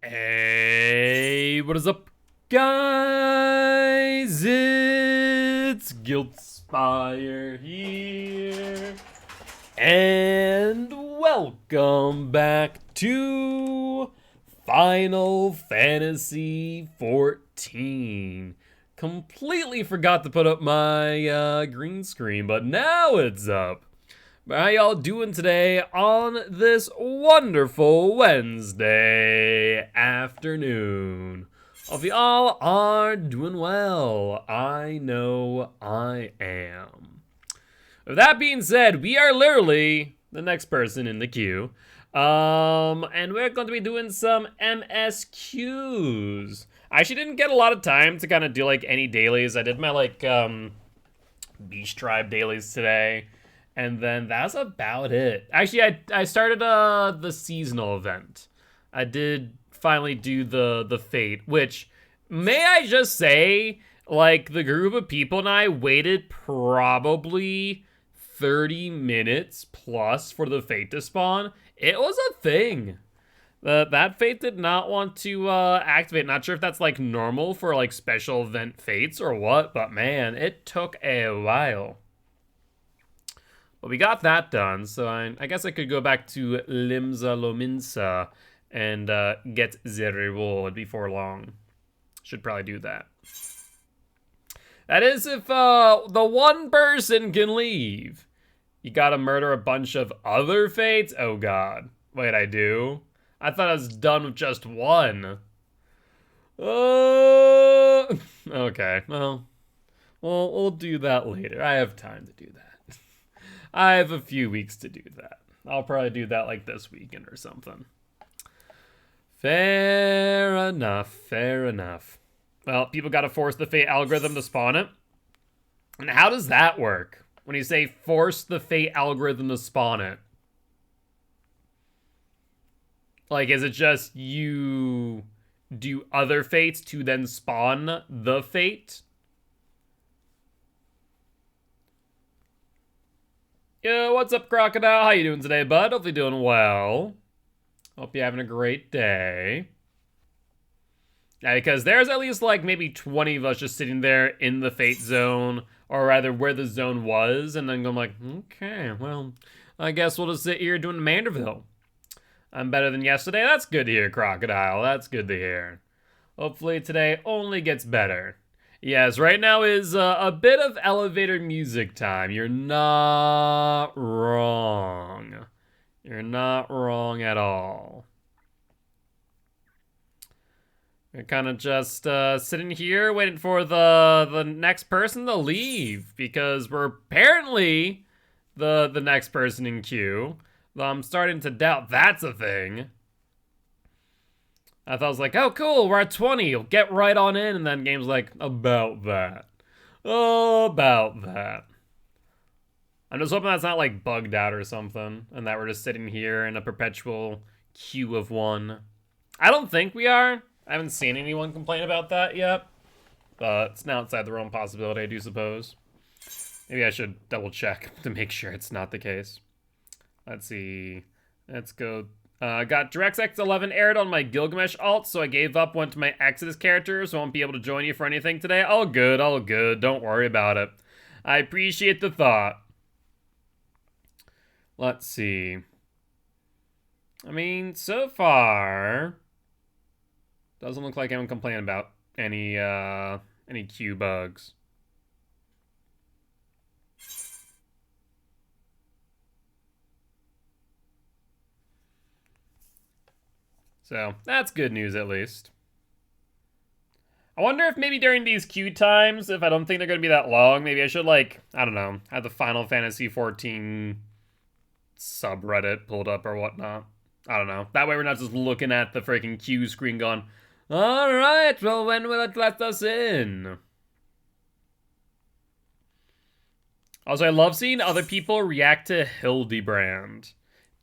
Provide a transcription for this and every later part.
Hey, what is up, guys? It's Gilty here, and welcome back to Final Fantasy 14. Completely forgot to put up my green screen, but now it's up. How y'all doing today on this wonderful Wednesday afternoon? Hope y'all are doing well. I know I am. With that being said, we are literally the next person in the queue. And we're going to be doing some MSQs. I actually didn't get a lot of time to kind of do like any dailies. I did my Beast Tribe dailies today. And then that's about it. Actually, I started the seasonal event. I did finally do the Fate, which, may I just say, like, the group of people and I waited probably 30 minutes plus for the Fate to spawn. It was a thing. That Fate did not want to activate. Not sure if that's, like, normal for, like, special event Fates or what, but man, it took a while. Well, we got that done, so I guess I could go back to Limsa Lominsa and get the reward before long. Should probably do that. That is if the one person can leave. You gotta murder a bunch of other fates? Oh god. Wait, I do? I thought I was done with just one. Okay, well, we'll do that later. I have time to do that. I have a few weeks to do that. I'll probably do that like this weekend or something. Fair enough, fair enough. Well, people gotta force the Fate algorithm to spawn it. And how does that work? When you say force the Fate algorithm to spawn it? Like, is it just you do other Fates to then spawn the Fate? Yo, what's up, Crocodile? How you doing today, bud? Hopefully doing well. Hope you're having a great day. Yeah, because there's at least, like, maybe 20 of us just sitting there in the Fate zone, or rather, where the zone was, and then going like, okay, well, I guess we'll just sit here doing Manderville. I'm better than yesterday. That's good to hear, Crocodile. That's good to hear. Hopefully today only gets better. Yes, right now is a bit of elevator music time. You're not wrong. You're not wrong at all. We're kind of just sitting here waiting for the next person to leave because we're apparently the next person in queue. Though I'm starting to doubt that's a thing. I thought I was like, oh cool, we're at 20, you'll get right on in, and then game's like, about that. Oh, about that. I'm just hoping that's not like bugged out or something, and that we're just sitting here in a perpetual queue of one. I don't think we are. I haven't seen anyone complain about that yet, but it's not outside the realm possibility, I do suppose. Maybe I should double check to make sure it's not the case. Let's see. Let's go. Got DirectX 11 aired on my Gilgamesh alt, so I gave up, went to my Exodus character, so I won't be able to join you for anything today. All good, all good. Don't worry about it. I appreciate the thought. Let's see. I mean, so far, doesn't look like anyone complaining about any queue bugs. So, that's good news at least. I wonder if maybe during these queue times, if I don't think they're going to be that long, maybe I should, like, I don't know, have the Final Fantasy 14 subreddit pulled up or whatnot. I don't know. That way we're not just looking at the freaking queue screen going, alright, well, when will it let us in? Also, I love seeing other people react to Hildebrand.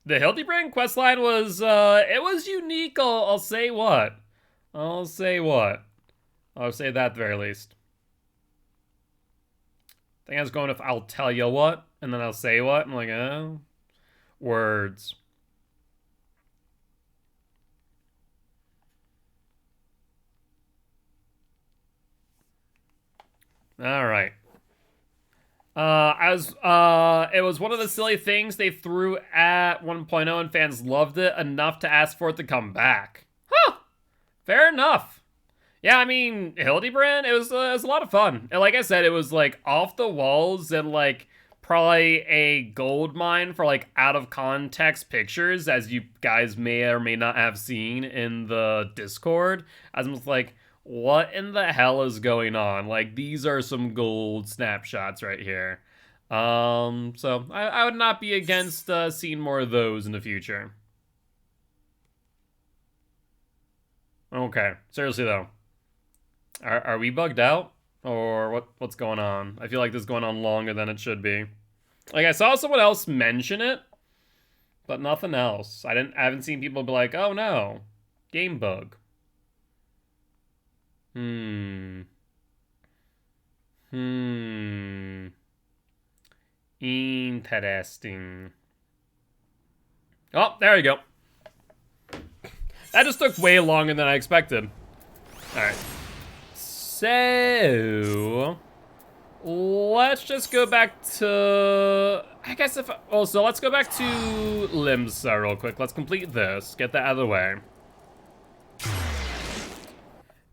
The Hildebrand questline was, it was unique, I'll say what. I'll say what. I'll say that at the very least. I think I was going with I'll tell you what, and then I'll say what. I'm like, oh. Words. All right. It was one of the silly things they threw at 1.0 and fans loved it enough to ask for it to come back. Huh. Fair enough. Yeah, I mean, Hildebrand, it was a lot of fun. And like I said, it was like off the walls and like probably a gold mine for like out of context pictures, as you guys may or may not have seen in the Discord. I was like, what in the hell is going on? Like, these are some gold snapshots right here. So I would not be against seeing more of those in the future. Okay, seriously though, are we bugged out or what's going on? I feel like this is going on longer than it should be. Like, I saw someone else mention it, but nothing else. I haven't seen people be like, oh no, game bug. Interesting. Oh, there you go. That just took way longer than I expected. Alright. So let's just go back to, I guess so let's go back to Limsa real quick. Let's complete this, get that out of the way.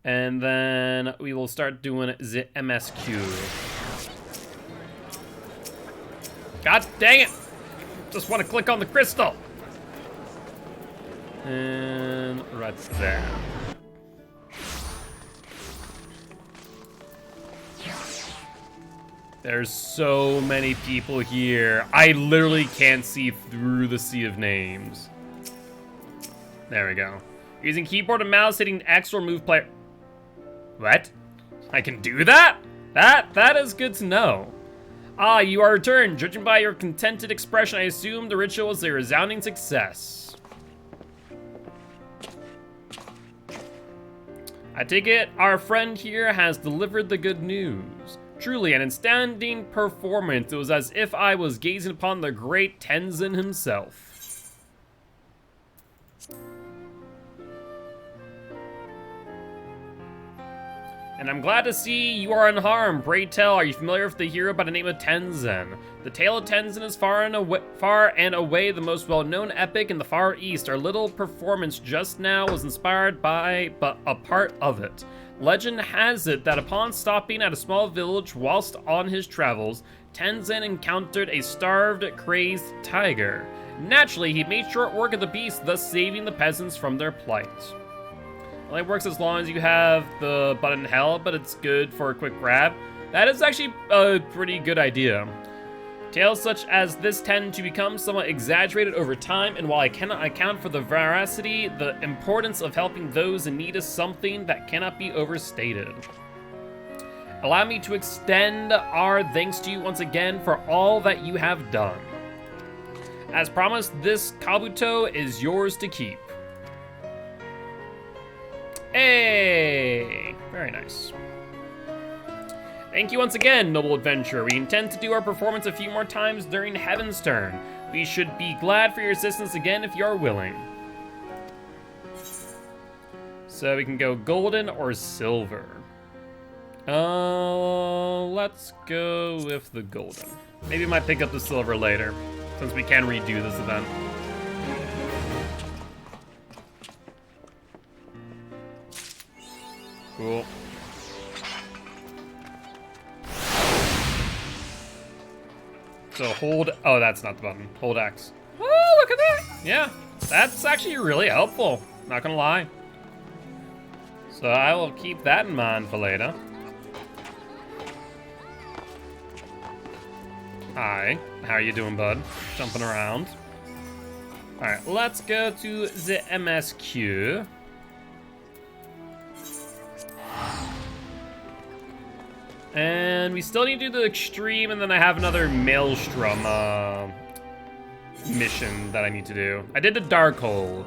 And then we will start doing the MSQ. God dang it! Just want to click on the crystal. And right there. There's so many people here. I literally can't see through the sea of names. There we go. Using keyboard and mouse, hitting X or move player. What? I can do that? That is good to know. Ah, you are returned. Judging by your contented expression, I assume the ritual was a resounding success. I take it our friend here has delivered the good news. Truly an outstanding performance. It was as if I was gazing upon the great Tenzin himself. And I'm glad to see you are unharmed. Pray tell, are you familiar with the hero by the name of Tenzin? The tale of Tenzin is far and away the most well-known epic in the Far East. Our little performance just now was inspired by but a part of it. Legend has it that upon stopping at a small village whilst on his travels, Tenzin encountered a starved, crazed tiger. Naturally, he made short work of the beast, thus saving the peasants from their plight. Only works as long as you have the button held, but it's good for a quick grab. That is actually a pretty good idea. Tales such as this tend to become somewhat exaggerated over time, and while I cannot account for the veracity, the importance of helping those in need is something that cannot be overstated. Allow me to extend our thanks to you once again for all that you have done. As promised, this Kabuto is yours to keep. Hey! Very nice. Thank you once again, noble adventurer. We intend to do our performance a few more times during Heaven's Turn. We should be glad for your assistance again if you are willing. So we can go golden or silver. Let's go with the golden. Maybe we might pick up the silver later, since we can redo this event. Cool. So hold, oh, that's not the button. Hold X. Oh, look at that. Yeah, that's actually really helpful. Not gonna lie. So I will keep that in mind for later. Hi, how are you doing, bud? Jumping around. All right, let's go to the MSQ. And we still need to do the extreme, and then I have another Maelstrom mission that I need to do. I did the Darkhold,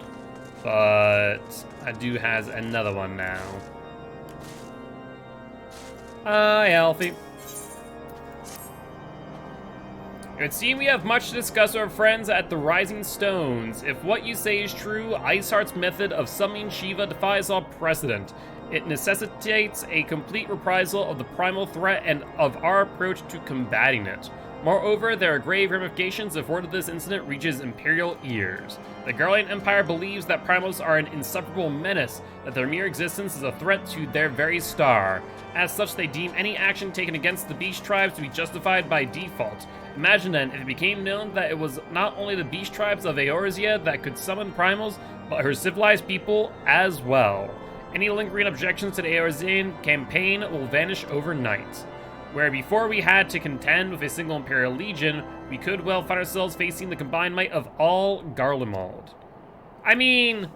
but I do has another one now. Hi, Alfie. It would seem we have much to discuss with our friends at the Rising Stones. If what you say is true, Iceheart's method of summoning Shiva defies all precedent. It necessitates a complete reprisal of the primal threat and of our approach to combating it. Moreover, there are grave ramifications if word of this incident reaches Imperial ears. The Garlean Empire believes that primals are an insufferable menace, that their mere existence is a threat to their very star. As such, they deem any action taken against the Beast tribes to be justified by default. Imagine then, if it became known that it was not only the Beast tribes of Eorzea that could summon primals, but her civilized people as well. Any lingering objections to the Eorzean campaign will vanish overnight. Where before we had to contend with a single Imperial Legion, we could well find ourselves facing the combined might of all Garlemald. I mean,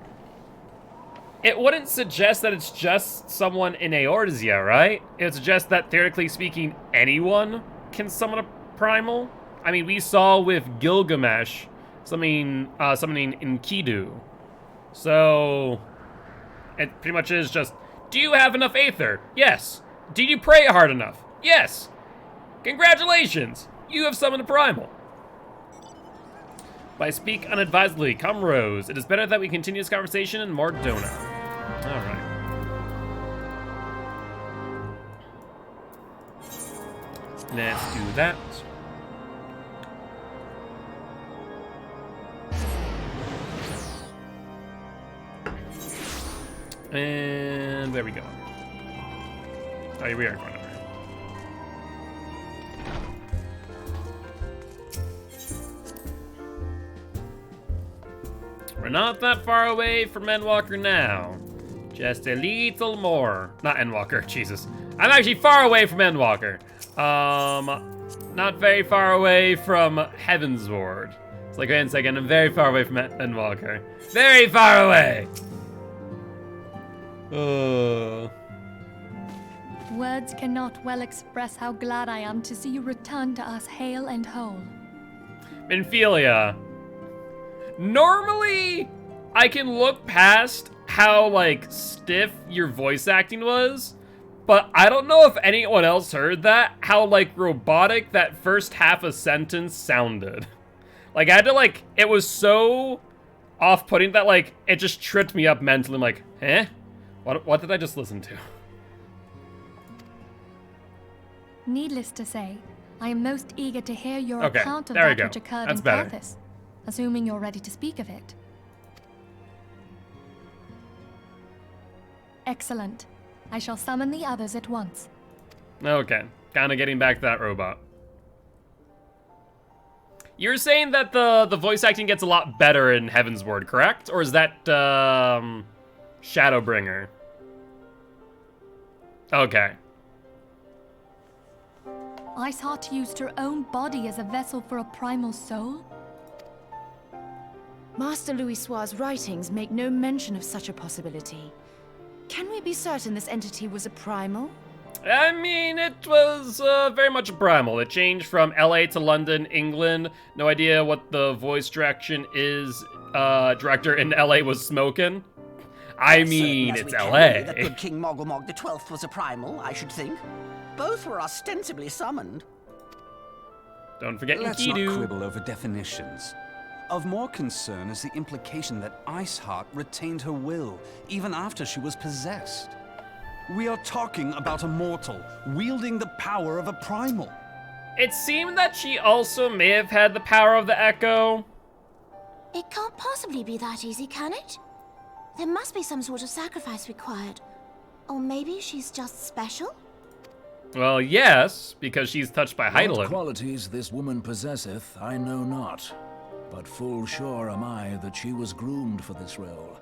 it wouldn't suggest that it's just someone in Eorzea, right? It would suggest that, theoretically speaking, anyone can summon a primal. I mean, we saw with Gilgamesh summoning Enkidu. So, it pretty much is just, do you have enough Aether? Yes. Did you pray hard enough? Yes! Congratulations! You have summoned a primal. But I speak unadvisedly. Come, Rose. It is better that we continue this conversation in Mordona. Alright. Let's do that. And there we go. Oh, here we are. We're not that far away from Endwalker now. Just a little more. Not Endwalker, Jesus. I'm actually far away from Endwalker. Not very far away from Heavensward. It's like, wait a second, I'm very far away from Endwalker. Very far away! Words cannot well express how glad I am to see you return to us hale and whole. Minfilia. Normally, I can look past how, like, stiff your voice acting was, but I don't know if anyone else heard that, how, like, robotic that first half a sentence sounded. Like, I had to, like, it was so off-putting that, like, it just tripped me up mentally. I'm like, eh? What did I just listen to? Needless to say, I am most eager to hear your Okay, account of there we that go. which occurred That's in better. Carthus, assuming you're ready to speak of it. Excellent. I shall summon the others at once. Okay, kind of getting back to that robot. You're saying that the voice acting gets a lot better in Heavensward, correct? Or is that, Shadowbringer? Okay. Iceheart used her own body as a vessel for a primal soul? Master Louisoir's writings make no mention of such a possibility. Can we be certain this entity was a primal? I mean, it was very much a primal. It changed from LA to London, England. No idea what the voice direction is. Director in LA was smoking. I mean, it's LA. That good King Mogglmog the 12th was a primal, I should think. Both were ostensibly summoned. Don't forget Let's not Enkidu. quibble over definitions. Of more concern is the implication that Iceheart retained her will, even after she was possessed. We are talking about a mortal, wielding the power of a primal. It seemed that she also may have had the power of the Echo. It can't possibly be that easy, can it? There must be some sort of sacrifice required. Or maybe she's just special? Well, yes, because she's touched by What Hydaelyn. qualities this woman possesseth, I know not. But full sure am I that she was groomed for this role.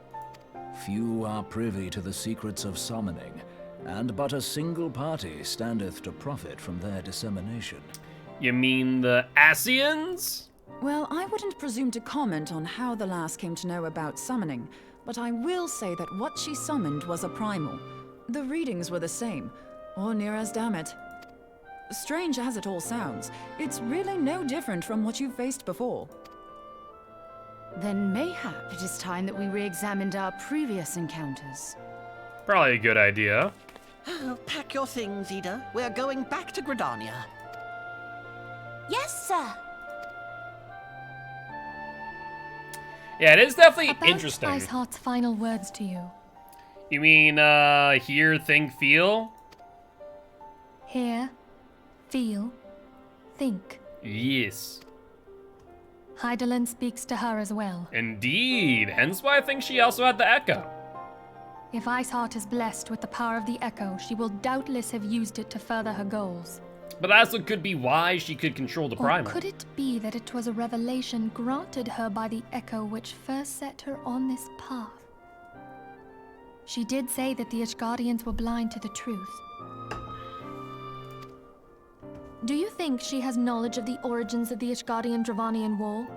Few are privy to the secrets of summoning, and but a single party standeth to profit from their dissemination. You mean the Asians? Well, I wouldn't presume to comment on how the lass came to know about summoning, but I will say that what she summoned was a primal. The readings were the same, or near as damn it. Strange as it all sounds, it's really no different from what you've faced before. Then mayhap it is time that we re-examined our previous encounters. Probably a good idea. Pack your things, Ida. We're going back to Gridania. Yes, sir. Yeah, it is definitely About interesting. Iceheart's final words to you. You mean, hear, think, feel? Hear, feel, think. Yes. Heidelin speaks to her as well. Indeed. Hence why I think she also had the echo. If Iceheart is blessed with the power of the Echo, she will doubtless have used it to further her goals. But that also could be why she could control the primal. Or could it be that it was a revelation granted her by the Echo which first set her on this path? She did say that the Ishgardians were blind to the truth. Do you think she has knowledge of the origins of the Ishgardian-Dravanian War?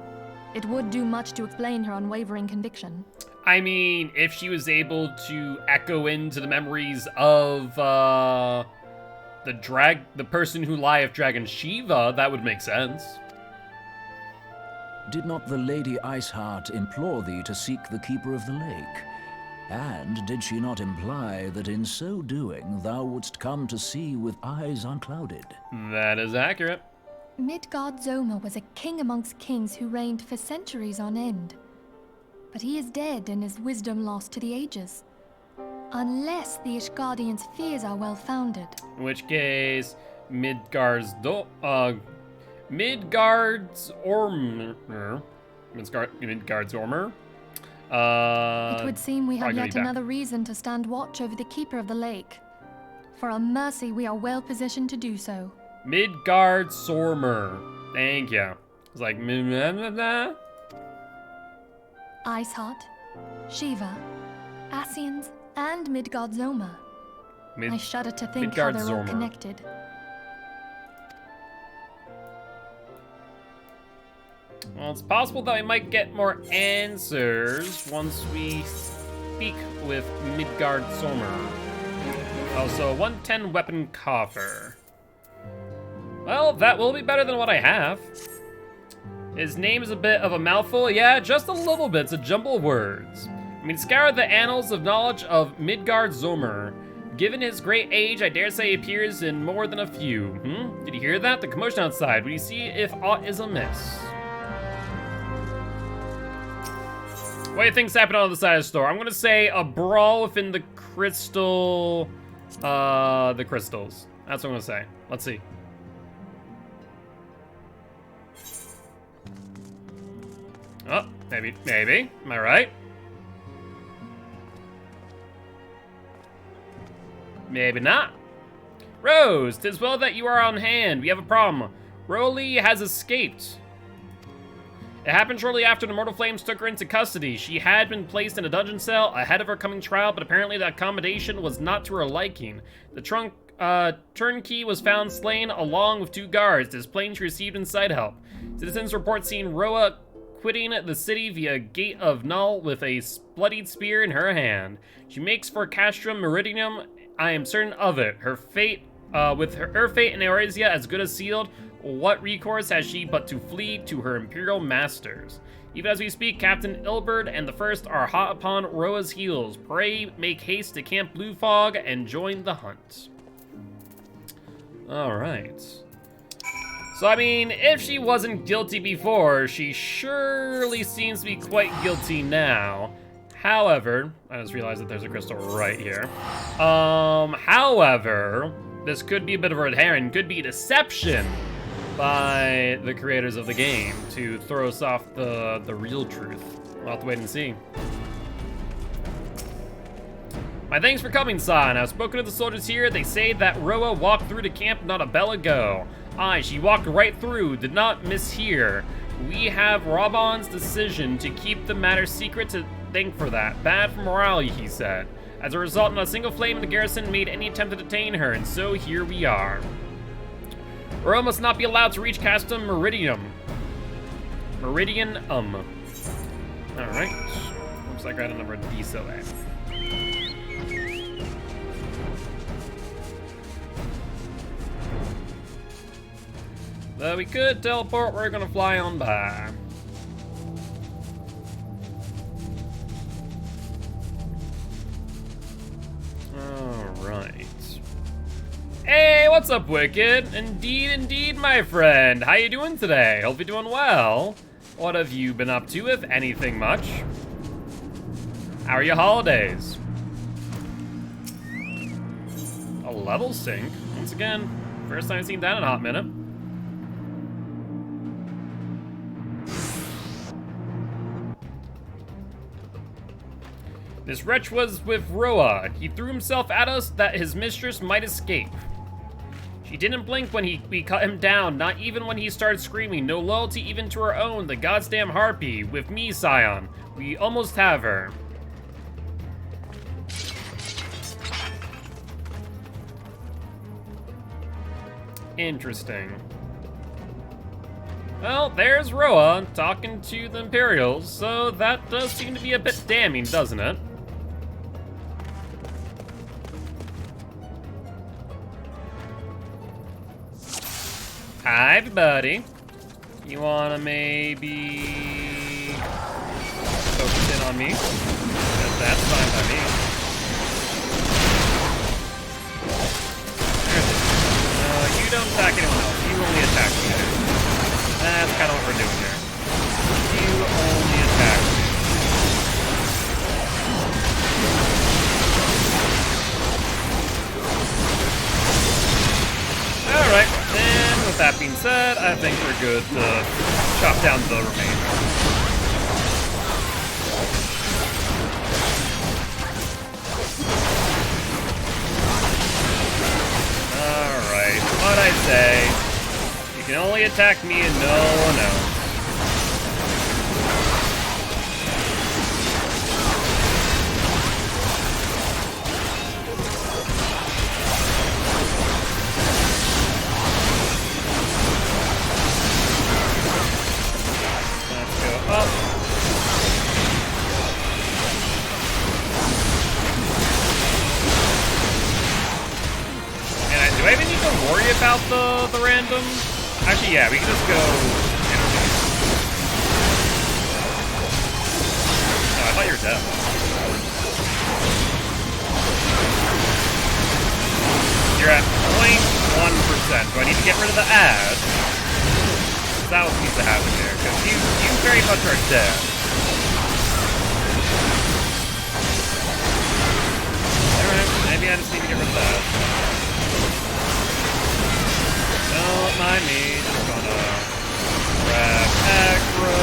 It would do much to explain her unwavering conviction. I mean, if she was able to echo into the memories of, the person who lieth dragon Shiva, that would make sense. Did not the Lady Iceheart implore thee to seek the Keeper of the Lake? And did she not imply that in so doing thou wouldst come to see with eyes unclouded? That is accurate. Midgard Zoma was a king amongst kings who reigned for centuries on end. But he is dead and his wisdom lost to the ages. Unless the Ishgardians' fears are well-founded. In which case, Midgard's Ormer. It would seem we have yet another reason to stand watch over the Keeper of the Lake. For a mercy, we are well positioned to do so. Midgard Sormer. Thank you. It's like Iceheart, Shiva, Ascians, and Midgard Zoma. I shudder to think Midgard how they're all Zormer. connected. Well, it's possible that we might get more answers once we speak with Midgard Sormer. Also, 110 weapon coffer. Well, that will be better than what I have. His name is a bit of a mouthful. Yeah, just a little bit. It's a jumble of words. I mean, scour the annals of knowledge of Midgard Zormer. Given his great age, I dare say he appears in more than a few. Did you hear that? The commotion outside. Will you see if aught is amiss? What do you think's happening on the side of the store? I'm gonna say a brawl within the crystals. That's what I'm gonna say. Let's see. Oh, maybe. Am I right? Maybe not. Rose, 'tis well that you are on hand. We have a problem. Rowley has escaped. It happened shortly after the Mortal Flames took her into custody. She had been placed in a dungeon cell ahead of her coming trial, but apparently the accommodation was not to her liking. The turnkey was found slain along with 2 guards. Displaying she received inside help. Citizens report seeing Roa quitting the city via Gate of Null with a bloodied spear in her hand. She makes for Castrum Meridianum. I am certain of it. Her fate, with her fate in Eorzea as good as sealed, what recourse has she but to flee to her imperial masters? Even as we speak, Captain Ilberd and the First are hot upon Roa's heels. Pray make haste to Camp Blue Fog and join the hunt. Alright. So, I mean, if she wasn't guilty before, she surely seems to be quite guilty now. However, I just realized that there's a crystal right here. However, this could be a bit of a red herring, could be deception by the creators of the game to throw us off the real truth. We'll have to wait and see. My thanks for coming, son. I've spoken to the soldiers here. They say that Roa walked through the camp not a bell ago. Aye, she walked right through, did not mishear. We have Raban's decision to keep the matter secret to thank for that. Bad for morale, he said. As a result, not a single flame in the garrison made any attempt to detain her, and so here we are. Roa must not be allowed to reach Castrum Meridianum. Alright. Looks like I got a number of these away. Though we could teleport, we're gonna fly on by. Alright. Hey, what's up, Wicked? Indeed, my friend. How you doing today? Hope you're doing well. What have you been up to, if anything much? How are your holidays? A level sync? Once again, first time I've seen that in a hot minute. This wretch was with Roa. He threw himself at us that his mistress might escape. She didn't blink when we cut him down, not even when he started screaming. No loyalty even to her own, the goddamn harpy. With me, Scion. We almost have her. Interesting. Well, there's Roa talking to the Imperials, so that does seem to be a bit damning, doesn't it? Hi, everybody. You wanna maybe focus in on me? That's fine by me. You don't attack anyone else. You only attack me. That's kind of what we're doing here. You only attack me. Alright, and with that being said, I think we're good to chop down the remainder. Alright, what'd I say? You can only attack me and no one else. Let's go up. Do I even need to worry about the random? Actually, yeah, we can just go energy. Oh, I thought you were dead. You're at 0.1%. Do I need to get rid of the ad? That was what needs to happen here, because you very much are dead. Alright, maybe I just need to get rid of that. Don't mind me, just gonna grab aggro.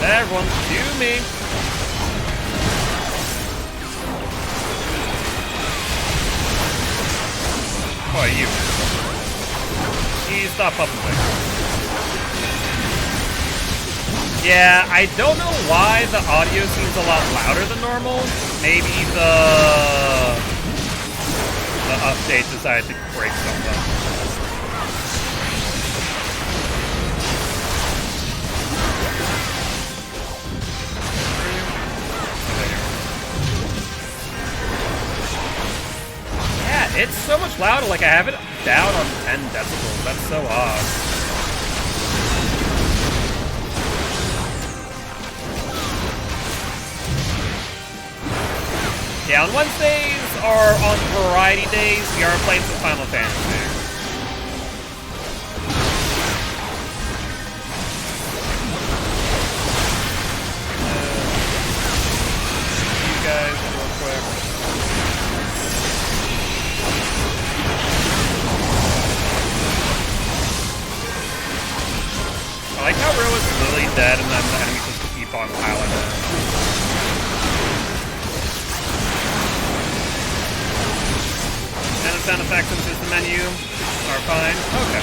Everyone, do me. What are you? Stop up and yeah, I don't know why the audio seems a lot louder than normal. Maybe the update decided to break something. Yeah, it's so much louder. Like I have it down on 10 decibels. That's so odd. Yeah, on Wednesdays or on variety days, we are playing some Final Fantasy. You guys, real quick. I like how Roa's literally dead and then the enemies just keep on piling in. And the sound effects in the system menu are fine. Okay.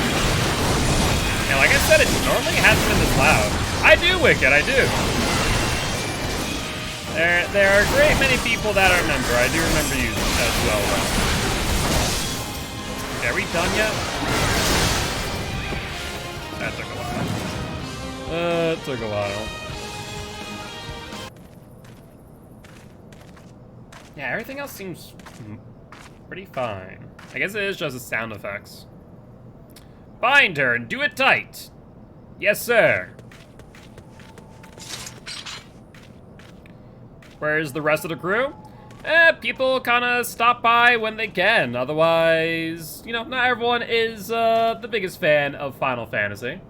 Yeah, like I said, it normally hasn't been this loud. I do, Wicked, I do. There are a great many people that I remember. I do remember you as well, though. Okay, are we done yet? That took a while. It took a while. Yeah, everything else seems pretty fine. I guess it is just the sound effects. Bind her and do it tight. Yes, sir. Where's the rest of the crew? People kind of stop by when they can. Otherwise, you know, not everyone is the biggest fan of Final Fantasy.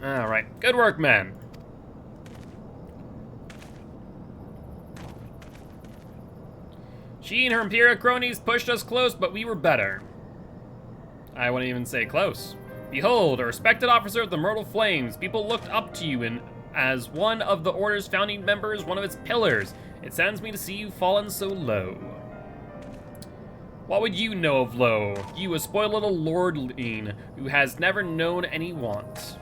Alright, good work, men. She and her Imperial cronies pushed us close, but we were better. I wouldn't even say close. Behold, a respected officer of the Mortal Flames. People looked up to you and as one of the Order's founding members, one of its pillars. It saddens me to see you fallen so low. What would you know of low? You, a spoiled little lordling who has never known any want.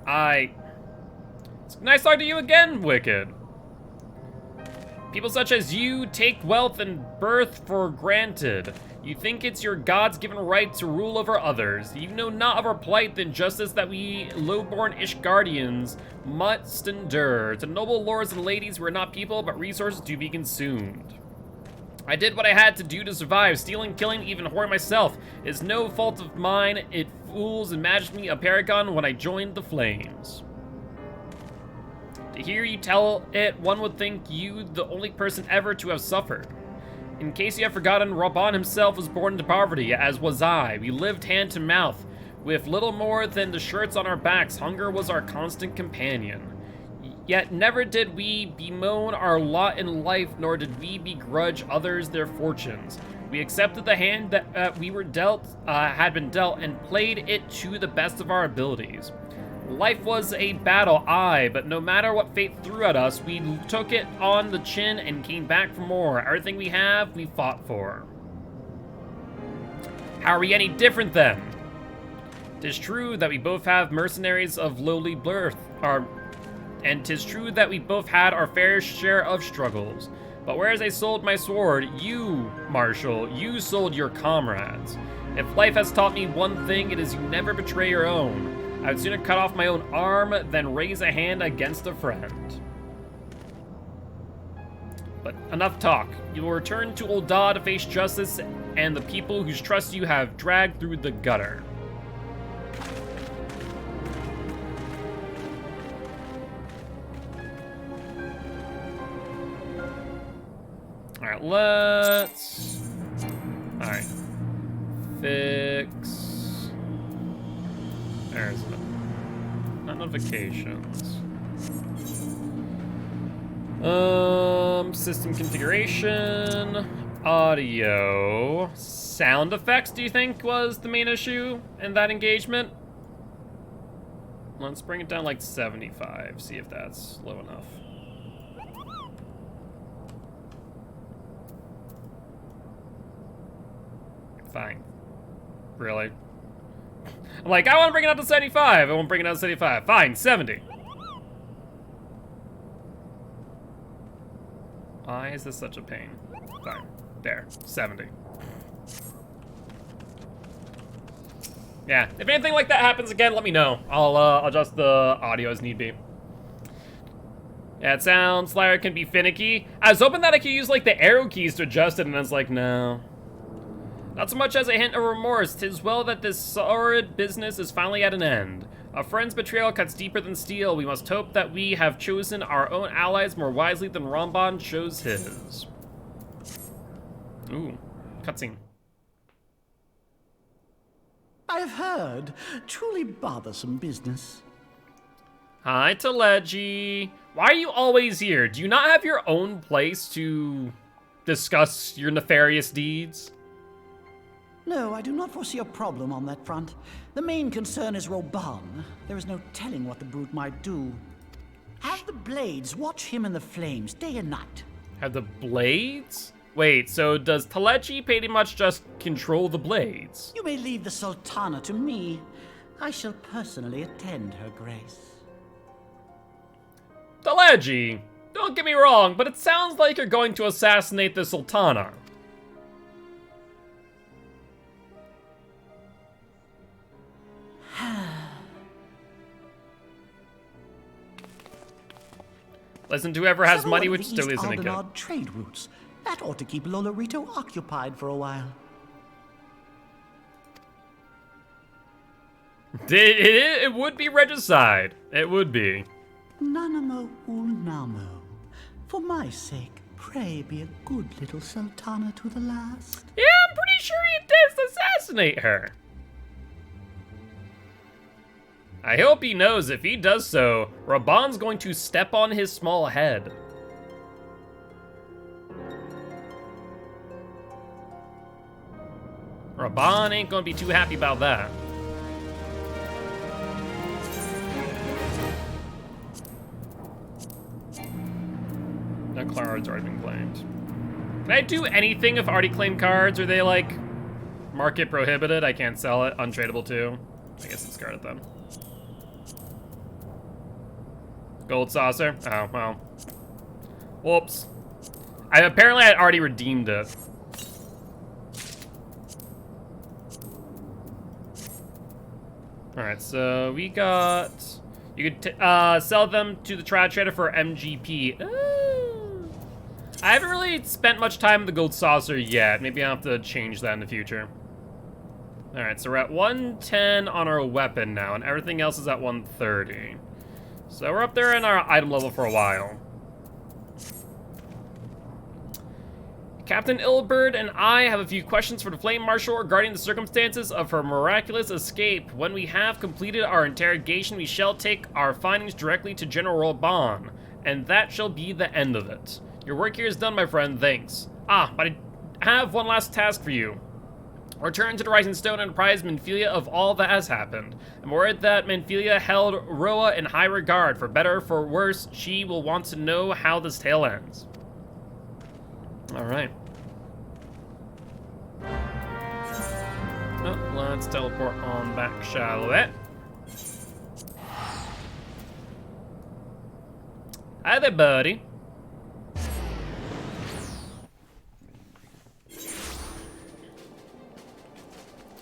It's nice talking to you again, Wicked. People such as you take wealth and birth for granted. You think it's your God's-given right to rule over others. You know not of our plight the injustice that we low-born Ishgardians must endure. To noble lords and ladies who are not people, but resources to be consumed. I did what I had to do to survive. Stealing, killing, even whoring myself is no fault of mine. It fools and imagined me a paragon when I joined the Flames. To hear you tell it, one would think you the only person ever to have suffered. In case you have forgotten, Raban himself was born into poverty, as was I. We lived hand to mouth. With little more than the shirts on our backs, hunger was our constant companion. Yet never did we bemoan our lot in life, nor did we begrudge others their fortunes. We accepted the hand that we were dealt, had been dealt, and played it to the best of our abilities. Life was a battle, aye, but no matter what fate threw at us, we took it on the chin and came back for more. Everything we have, we fought for. How are we any different then? 'Tis true that we both have mercenaries of lowly birth, and 'tis true that we both had our fair share of struggles. But whereas I sold my sword, you, Marshal, you sold your comrades. If life has taught me one thing, it is you never betray your own. I would sooner cut off my own arm than raise a hand against a friend. But enough talk. You will return to Ul'dah to face justice and the people whose trust you have dragged through the gutter. Alright, let's... Alright. Fix... There's not notifications. System configuration, audio, sound effects, do you think was the main issue in that engagement? Let's bring it down like 75, see if that's low enough. Fine. Really? I'm like, I want to bring it up to 75. I won't bring it down to 75. Fine, 70. Why is this such a pain? Fine. There. 70. Yeah, if anything like that happens again, let me know. I'll adjust the audio as need be. Yeah, it sounds like it can be finicky. I was hoping that I could use like the arrow keys to adjust it, and I was like, no. Not so much as a hint of remorse. 'Tis well that this sordid business is finally at an end. A friend's betrayal cuts deeper than steel. We must hope that we have chosen our own allies more wisely than Ramban chose his. Ooh, cutscene. I've heard. Truly bothersome business. Hi, Teleji. Why are you always here? Do you not have your own place to discuss your nefarious deeds? No, I do not foresee a problem on that front. The main concern is Raban. There is no telling what the brute might do. Have the Blades watch him in the flames day and night. Have the Blades? Wait, so does Teleji pretty much just control the Blades? You may leave the Sultana to me. I shall personally attend her grace. Teleji, don't get me wrong, but it sounds like you're going to assassinate the Sultana. Listen to whoever has money, which still isn't a good. Trade routes. That ought to keep Lolorito occupied for a while. It would be regicide. It would be. Nanamo Ulnamo. For my sake, pray be a good little Sultana to the last. Yeah, I'm pretty sure he did assassinate her. I hope he knows if he does so, Raban's going to step on his small head. Raban ain't gonna be too happy about that. That card's already been claimed. Can I do anything if already claimed cards? Are they like market prohibited? I can't sell it. Untradeable too. I guess discard it then. Gold saucer. Oh well. Whoops. Apparently I already redeemed it. All right, so we got. You could sell them to the trad trader for MGP. I haven't really spent much time in the gold saucer yet. Maybe I'll have to change that in the future. All right, so we're at 110 on our weapon now, and everything else is at 130. So we're up there in our item level for a while. Captain Ilberd and I have a few questions for the Flame Marshal regarding the circumstances of her miraculous escape. When we have completed our interrogation, we shall take our findings directly to General Raban, and that shall be the end of it. Your work here is done, my friend, thanks. But I have one last task for you. Return to the Rising Stone and apprise Menphilia of all that has happened. I'm worried that Menphilia held Roa in high regard. For better or for worse, she will want to know how this tale ends. All right. Oh, let's teleport on back, shall we? Hi there, buddy.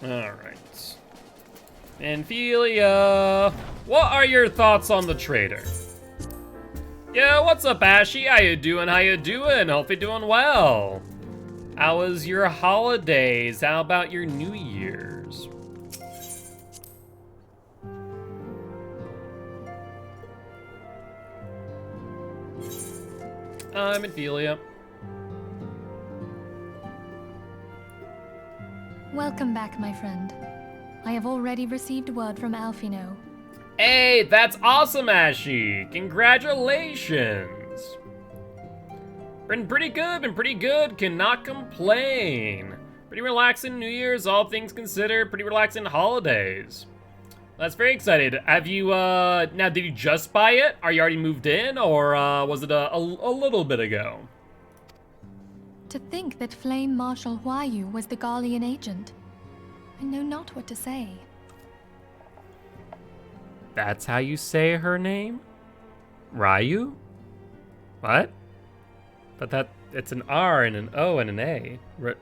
Alright. Menphilia, what are your thoughts on the trader? Yeah, what's up, Ashy? How you doing? How you doing? Hope you're doing well. How was your holidays? How about your New Year's? Menphilia. Welcome back, my friend. I have already received word from Alfino. Hey, that's awesome, Ashy! Congratulations! Been pretty good, cannot complain. Pretty relaxing New Year's, all things considered, pretty relaxing holidays. That's very excited. Have you, now did you just buy it? Are you already moved in, or was it a little bit ago? To think that Flame Marshal Huayu was the Garlean agent. I know not what to say. That's how you say her name? Ryu? What? But it's an R and an O and an A. What?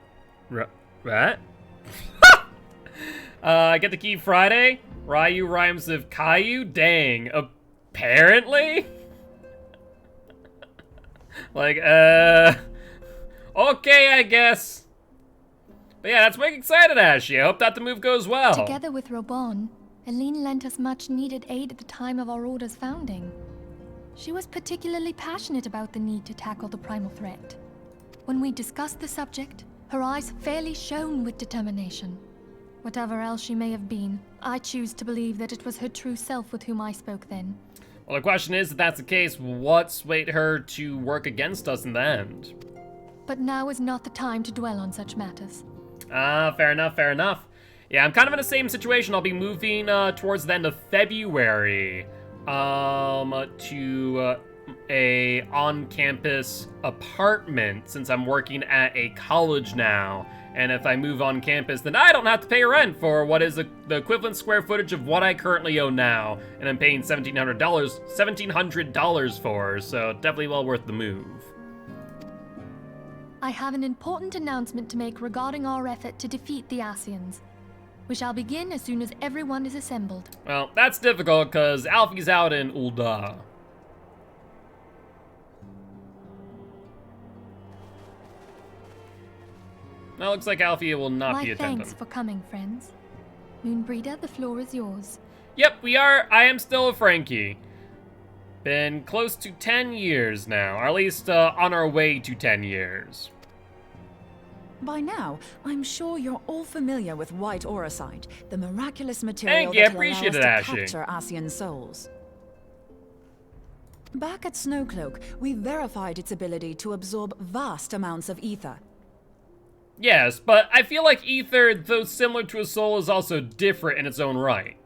I get the key Friday? Ryu rhymes with Caillou? Dang, apparently? Like, okay, I guess. But yeah, that's making excited, Ashy. I hope that the move goes well. Together with Robon, Eileen lent us much needed aid at the time of our order's founding. She was particularly passionate about the need to tackle the primal threat. When we discussed the subject, her eyes fairly shone with determination. Whatever else she may have been, I choose to believe that it was her true self with whom I spoke then. Well, the question is, if that's the case, what swayed her to work against us in the end? But now is not the time to dwell on such matters. Fair enough, fair enough. Yeah, I'm kind of in the same situation. I'll be moving towards the end of February to a on-campus apartment since I'm working at a college now. And if I move on campus, then I don't have to pay rent for what is the equivalent square footage of what I currently own now. And I'm paying $1,700 for, so definitely well worth the move. I have an important announcement to make regarding our effort to defeat the Asians. We shall begin as soon as everyone is assembled. Well, that's difficult because Alfie's out in Ul'dah. Now looks like Alfie will not be attending. My thanks for coming, friends. Moonbreeder, the floor is yours. Yep, I am still a Frankie. Been close to 10 years now, or at least on our way to 10 years. By now, I'm sure you're all familiar with white auracite, the miraculous material Thank you, that will allow appreciate us it, to Ashley. capture Asian souls. Back at Snowcloak, we verified its ability to absorb vast amounts of ether. Yes, but I feel like ether, though similar to a soul, is also different in its own right.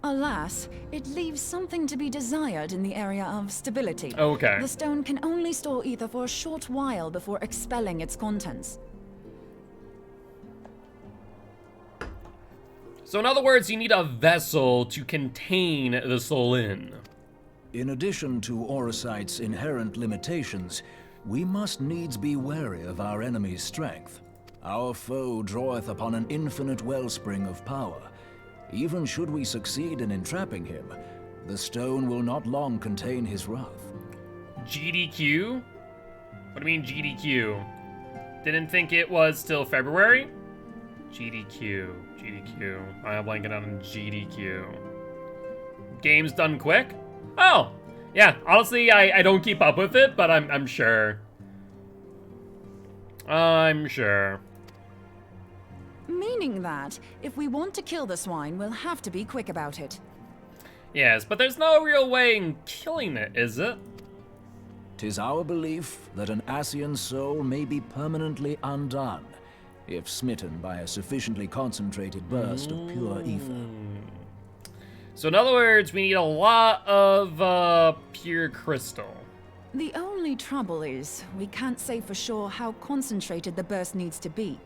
Alas, it leaves something to be desired in the area of stability. Okay. The stone can only store ether for a short while before expelling its contents. So in other words, you need a vessel to contain the soul in. In addition to Orosite's inherent limitations, we must needs be wary of our enemy's strength. Our foe draweth upon an infinite wellspring of power. Even should we succeed in entrapping him, the stone will not long contain his wrath. GDQ? What do you mean GDQ? Didn't think it was till February? GDQ. I'm blanking on GDQ. Game's done quick? Oh! Yeah, honestly, I don't keep up with it, but I'm sure. I'm sure. Meaning that, if we want to kill the swine, we'll have to be quick about it. Yes, but there's no real way in killing it, is it? 'Tis our belief that an Ascian soul may be permanently undone, if smitten by a sufficiently concentrated burst of pure ether. So in other words, we need a lot of pure crystal. The only trouble is, we can't say for sure how concentrated the burst needs to be.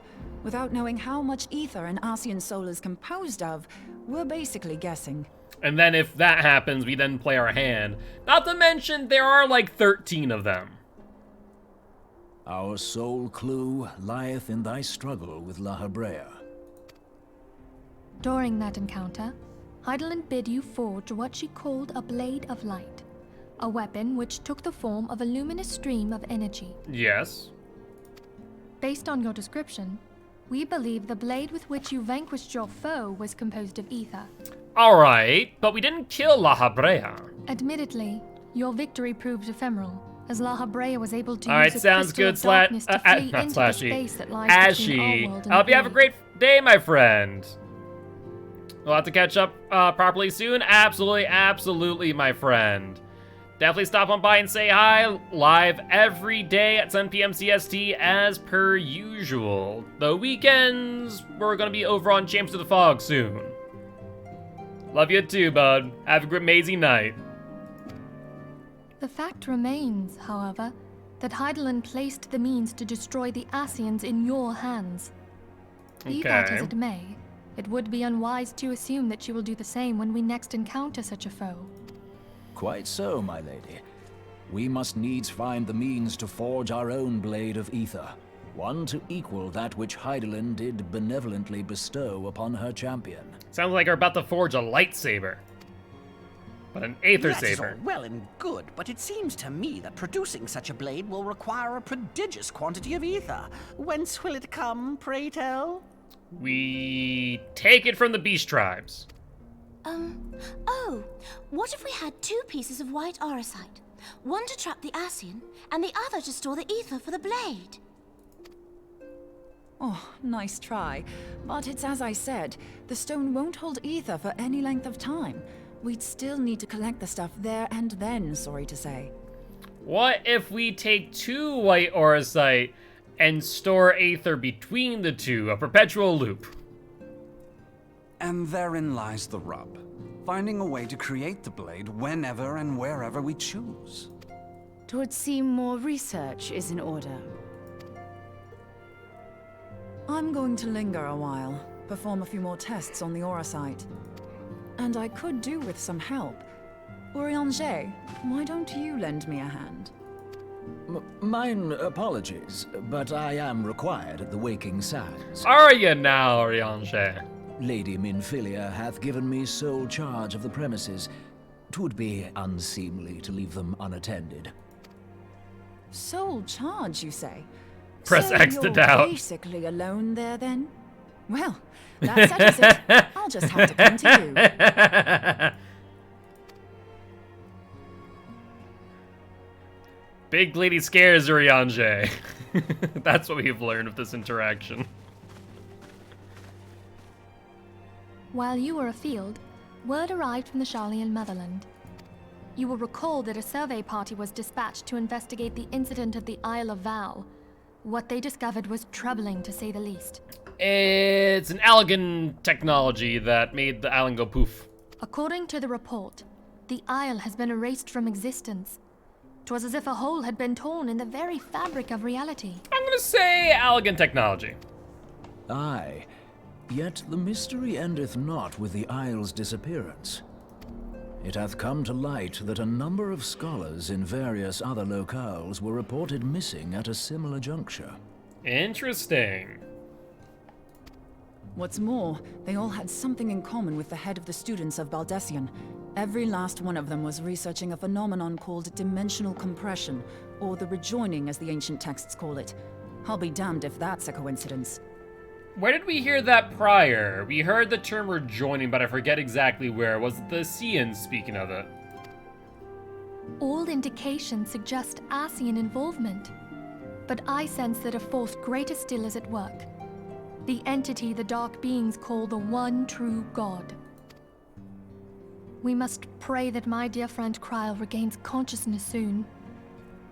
Without knowing how much ether an Ascian soul is composed of, we're basically guessing. And then if that happens, we then play our hand. Not to mention, there are like 13 of them. Our sole clue lieth in thy struggle with La Habrea. During that encounter, Hydaelyn bid you forge what she called a Blade of Light, a weapon which took the form of a luminous stream of energy. Yes. Based on your description, we believe the blade with which you vanquished your foe was composed of ether. Alright, but we didn't kill La Habrea. Admittedly, your victory proved ephemeral, as La Habrea was able to Alright, use a sounds crystal good, of darkness to flee not into the Slashy. space that lies between our Ashy. world and I hope the you have a Blade. great day, my friend. We'll have to catch up properly soon. Absolutely, my friend. Definitely stop on by and say hi. Live every day at 10 p.m. CST as per usual. The weekends, we're going to be over on Champs of the Fog soon. Love you too, bud. Have a great, amazing night. The fact remains, however, that Hydaelyn placed the means to destroy the Ascians in your hands. Be that as Okay. it may, it would be unwise to assume that she will do the same when we next encounter such a foe. Quite so, my lady. We must needs find the means to forge our own blade of ether, one to equal that which Hydaelyn did benevolently bestow upon her champion. Sounds like we're about to forge a lightsaber. But an aether That is all saber. well and good, but it seems to me that producing such a blade will require a prodigious quantity of ether. Whence will it come, pray tell? We take it from the beast tribes. Oh, what if we had 2 pieces of white orosite? One to trap the Ascian, and the other to store the ether for the blade. Oh, nice try. But it's as I said, the stone won't hold ether for any length of time. We'd still need to collect the stuff there and then, sorry to say. What if we take 2 white orosite and store aether between the 2, a perpetual loop? And therein lies the rub. Finding a way to create the blade whenever and wherever we choose. Twould seem more research is in order. I'm going to linger a while, perform a few more tests on the orosite. And I could do with some help. Urianger, why don't you lend me a hand? Mine apologies, but I am required at the Waking Sands. Are you now, Orianche? Lady Minfilia hath given me sole charge of the premises. 'Twould be unseemly to leave them unattended. Sole charge, you say? Press So X to you're doubt. basically alone there, then? Well, that settles it. I'll just have to come to you. Big lady scares Uriange. That's what we've learned of this interaction. While you were afield, word arrived from the Sharlayan motherland. You will recall that a survey party was dispatched to investigate the incident at the Isle of Val. What they discovered was troubling, to say the least. It's an Allegan technology that made the island go poof. According to the report, the Isle has been erased from existence. 'Twas as if a hole had been torn in the very fabric of reality. I'm gonna say Allegan technology. Aye, yet the mystery endeth not with the Isle's disappearance. It hath come to light that a number of scholars in various other locales were reported missing at a similar juncture. Interesting. What's more, they all had something in common with the head of the students of Baldessian. Every last one of them was researching a phenomenon called dimensional compression, or the rejoining as the ancient texts call it. I'll be damned if that's a coincidence. Where did we hear that prior? We heard the term rejoining, but I forget exactly where. Was it the Seans speaking of it? All indications suggest Asian involvement. But I sense that a force greater still is at work. The entity the Dark Beings call the One True God. We must pray that my dear friend Kryl regains consciousness soon.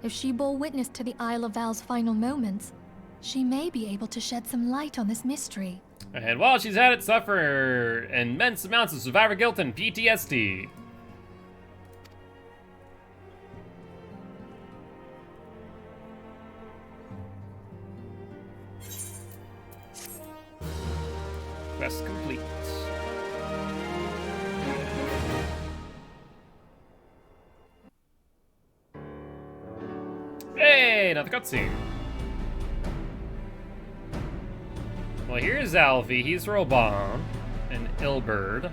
If she bore witness to the Isle of Val's final moments, she may be able to shed some light on this mystery. And while she's at it, suffer immense amounts of survivor guilt and PTSD. Quest complete. Hey, another cutscene. Well, here's Alfie, he's Roban, and Ilberd.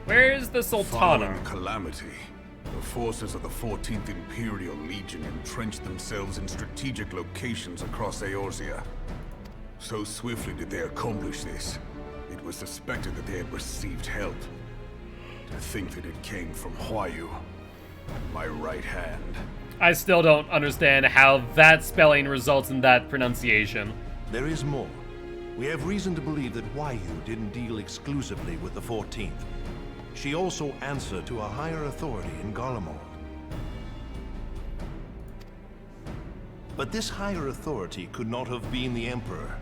Where's the Sultana? Following calamity, the forces of the 14th Imperial Legion entrenched themselves in strategic locations across Eorzea. So swiftly did they accomplish this, it was suspected that they had received help. To think that it came from Huayu, my right hand. I still don't understand how that spelling results in that pronunciation. There is more. We have reason to believe that Huayu didn't deal exclusively with the 14th. She also answered to a higher authority in Garlemald. But this higher authority could not have been the Emperor.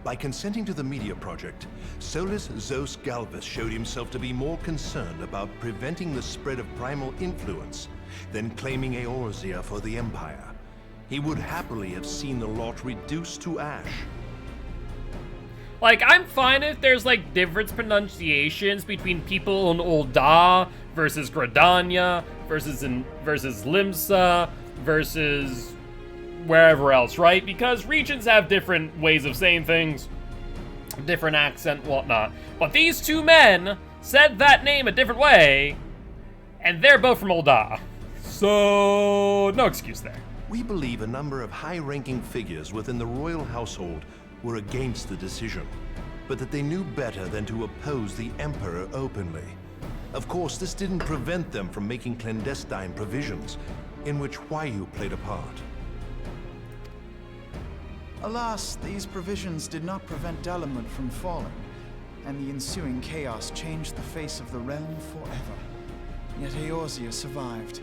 By consenting to the Media Project, Solus Zos Galvus showed himself to be more concerned about preventing the spread of primal influence than claiming Eorzea for the Empire. He would happily have seen the lot reduced to ash. Like, I'm fine if there's, like, different pronunciations between people in Ul'dah versus Gridania versus Limsa versus wherever else, right? Because regions have different ways of saying things, different accent, whatnot. But these two men said that name a different way, and they're both from Ul'dah. So, no excuse there. We believe a number of high-ranking figures within the royal household were against the decision, but that they knew better than to oppose the Emperor openly. Of course, this didn't prevent them from making clandestine provisions, in which Huayu played a part. Alas, these provisions did not prevent Dalamud from falling, and the ensuing chaos changed the face of the realm forever. Yet Eorzea survived.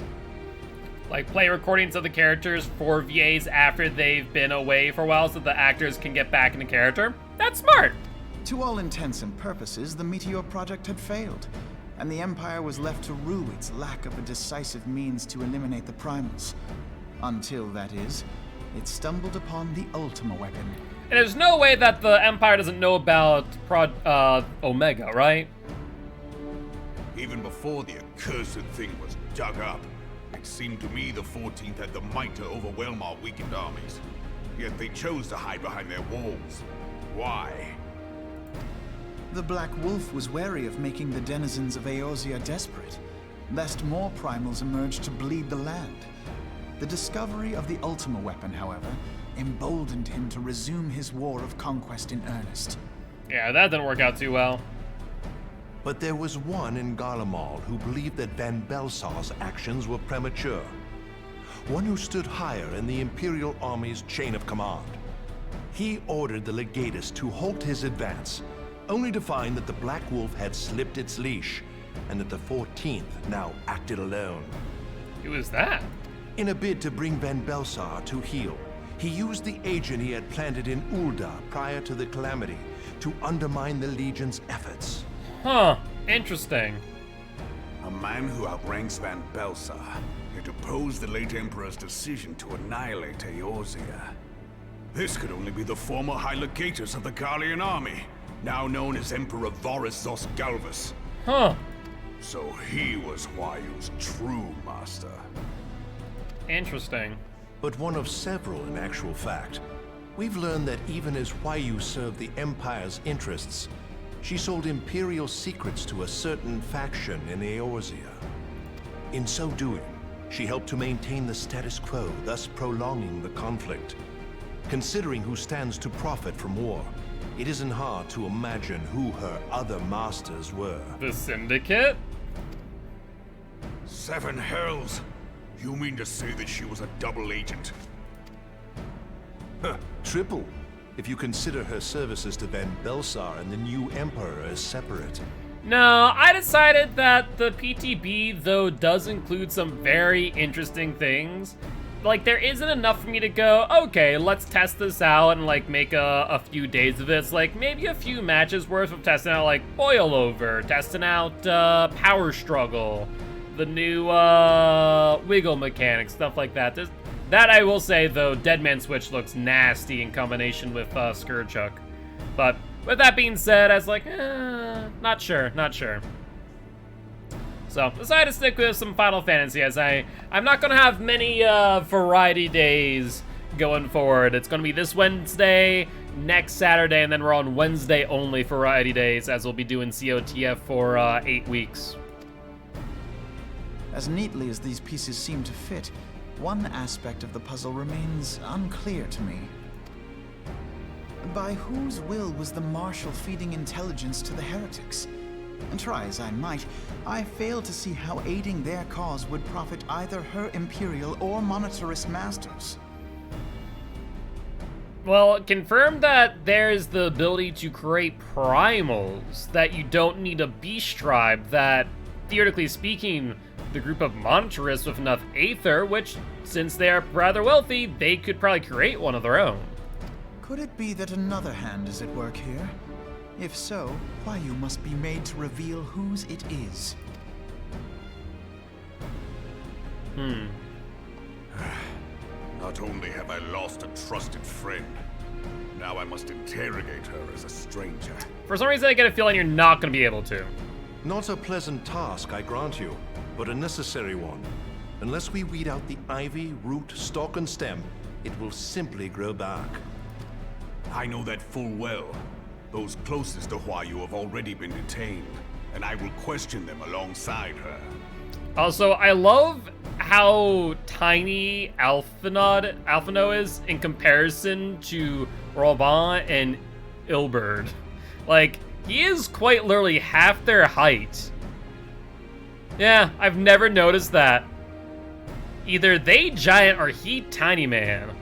Like, play recordings of the characters for VAs after they've been away for a while so the actors can get back into character? That's smart! To all intents and purposes, the Meteor Project had failed, and the Empire was left to rue its lack of a decisive means to eliminate the primals. Until, that is, it stumbled upon the Ultima weapon. And there's no way that the Empire doesn't know about Omega, right? Even before the accursed thing was dug up, it seemed to me the 14th had the might to overwhelm our weakened armies. Yet they chose to hide behind their walls. Why? The Black Wolf was wary of making the denizens of Eorzea desperate, lest more primals emerge to bleed the land. The discovery of the Ultima weapon, however, emboldened him to resume his war of conquest in earnest. Yeah, that didn't work out too well. But there was one in Garlemald who believed that Van Belsar's actions were premature. One who stood higher in the Imperial Army's chain of command. He ordered the Legatus to halt his advance, only to find that the Black Wolf had slipped its leash, and that the 14th now acted alone. Who was that? In a bid to bring Van Belsar to heel, He used the agent he had planted in Ul'dah prior to the Calamity to undermine the Legion's efforts. Huh, interesting. A man who outranks Van Belsar had opposed the late Emperor's decision to annihilate Eorzea. This could only be the former High Legatus of the Garlean army, now known as Emperor Varus Zos Galvus. Huh. So he was Hua Yu's true master. Interesting. But one of several in actual fact. We've learned that even as Hua Yu served the Empire's interests, she sold Imperial secrets to a certain faction in Eorzea. In so doing, she helped to maintain the status quo, thus prolonging the conflict. Considering who stands to profit from war, it isn't hard to imagine who her other masters were. The Syndicate? 7 hells! You mean to say that she was a double agent? Triple, if you consider her services to Van Belsar and the new Emperor as separate. No, I decided that the PTB, though, does include some very interesting things. Like, there isn't enough for me to go, okay, let's test this out and, like, make a few days of this. Like, maybe a few matches worth of testing out, like, Boil Over, testing out Power Struggle, the new wiggle mechanics, stuff like that. That I will say, though, Dead Man Switch looks nasty in combination with Scourgehook. But with that being said, I was like, not sure. So, decided to stick with some Final Fantasy, as I'm not going to have many variety days going forward. It's going to be this Wednesday, next Saturday, and then we're on Wednesday only for variety days, as we'll be doing COTF for 8 weeks. As neatly as these pieces seem to fit, one aspect of the puzzle remains unclear to me. By whose will was the Marshal feeding intelligence to the heretics? And try as I might, I fail to see how aiding their cause would profit either her Imperial or Monetarist masters. Well, confirm that there's the ability to create primals, that you don't need a beast tribe, that, theoretically speaking, the group of monetarists with enough Aether, which, since they are rather wealthy, they could probably create one of their own. Could it be that another hand is at work here? If so, Hua Yu must be made to reveal whose it is. Not only have I lost a trusted friend, now I must interrogate her as a stranger. For some reason, I get a feeling you're not going to be able to. Not a pleasant task, I grant you, but a necessary one. Unless we weed out the ivy, root, stalk, and stem, it will simply grow back. I know that full well. Those closest to Hua Yu have already been detained, and I will question them alongside her. Also, I love how tiny Alphino is in comparison to Robin and Ilberd. Like, he is quite literally half their height. Yeah, I've never noticed that. Either they giant or he tiny man.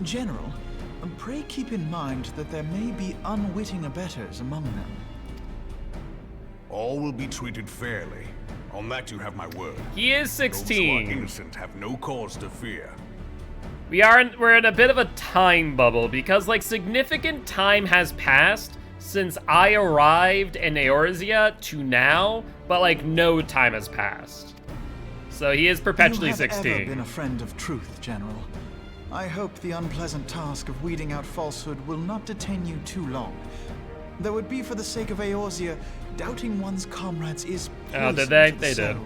General, pray keep in mind that there may be unwitting abettors among them. All will be treated fairly. On that you have my word. He is 16. Those who are innocent have no cause to fear. We're in a bit of a time bubble because, like, significant time has passed since I arrived in Eorzea to now, but, like, no time has passed. So he is perpetually 16. You have ever been a friend of truth, General. I hope the unpleasant task of weeding out falsehood will not detain you too long. Though it be for the sake of Eorzea, doubting one's comrades is poison did they? to the They did. soul.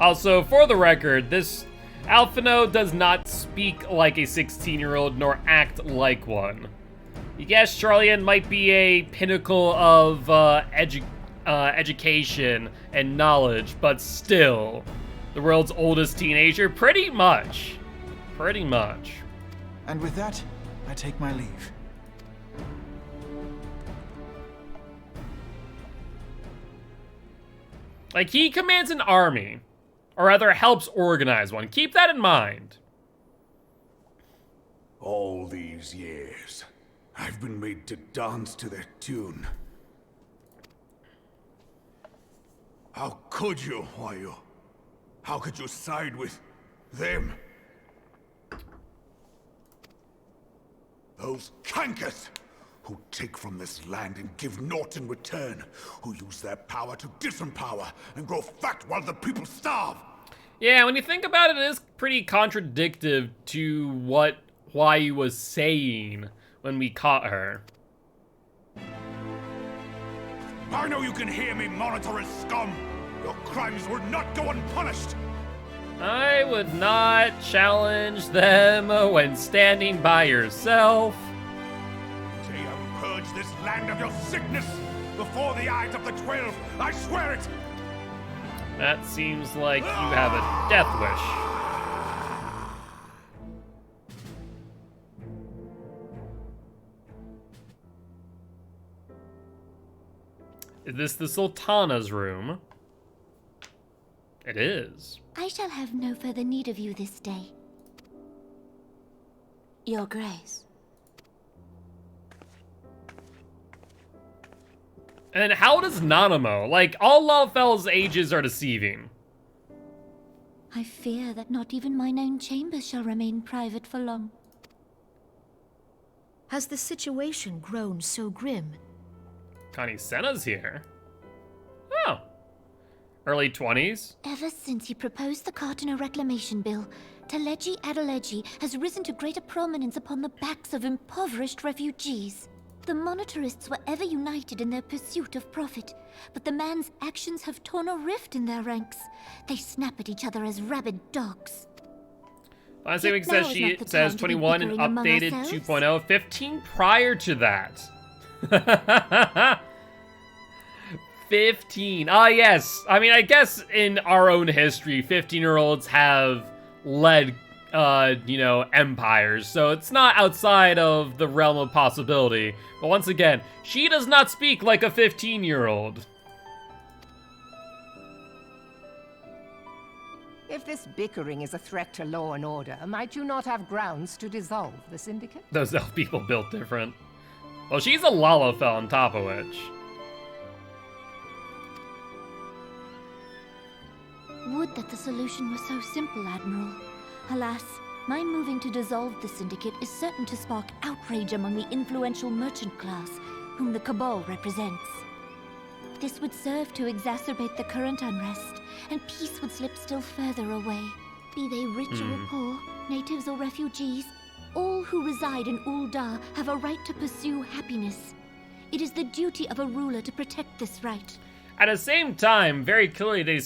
Also, for the record, this Alphino does not speak like a 16-year-old nor act like one. Yes, Charlian might be a pinnacle of education and knowledge, but still, the world's oldest teenager, pretty much. Pretty much. And with that, I take my leave. Like, he commands an army, or rather helps organize one. Keep that in mind. All these years, I've been made to dance to their tune. How could you, Hua Yu? How could you side with Them. Those cankers who take from this land and give naught in return, who use their power to disempower and grow fat while the people starve. Yeah, when you think about it, it is pretty contradictory to what Huai was saying when we caught her. I know you can hear me, monitoring scum. Your crimes will not go unpunished. I would not challenge them when standing by yourself. They have purged this land of your sickness before the eyes of the 12. I swear it. That seems like you have a death wish. Is this the Sultana's room? It is. I shall have no further need of you this day. Your Grace. And how does Nanamo? Like, all Lalfel's ages are deceiving. I fear that not even mine own chambers shall remain private for long. Has the situation grown so grim? Connie Senna's here. Oh. Early 20s? Ever since he proposed the Cartano Reclamation Bill, Teleji Adeleji has risen to greater prominence upon the backs of impoverished refugees. The monetarists were ever united in their pursuit of profit, but the man's actions have torn a rift in their ranks. They snap at each other as rabid dogs. Last week says she says 21 and updated 2.0, 15 prior to that. 15. Ah, yes. I mean, I guess in our own history, 15-year-olds have led, empires. So it's not outside of the realm of possibility. But once again, she does not speak like a 15-year-old. If this bickering is a threat to law and order, might you not have grounds to dissolve the syndicate? Those elf people built different. Well, she's a Lalafell on top of which. Would that the solution were so simple, Admiral. Alas, my moving to dissolve the syndicate is certain to spark outrage among the influential merchant class, whom the Cabal represents. This would serve to exacerbate the current unrest, and peace would slip still further away. Be they rich or poor, natives or refugees, all who reside in Ul'dah have a right to pursue happiness. It is the duty of a ruler to protect this right. At the same time, very clearly they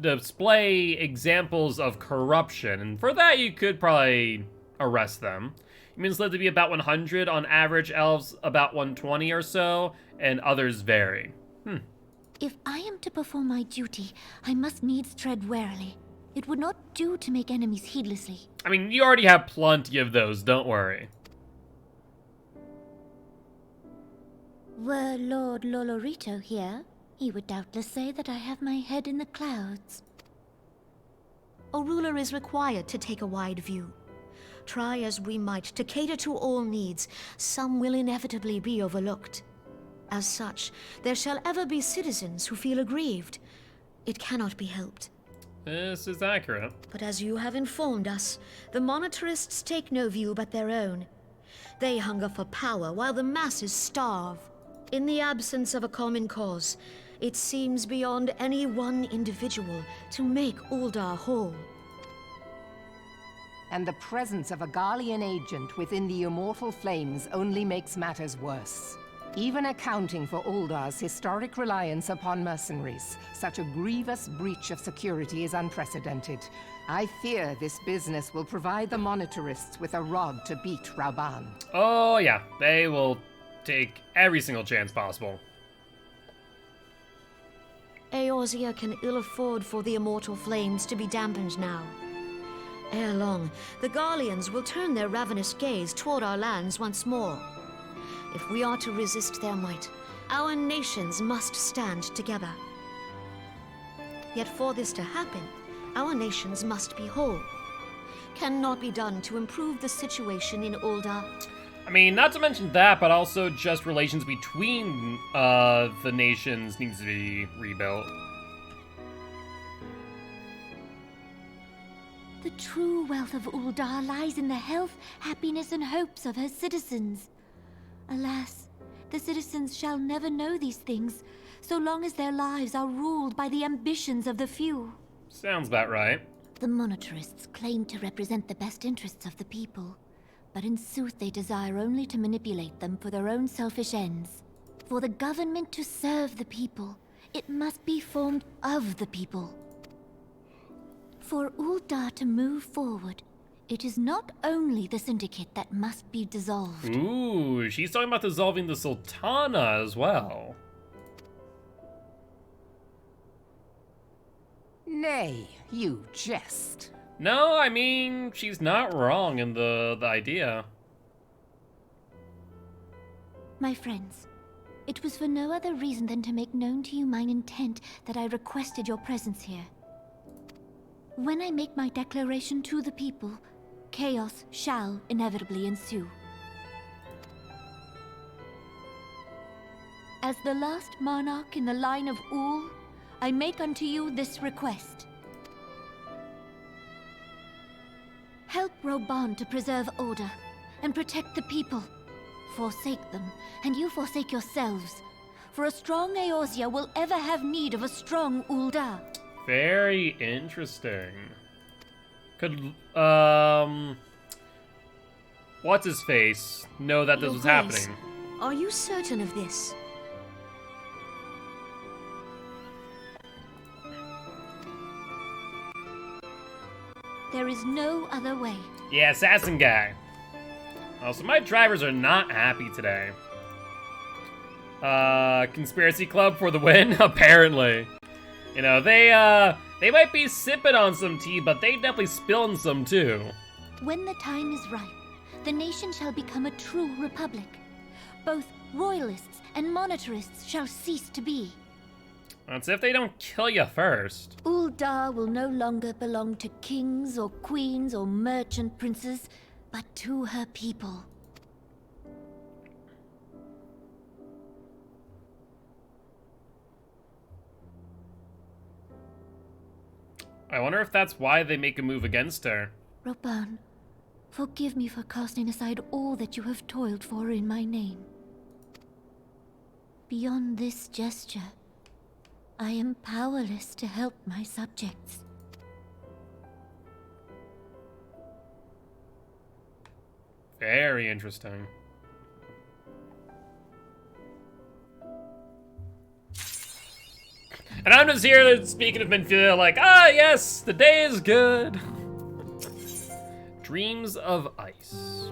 display examples of corruption, and for that you could probably arrest them. Humans live to be about 100 on average, elves about 120 or so, and others vary. If I am to perform my duty, I must needs tread warily. It would not do to make enemies heedlessly. I mean, you already have plenty of those, don't worry. Were Lord Lolorito here, he would doubtless say that I have my head in the clouds. A ruler is required to take a wide view. Try as we might to cater to all needs, some will inevitably be overlooked. As such, there shall ever be citizens who feel aggrieved. It cannot be helped. This is accurate. But as you have informed us, the monetarists take no view but their own. They hunger for power while the masses starve. In the absence of a common cause, it seems beyond any one individual to make Ul'dah whole. And the presence of a Garlean agent within the Immortal Flames only makes matters worse. Even accounting for Ul'dah's historic reliance upon mercenaries, such a grievous breach of security is unprecedented. I fear this business will provide the monetarists with a rod to beat Rauban. Oh yeah, they will take every single chance possible. Eorzea can ill afford for the Immortal Flames to be dampened now. Ere long, the Garleans will turn their ravenous gaze toward our lands once more. If we are to resist their might, our nations must stand together. Yet for this to happen, our nations must be whole. Cannot be done to improve the situation in Ul'dah. I mean, not to mention that, but also just relations between the nations needs to be rebuilt. The true wealth of Uldar lies in the health, happiness, and hopes of her citizens. Alas, the citizens shall never know these things, so long as their lives are ruled by the ambitions of the few. Sounds about right. The monetarists claim to represent the best interests of the people, but in sooth they desire only to manipulate them for their own selfish ends. For the government to serve the people, it must be formed of the people. For Uldar to move forward, it is not only the Syndicate that must be dissolved. Ooh, she's talking about dissolving the Sultana as well. Nay, you jest. No, I mean, she's not wrong in the idea. My friends, it was for no other reason than to make known to you mine intent that I requested your presence here. When I make my declaration to the people, chaos shall inevitably ensue. As the last monarch in the line of Ul, I make unto you this request. Help Roban to preserve order and protect the people. Forsake them, and you forsake yourselves. For a strong Eorzea will ever have need of a strong Uldar. Very interesting. Could, what's his face know that this Your was Grace, happening? Are you certain of this? There is no other way. Yeah, assassin guy. Also, my drivers are not happy today. Conspiracy Club for the win? Apparently. You know, they might be sipping on some tea, but they definitely spilling some too. When the time is ripe, the nation shall become a true republic. Both royalists and monetarists shall cease to be. That's if they don't kill you first. Uldar will no longer belong to kings or queens or merchant princes, but to her people. I wonder if that's why they make a move against her. Roban, forgive me for casting aside all that you have toiled for in my name. Beyond this gesture, I am powerless to help my subjects. Very interesting. And I'm just here speaking of Minfield, like, ah, yes, the day is good. Dreams of Ice.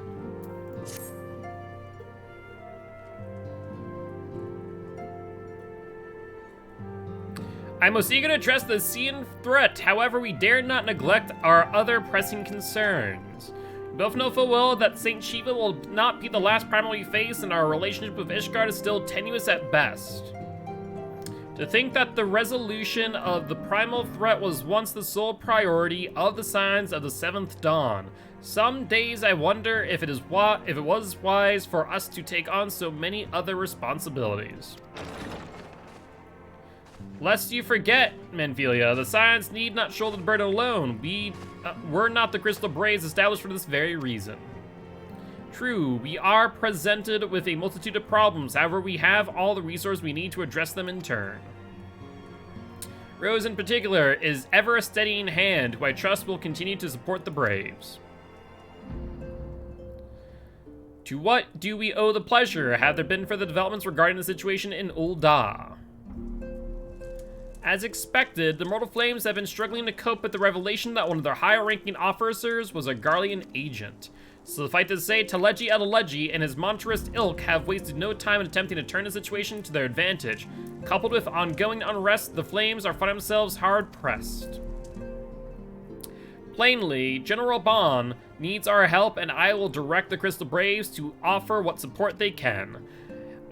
I'm most eager to address the Cian threat. However, we dare not neglect our other pressing concerns. We both know full well that St. Shiva will not be the last primal we face, and our relationship with Ishgard is still tenuous at best. To think that the resolution of the primal threat was once the sole priority of the signs of the Seventh Dawn. Some days I wonder if it was wise for us to take on so many other responsibilities. Lest you forget, Menphilia, the Scions need not shoulder the burden alone. We're not the Crystal Braves established for this very reason. True, we are presented with a multitude of problems, however we have all the resources we need to address them in turn. Rose in particular is ever a steadying hand, who I trust will continue to support the Braves. To what do we owe the pleasure, had there been further developments regarding the situation in Uldar? As expected, the Mortal Flames have been struggling to cope with the revelation that one of their higher-ranking officers was a Garlean agent. Suffice to say, Teleji Adeleji and his monetarist ilk have wasted no time in attempting to turn the situation to their advantage. Coupled with ongoing unrest, the Flames are finding themselves hard-pressed. Plainly, General Bon needs our help, and I will direct the Crystal Braves to offer what support they can.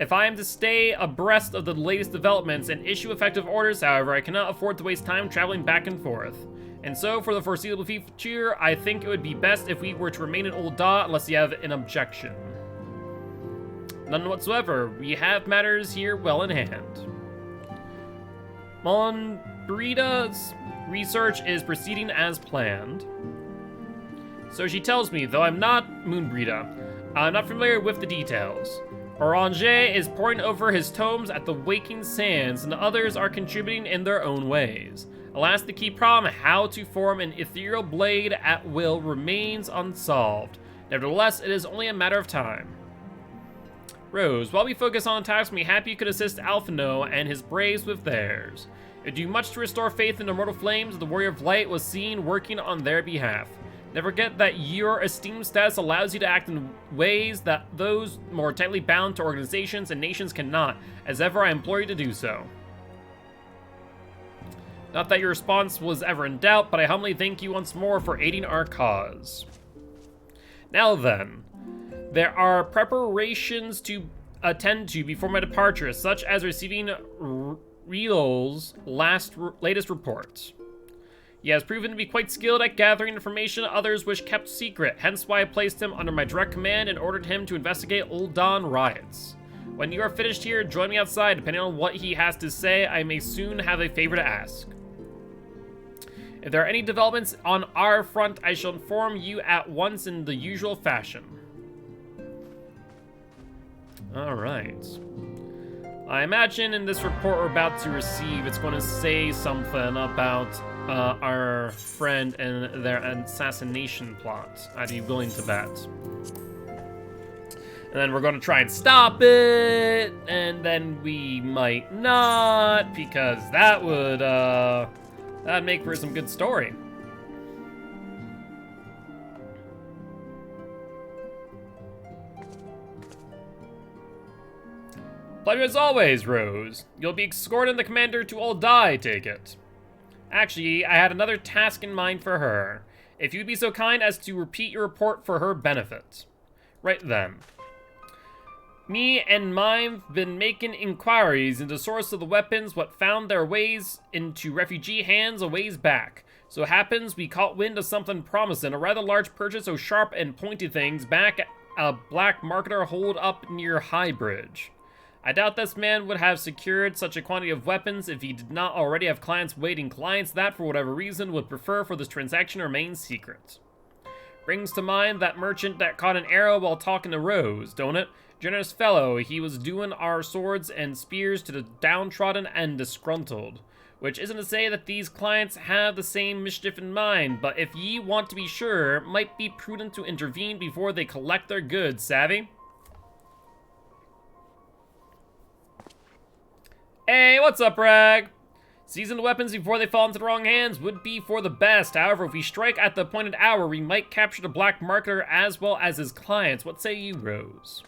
If I am to stay abreast of the latest developments and issue effective orders, however, I cannot afford to waste time traveling back and forth. And so, for the foreseeable future, I think it would be best if we were to remain in Ul'dah unless you have an objection. None whatsoever. We have matters here well in hand. Mon Brida's research is proceeding as planned. So she tells me, though I'm not Moonbreeder. I'm not familiar with the details. Oranger is poring over his tomes at the waking sands, and the others are contributing in their own ways. Alas, the key problem, how to form an ethereal blade at will, remains unsolved. Nevertheless, it is only a matter of time. Rose, while we focus on attacks, we're happy you could assist Alphino and his braves with theirs. It do much to restore faith in the immortal flames. The Warrior of Light was seen working on their behalf. Never forget that your esteemed status allows you to act in ways that those more tightly bound to organizations and nations cannot. As ever, I implore you to do so. Not that your response was ever in doubt, but I humbly thank you once more for aiding our cause. Now then, there are preparations to attend to before my departure, such as receiving Riel's latest report. He has proven to be quite skilled at gathering information others wish kept secret, hence why I placed him under my direct command and ordered him to investigate Old Dawn riots. When you are finished here, join me outside. Depending on what he has to say, I may soon have a favor to ask. If there are any developments on our front, I shall inform you at once in the usual fashion. Alright. I imagine in this report we're about to receive, it's going to say something about our friend and their assassination plot. I'd be willing to bet. And then we're going to try and stop it, and then we might not, because that would, that'd make for some good story. Pleasure as always, Rose. You'll be escorting the commander to Old Die, take it. Actually, I had another task in mind for her. If you'd be so kind as to repeat your report for her benefit. Right then. Me and mine been making inquiries into the source of the weapons what found their ways into refugee hands a ways back. So happens we caught wind of something promising, a rather large purchase of sharp and pointy things back at a black marketer hold up near High Bridge. I doubt this man would have secured such a quantity of weapons if he did not already have clients waiting, clients that, for whatever reason, would prefer for this transaction to remain secret. Brings to mind that merchant that caught an arrow while talking to Rose, don't it? Generous fellow, he was doing our swords and spears to the downtrodden and disgruntled. Which isn't to say that these clients have the same mischief in mind, but if ye want to be sure, might be prudent to intervene before they collect their goods, savvy? Hey, what's up, Rag? Seizing the weapons before they fall into the wrong hands would be for the best. However, if we strike at the appointed hour, we might capture the black marketer as well as his clients. What say you, Rose?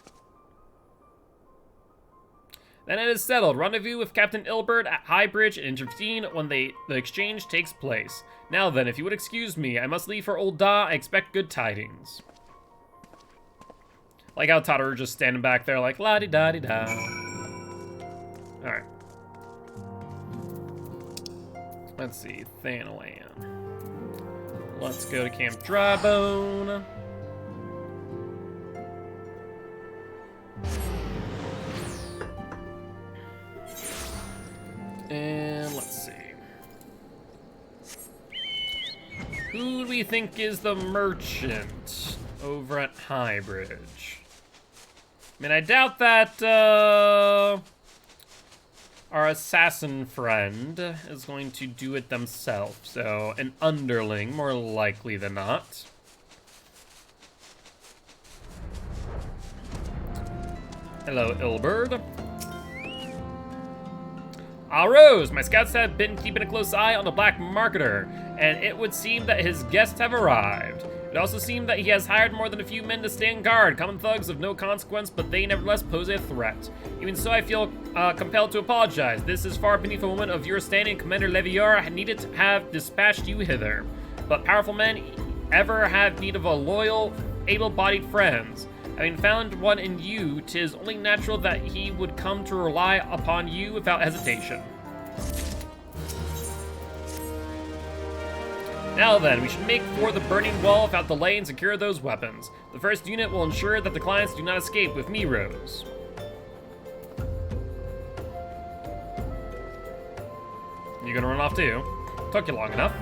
Then it is settled. Rendezvous with Captain Ilbert at High Bridge and intervene when the exchange takes place. Now then, if you would excuse me, I must leave for Old Da. I expect good tidings. Like how Totterer just standing back there like, la-di-da-di-da. Alright. Let's see, Thanalan. Let's go to Camp Drybone. And let's see. Who do we think is the merchant over at High Bridge? I mean, I doubt that, our assassin friend is going to do it themselves, so an underling, more likely than not. Hello, Ilbert. Ah, Rose, my scouts have been keeping a close eye on the black marketer, and it would seem that his guests have arrived. It also seemed that he has hired more than a few men to stand guard, common thugs of no consequence, but they nevertheless pose a threat. Even so, I feel compelled to apologize. This is far beneath a woman of your standing. Commander Levior needed to have dispatched you hither. But powerful men ever have need of a loyal, able-bodied friends. Having found one in you, 'tis only natural that he would come to rely upon you without hesitation. Now then, we should make for the burning wall without delay and secure those weapons. The first unit will ensure that the clients do not escape with me, Rose. You gonna run off too? Took you long enough.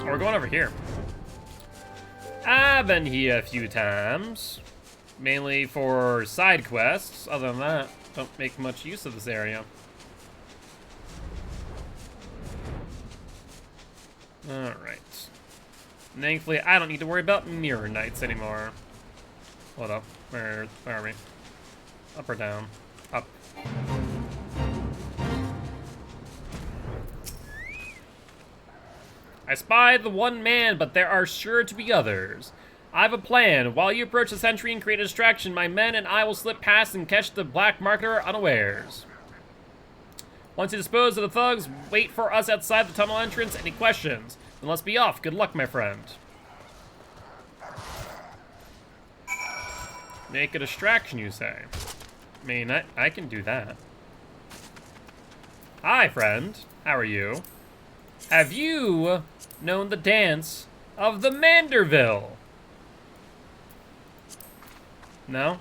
we're going over here. I've been here a few times. Mainly for side quests. Other than that, don't make much use of this area. Alright. Thankfully, I don't need to worry about mirror knights anymore. Hold up. Where are we? Up or down? Up. I spy the one man, but there are sure to be others. I have a plan. While you approach the sentry and create a distraction, my men and I will slip past and catch the black marketer unawares. Once you dispose of the thugs, wait for us outside the tunnel entrance. Any questions? Then let's be off. Good luck, my friend. Make a distraction, you say? I mean, I can do that. Hi, friend. How are you? Have you known the dance of the Manderville? No?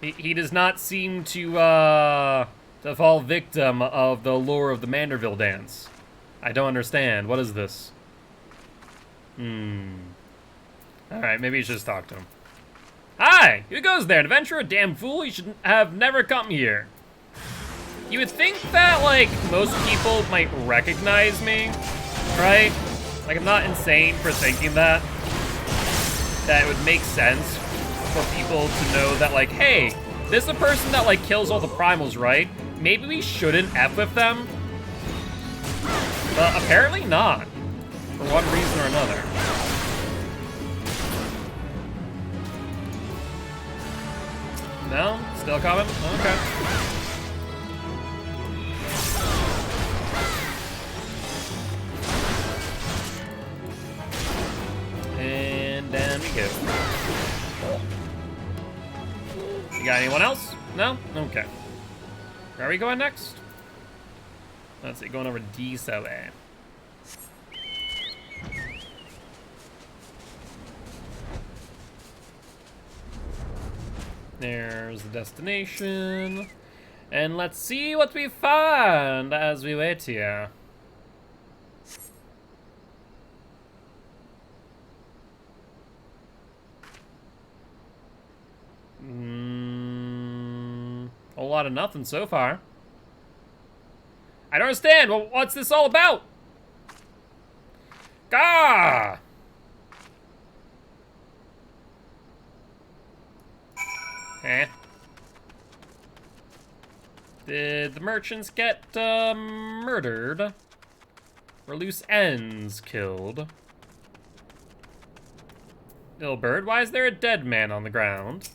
He does not seem to fall victim of the lure of the Manderville dance. I don't understand. What is this? Alright, maybe you should just talk to him. Hi! Who goes there? An adventurer? Damn fool, you should have never come here. You would think that, like, most people might recognize me, right? Like, I'm not insane for thinking that. That it would make sense for people to know that, like, hey, this is a person that, like, kills all the primals, right? Maybe we shouldn't F with them. But apparently not. For one reason or another. No? Still coming? Okay. And down we go. You got anyone else? No? Okay. Where are we going next? Let's see, going over D7. There's the destination. And let's see what we find as we wait here. A lot of nothing so far. I don't understand. Well, what's this all about? Gah! Eh. Did the merchants get murdered? Or loose ends killed? Little bird, why is there a dead man on the ground?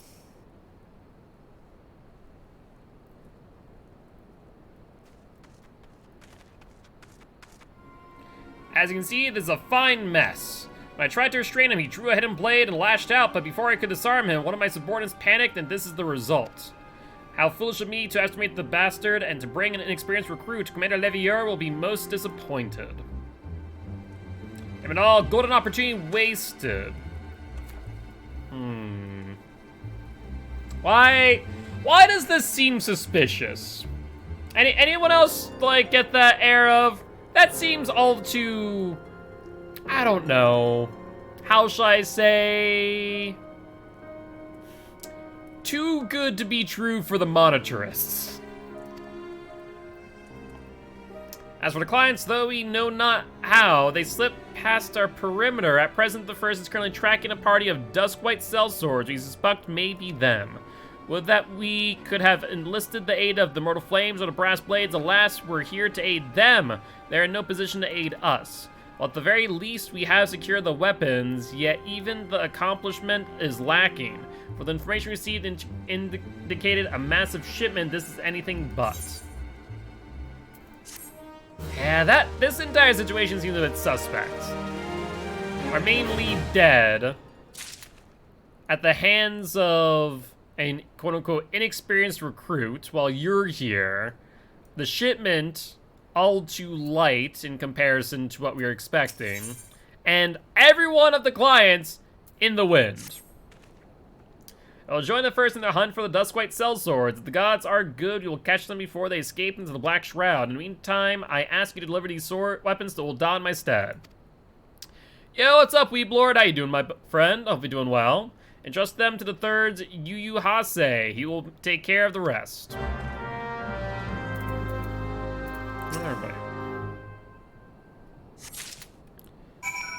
As you can see, this is a fine mess. When I tried to restrain him, he drew a hidden blade and lashed out, but before I could disarm him, one of my subordinates panicked, and this is the result. How foolish of me to estimate the bastard and to bring an inexperienced recruit. Commander Levier will be most disappointed. And all golden opportunity wasted. Why does this seem suspicious? Anyone else, like, get that air of, that seems all too, I don't know, how shall I say, too good to be true for the monetarists. As for the clients, though we know not how, they slip past our perimeter. At present, the first is currently tracking a party of dusk-white sellswords we suspect may be them. Would that we could have enlisted the aid of the Mortal Flames or the Brass Blades. Alas, we're here to aid them. They're in no position to aid us. Well, at the very least, we have secured the weapons, yet even the accomplishment is lacking. For the information received indicated a massive shipment. This is anything but. Yeah, this entire situation seems a bit suspect. Our main lead dead at the hands of a quote-unquote inexperienced recruit while you're here. The shipment all too light in comparison to what we were expecting. And every one of the clients in the wind. I will join the first in their hunt for the Duskwhite sellswords. If the gods are good, we will catch them before they escape into the Black Shroud. In the meantime, I ask you to deliver these weapons to Ul'dah in my stead. Yo, what's up, Weeb Lord? How you doing, my friend? Hope you're doing well. Entrust them to the third's Yu Hase. He will take care of the rest. Alright.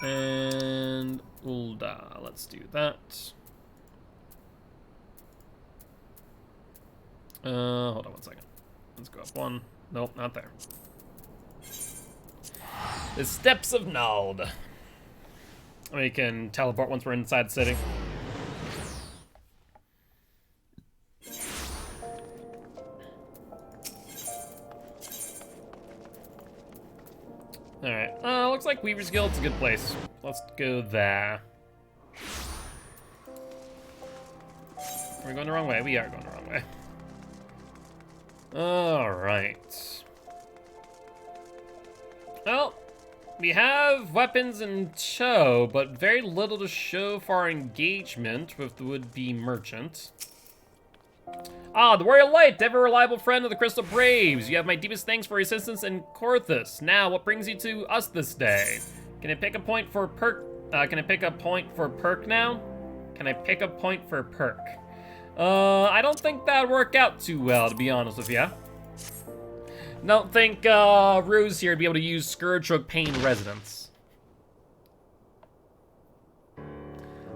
And Ul'dah. Let's do that. Hold on one second. Let's go up one. Nope, not there. The Steps of Nald. We can teleport once we're inside the city. Alright, looks like Weaver's Guild's a good place. Let's go there. Are we going the wrong way? We are going the wrong way. Alright. Well, we have weapons in tow, but very little to show for our engagement with the would-be merchant. Ah, the Warrior Light, ever reliable friend of the Crystal Braves. You have my deepest thanks for your assistance in Korthus. Now, what brings you to us this day? Can I pick a point for perk? Can I pick a point for perk now? Can I pick a point for perk? I don't think that'd work out too well, to be honest with you. Don't think Rose here would be able to use Scourge Stroke Pain Resonance.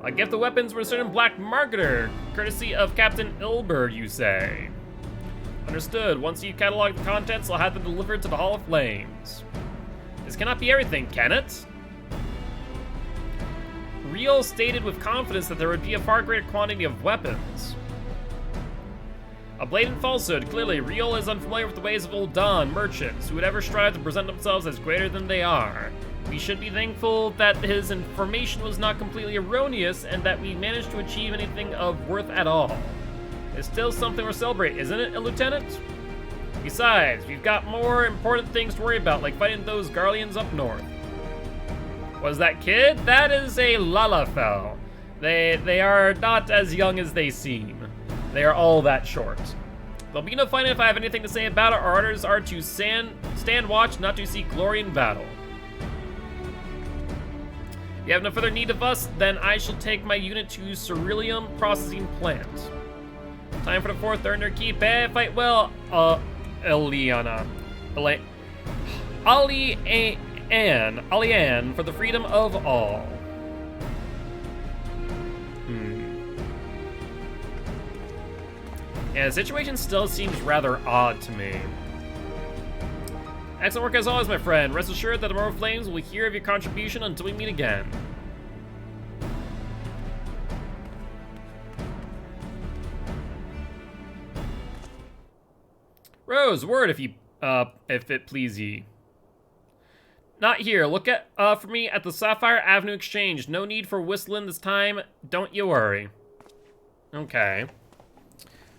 I get the weapons with a certain black marketer, courtesy of Captain Ilberd, you say. Understood. Once you catalog the contents, I'll have them delivered to the Hall of Flames. This cannot be everything, can it? Riel stated with confidence that there would be a far greater quantity of weapons. A blatant falsehood. Clearly, Riel is unfamiliar with the ways of Ul'dah merchants, who would ever strive to present themselves as greater than they are. We should be thankful that his information was not completely erroneous and that we managed to achieve anything of worth at all. It's still something we're celebrating, isn't it, Lieutenant? Besides, we've got more important things to worry about, like fighting those Garleans up north. Was that kid? That is a Lalafell. They are not as young as they seem. They are all that short. There'll be no fighting if I have anything to say about it. Our orders are to stand watch, not to seek glory in battle. If you have no further need of us, then I shall take my unit to Ceruleum Processing Plant. Time for the fourth Earner Keep. Fight well, Eliana. Alianne, for the freedom of all. Yeah, the situation still seems rather odd to me. Excellent work as always, my friend. Rest assured that the Mortal Flames will hear of your contribution until we meet again. Rose, word if it please ye. Not here. Look at for me at the Sapphire Avenue Exchange. No need for whistling this time. Don't you worry. Okay.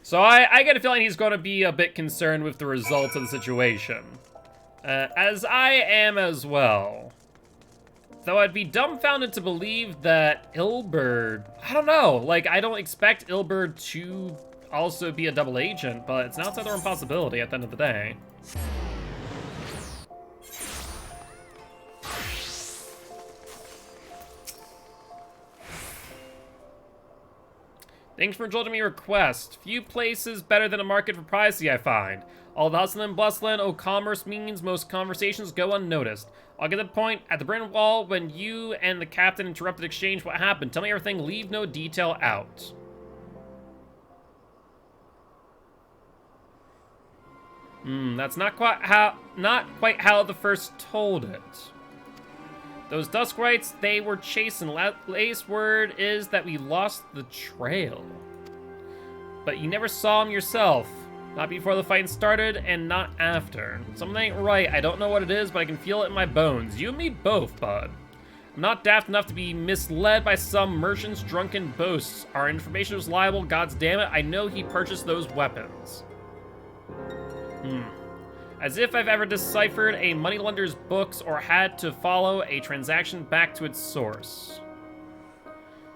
So I get a feeling he's going to be a bit concerned with the results of the situation. As I am as well. Though I'd be dumbfounded to believe that Ilberd... I don't know. Like, I don't expect Ilberd to also be a double agent, but it's not outside the impossibility at the end of the day. Thanks for indulging me request. Few places better than a market for privacy, I find. All the hustle and bustling commerce means most conversations go unnoticed. I'll get to the point at the Bryn Wall when you and the captain interrupted exchange. What happened? Tell me everything, leave no detail out. That's not quite how the first told it. Those Duskwights, they were chasing. Latest word is that we lost the trail. But you never saw him yourself. Not before the fight started, and not after. Something ain't right. I don't know what it is, but I can feel it in my bones. You and me both, bud. I'm not daft enough to be misled by some merchant's drunken boasts. Our information was liable, gods damn it. I know he purchased those weapons. As if I've ever deciphered a moneylender's books or had to follow a transaction back to its source.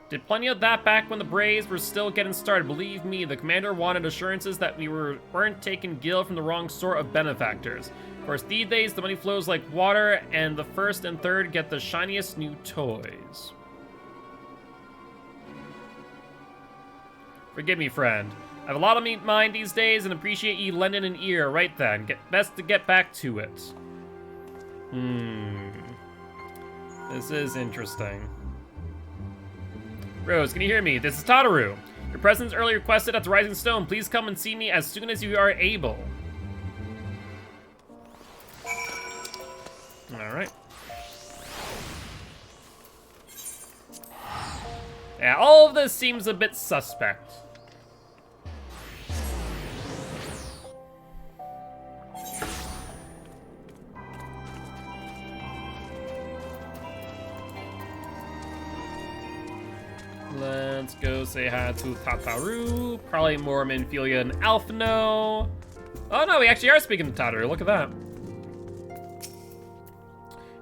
Did plenty of that back when the Braves were still getting started. Believe me, the commander wanted assurances that we weren't taking Gil from the wrong sort of benefactors. Of course, these days, the money flows like water, and the first and third get the shiniest new toys. Forgive me, friend. I have a lot on mind these days and appreciate ye lending an ear. Right then, best to get back to it. This is interesting. Rose, can you hear me? This is Tataru. Your presence earlier requested at the Rising Stone. Please come and see me as soon as you are able. Alright. Yeah, all of this seems a bit suspect. Let's go say hi to Tataru. Probably more Minfilia and Alphino. Oh no, we actually are speaking to Tataru. Look at that.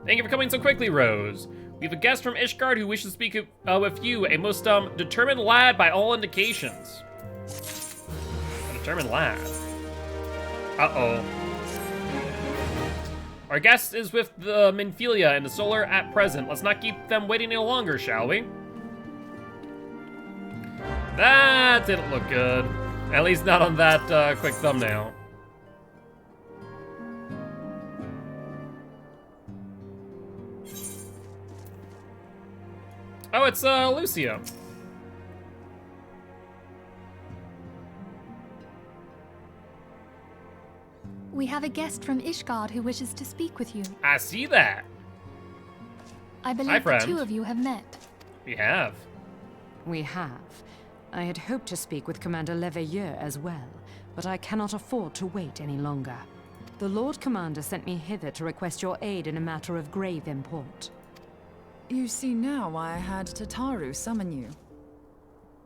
Thank you for coming so quickly, Rose. We have a guest from Ishgard who wishes to speak with you. A most determined lad by all indications. A determined lad. Uh-oh. Our guest is with the Minfilia and the Solar at present. Let's not keep them waiting any longer, shall we? That didn't look good. At least not on that quick thumbnail. Oh, it's Lucio. We have a guest from Ishgard who wishes to speak with you. I see that. I believe Hi, the friend. two of you have met. We have. We have. I had hoped to speak with Commander Leveilleur as well, but I cannot afford to wait any longer. The Lord Commander sent me hither to request your aid in a matter of grave import. You see now why I had Tataru summon you.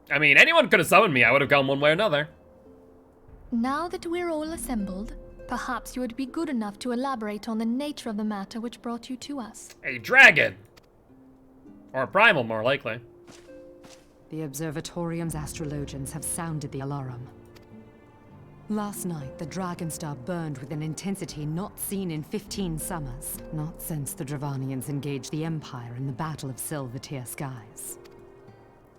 I mean, anyone could have summoned me. I would have gone one way or another. Now that we're all assembled, perhaps you would be good enough to elaborate on the nature of the matter which brought you to us. A dragon! Or a primal, more likely. The Observatorium's astrologians have sounded the alarm. Last night, the Dragon Star burned with an intensity not seen in 15 summers, not since the Dravanians engaged the Empire in the Battle of Silvertear Skies.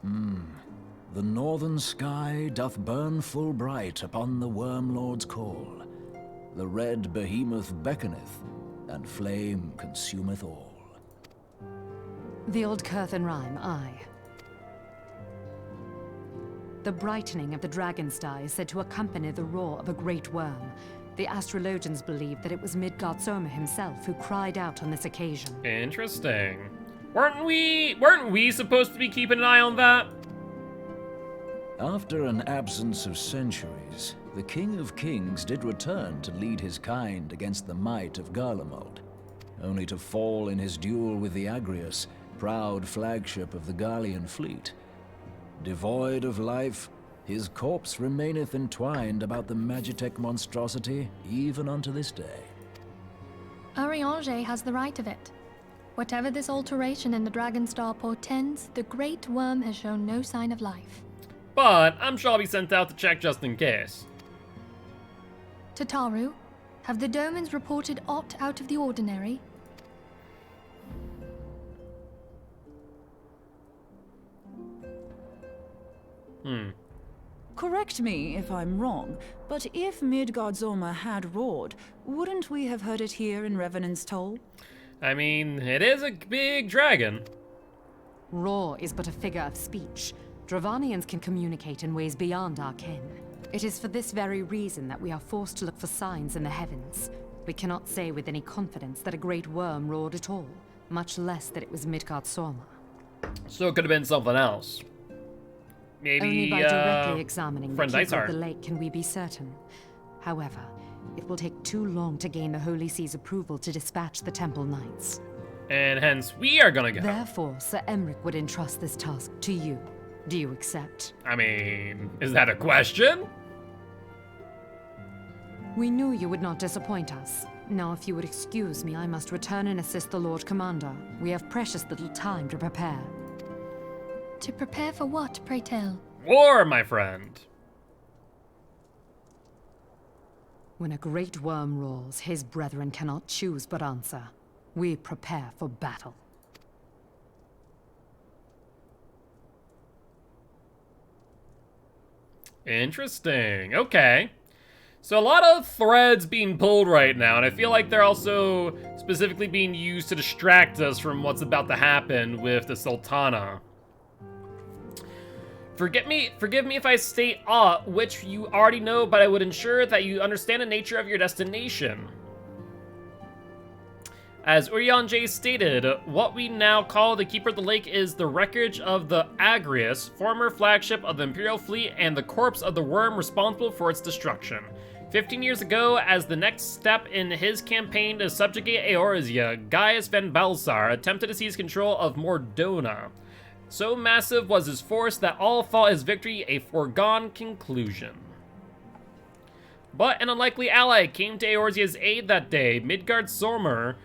The northern sky doth burn full bright upon the Wormlord's call. The red behemoth beckoneth, and flame consumeth all. The old Curthan rhyme, aye. The brightening of the Dragon Star is said to accompany the roar of a great worm. The astrologians believe that it was Midgard-Soma himself who cried out on this occasion. Interesting. Weren't we supposed to be keeping an eye on that? After an absence of centuries, the King of Kings did return to lead his kind against the might of Garlemald, only to fall in his duel with the Agrius, proud flagship of the Garlean fleet. Devoid of life, his corpse remaineth entwined about the Magitech monstrosity even unto this day. Ariange has the right of it. Whatever this alteration in the Dragon Star portends, the Great Worm has shown no sign of life. But I'm sure I'll be sent out to check just in case. Tataru, have the Domans reported aught out of the ordinary? Correct me if I'm wrong, but if Midgard-Soma had roared, wouldn't we have heard it here in Revenant's Toll? I mean, it is a big dragon. Roar is but a figure of speech. Dravanians can communicate in ways beyond our ken. It is for this very reason that we are forced to look for signs in the heavens. We cannot say with any confidence that a great worm roared at all, much less that it was Midgard-Soma. So it could have been something else. Maybe, only by directly examining the friend keeper of Iceheart. the lake can we be certain. However, it will take too long to gain the Holy See's approval to dispatch the Temple Knights. And hence, we are gonna go. Therefore, Sir Emric would entrust this task to you. Do you accept? I mean, is that a question? We knew you would not disappoint us. Now, if you would excuse me, I must return and assist the Lord Commander. We have precious little time to prepare. To prepare for what, pray tell? War, my friend. When a great worm roars, his brethren cannot choose but answer. We prepare for battle. Interesting. Okay. So a lot of threads being pulled right now, and I feel like they're also specifically being used to distract us from what's about to happen with the Sultana. Forgive me if I state aught which you already know, but I would ensure that you understand the nature of your destination. As Urian J stated, what we now call the Keeper of the Lake is the wreckage of the Agrius, former flagship of the Imperial fleet, and the corpse of the worm responsible for its destruction. 15 years ago, as the next step in his campaign to subjugate Eorzea, Gaius van Balsar attempted to seize control of Mordona. So massive was his force that all thought his victory a foregone conclusion. But an unlikely ally came to Eorzea's aid that day. Midgard Sormer,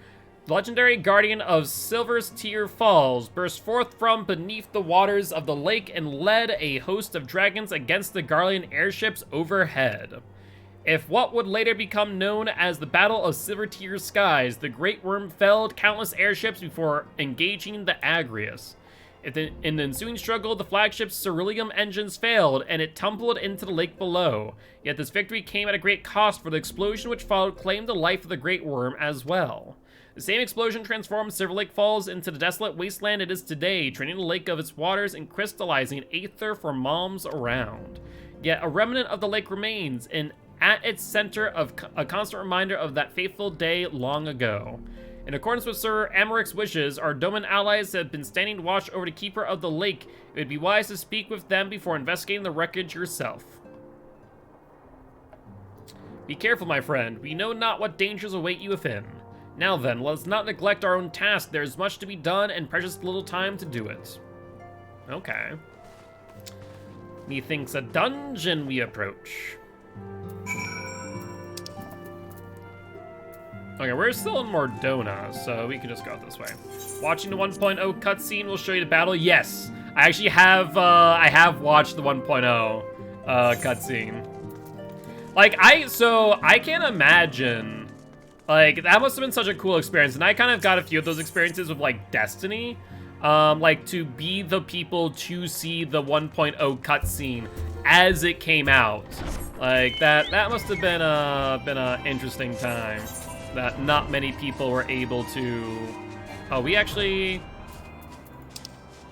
legendary guardian of Silver's Tear Falls, burst forth from beneath the waters of the lake and led a host of dragons against the Garlean airships overhead. If what would later become known as the Battle of Silver Tear Skies, the Great Worm felled countless airships before engaging the Agrius. In the ensuing struggle, the flagship's Ceruleum engines failed, and it tumbled into the lake below. Yet this victory came at a great cost, for the explosion which followed claimed the life of the Great Worm as well. The same explosion transformed Silver Lake Falls into the desolate wasteland it is today, draining the lake of its waters and crystallizing aether for malms around. Yet a remnant of the lake remains, and at its center of a constant reminder of that fateful day long ago. In accordance with Sir Amaric's wishes, our Doman allies have been standing watch over the Keeper of the Lake. It would be wise to speak with them before investigating the wreckage yourself. Be careful, my friend. We know not what dangers await you within. Now then, let us not neglect our own task. There is much to be done and precious little time to do it. Okay. Methinks a dungeon we approach. Okay, we're still in Mordona, so we can just go this way. Watching the 1.0 cutscene will show you the battle. Yes, I actually have. I have watched the 1.0 cutscene. Like I can't imagine. Like that must have been such a cool experience, and I kind of got a few of those experiences with like Destiny. Like to be the people to see the 1.0 cutscene as it came out. Like that must have been a interesting time. That not many people were able to... Oh, we actually...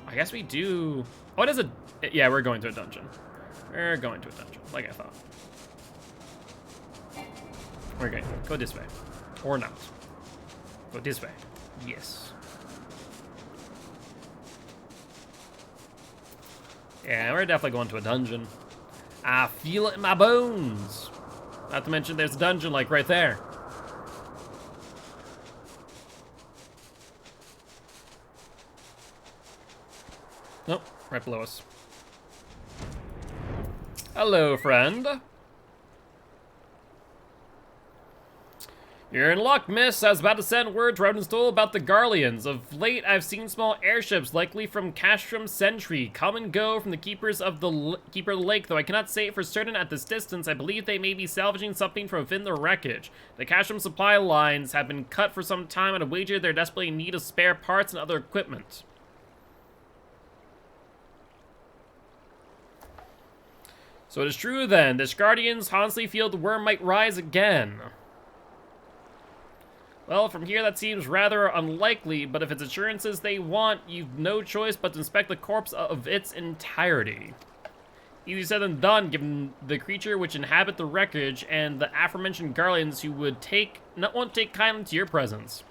I guess we do... Oh, it is a... Yeah, we're going to a dungeon. We're going to a dungeon, like I thought. We're going to go this way. Or not. Go this way. Yes. Yeah, we're definitely going to a dungeon. I feel it in my bones. Not to mention there's a dungeon, like, right there. Nope, right below us. Hello, friend. You're in luck, miss. I was about to send word to Rodenstol about the Garleans. Of late, I've seen small airships, likely from Castrum Sentry, come and go from the Keeper of the Lake, though I cannot say it for certain at this distance. I believe they may be salvaging something from within the wreckage. The Castrum supply lines have been cut for some time, and a wager they're desperately in need of spare parts and other equipment. So it is true then. The Guardians honestly feel the worm might rise again. Well, from here that seems rather unlikely, but if it's assurances they want, you've no choice but to inspect the corpse of its entirety. Easy said than done, given the creature which inhabit the wreckage and the aforementioned Garleans who would won't take kindly to your presence.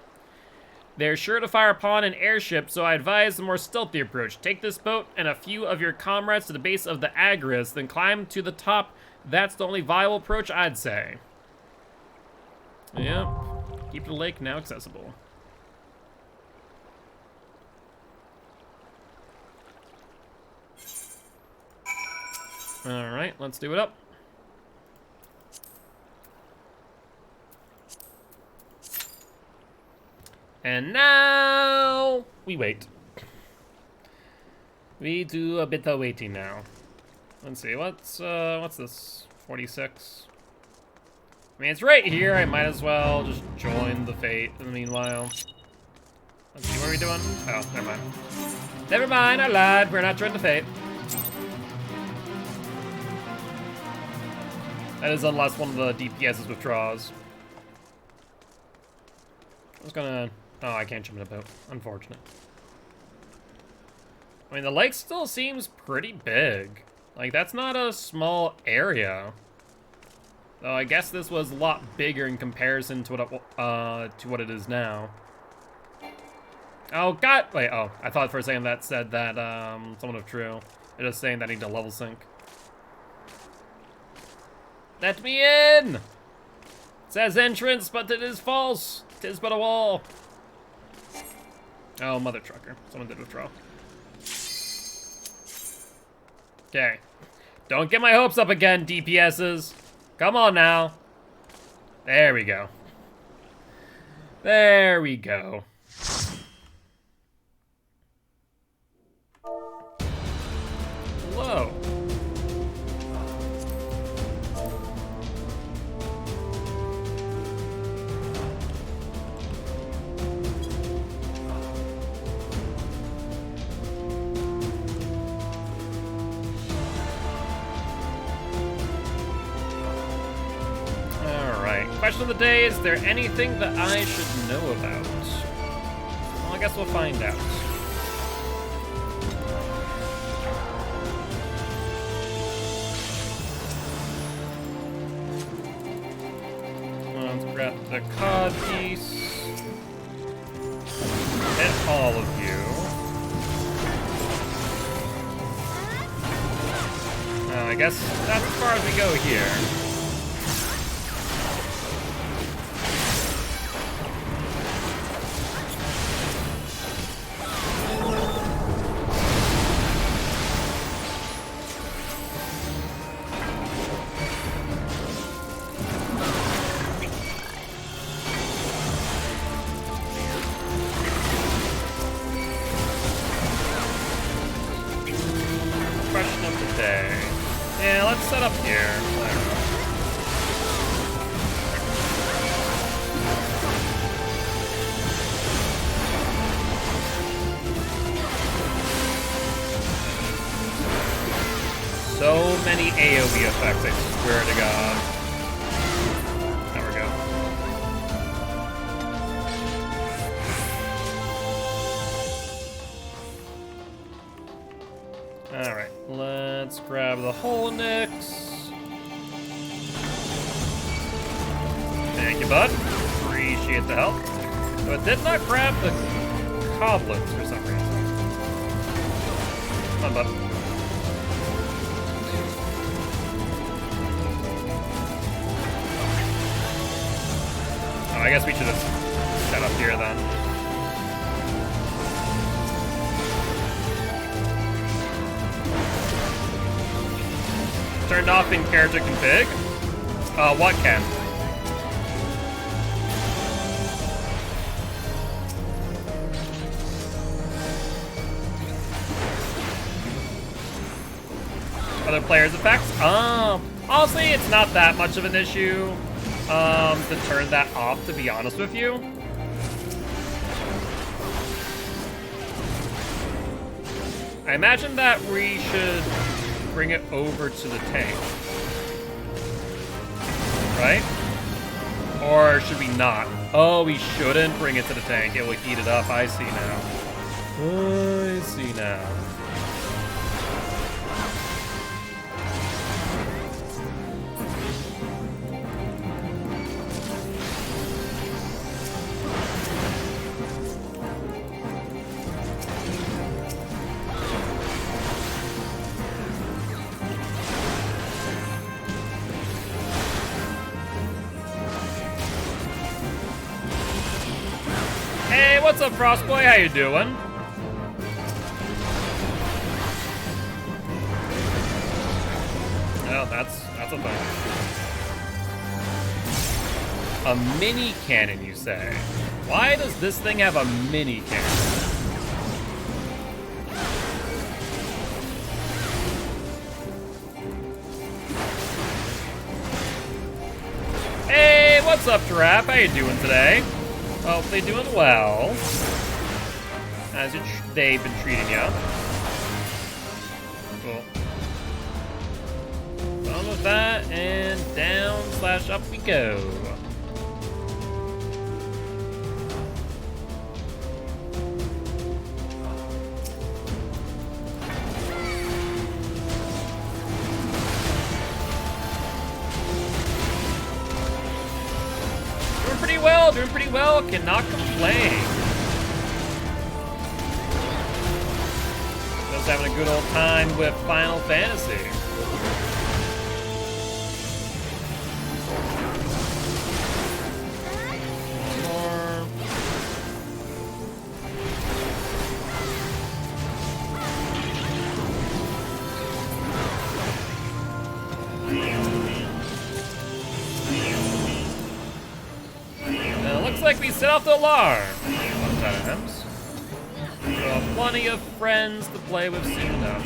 They're sure to fire upon an airship, so I advise a more stealthy approach. Take this boat and a few of your comrades to the base of the Agrius, then climb to the top. That's the only viable approach, I'd say. Yep. Keep the lake now accessible. Alright, let's do it up. And now we wait. We do a bit of waiting now. Let's see, what's this? 46. I mean, it's right here. I might as well just join the fate in the meanwhile. Let's see, what are we doing? Oh, never mind. Never mind, I lied. We're not joining the fate. That is unless one of the DPSs withdraws. I was gonna... Oh, I can't jump in a boat. Unfortunate. I mean, the lake still seems pretty big. Like, that's not a small area. Though I guess this was a lot bigger in comparison to what it is now. Oh, God! Wait, oh. I thought for a second that said that, somewhat of true. They're just saying that I need to level sync. Let me in! It says entrance, but it is false. It is but a wall. Oh, mother trucker. Someone did withdraw. Okay. Don't get my hopes up again, DPSs. Come on now. There we go. There we go. Whoa. Question of the day, is there anything that I should know about? Well, I guess we'll find out. Let's grab the cod piece. Hit all of you. I guess that's as far as we go here. Yeah, let's set up here. So many AoE effects, I swear to God. There we go. Alright, let's grab the whole Nix. Thank you, bud. Appreciate the help. So it did not grab the goblins for some reason. Come on, bud. Oh, I guess we should have set up here then. Turned off in character config? What can? Other players' effects? Honestly, it's not that much of an issue to turn that off, to be honest with you. I imagine that we should bring it over to the tank. Right? Or should we not? Oh, we shouldn't bring it to the tank. It will heat it up. I see now. I see now. Hey, what's up, Frostboy? How you doing? Oh, that's a thing. A mini cannon, you say? Why does this thing have a mini cannon? what's up, Giraffe? How you doing today? Hopefully doing well. As they've been treating you. Cool. Done with that, and down/up we go. Doing pretty well, cannot complain. Just having a good old time with Final Fantasy. Like we set off the alarm sometimes. We'll have plenty of friends to play with soon enough.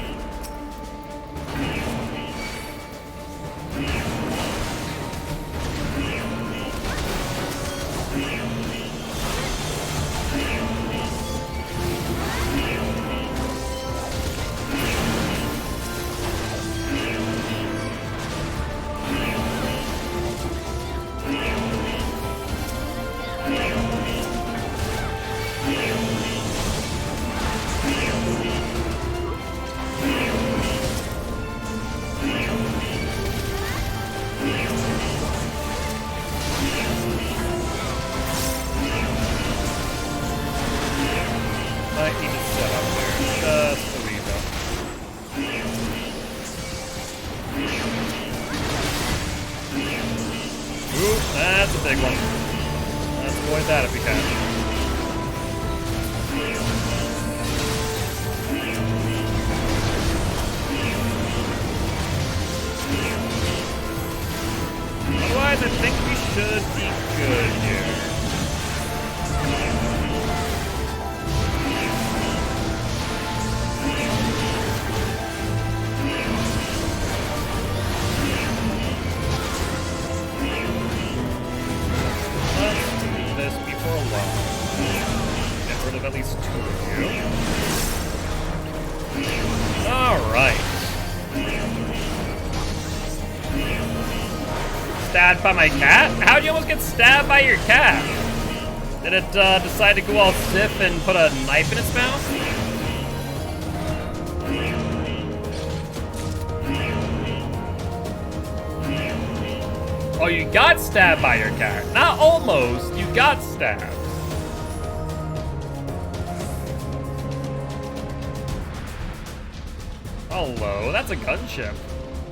That's a big one. Let's avoid that if we can. Otherwise, I think we should be good here. Get rid of at least 2 of you. Alright. Stabbed by my cat? How'd you almost get stabbed by your cat? Did it decide to go all stiff and put a knife in its mouth? Oh, you got stabbed by your cat. Not almost, you got stabbed. Hello, that's a gunship.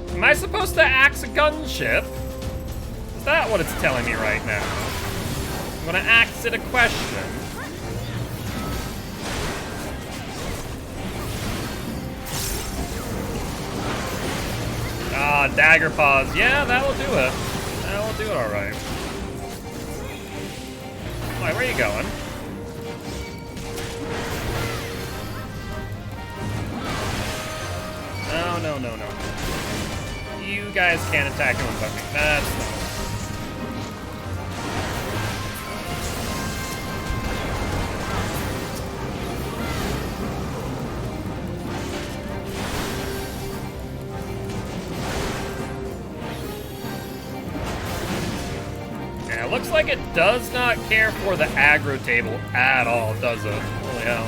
Am I supposed to axe a gunship? Is that what it's telling me right now? I'm gonna axe it a question. Ah, dagger paws. Yeah, that'll do it. That'll do it alright. Wait, where are you going? No. You guys can't attack him without me. That's not. Yeah, it looks like it does not care for the aggro table at all, does it? Holy hell.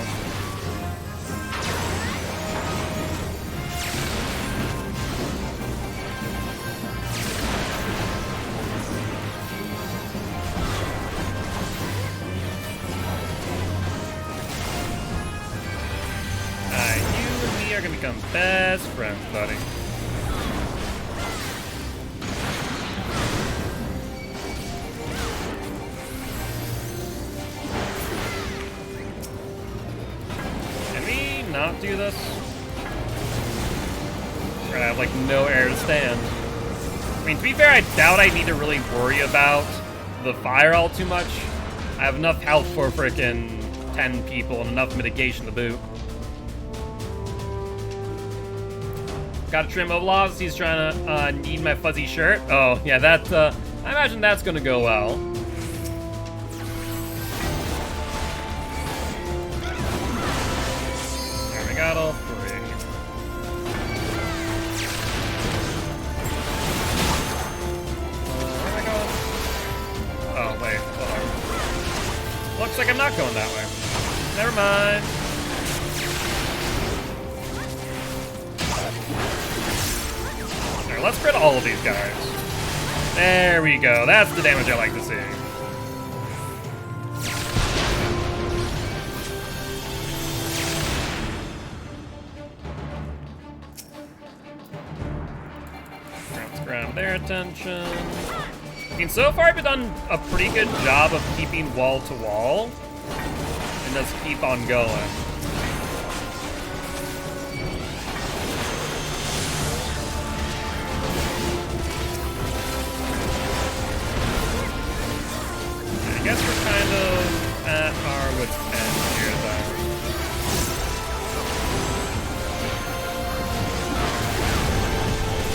You are gonna become best friends, buddy. Can we not do this? I have like no air to stand. I mean, to be fair, I doubt I need to really worry about the fire all too much. I have enough health for frickin' 10 people and enough mitigation to boot. Got to trim Olav. He's trying to need my fuzzy shirt. Oh, yeah, that I imagine that's gonna go well. There, we got all 3. Where am I going? Oh, wait, hold on. Looks like I'm not going that way. Never mind. There, let's crit all of these guys. There we go. That's the damage I like to see. Let's grab their attention. I mean, so far I've done a pretty good job of keeping wall to wall. And just keep on going. I guess we're kind of at our wit's end here,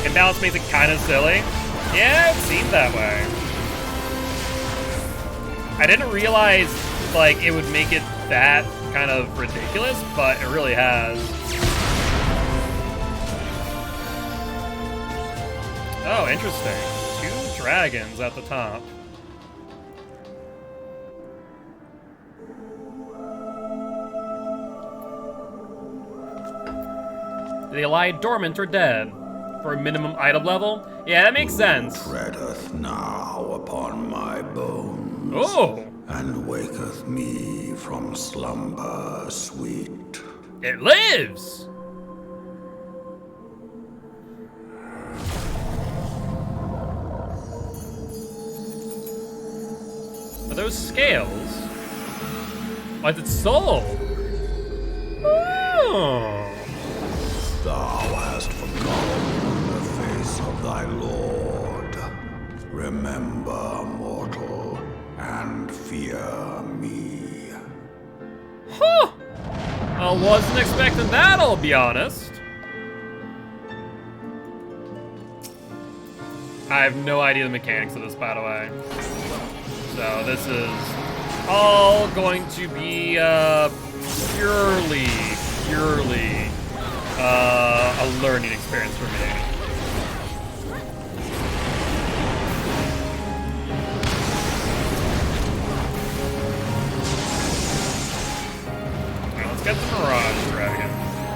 though. Imbalance makes it kind of silly. Yeah, it seemed that way. I didn't realize, like, it would make it that kind of ridiculous, but it really has. Oh, interesting. 2 dragons at the top. They lie dormant or dead. For a minimum item level? Yeah, that makes sense. Treadeth now upon my bones. Oh! And waketh me from slumber sweet. It lives! Are those scales? Why is it soul? Oh! Thou hast forgotten the face of thy Lord. Remember, mortal, and fear me. Huh! I wasn't expecting that, I'll be honest. I have no idea the mechanics of this, by the way. So this is all going to be purely a learning experience for me. Alright, let's get the Mirage Dragon.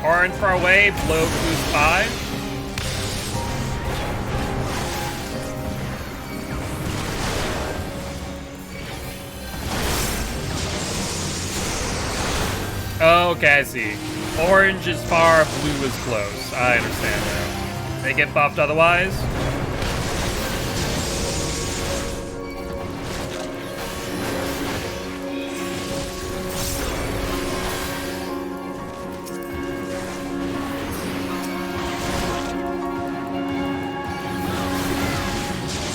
Orange far away, blow boost by. Okay, I see. Orange is far, blue is close. I understand now. They get buffed otherwise?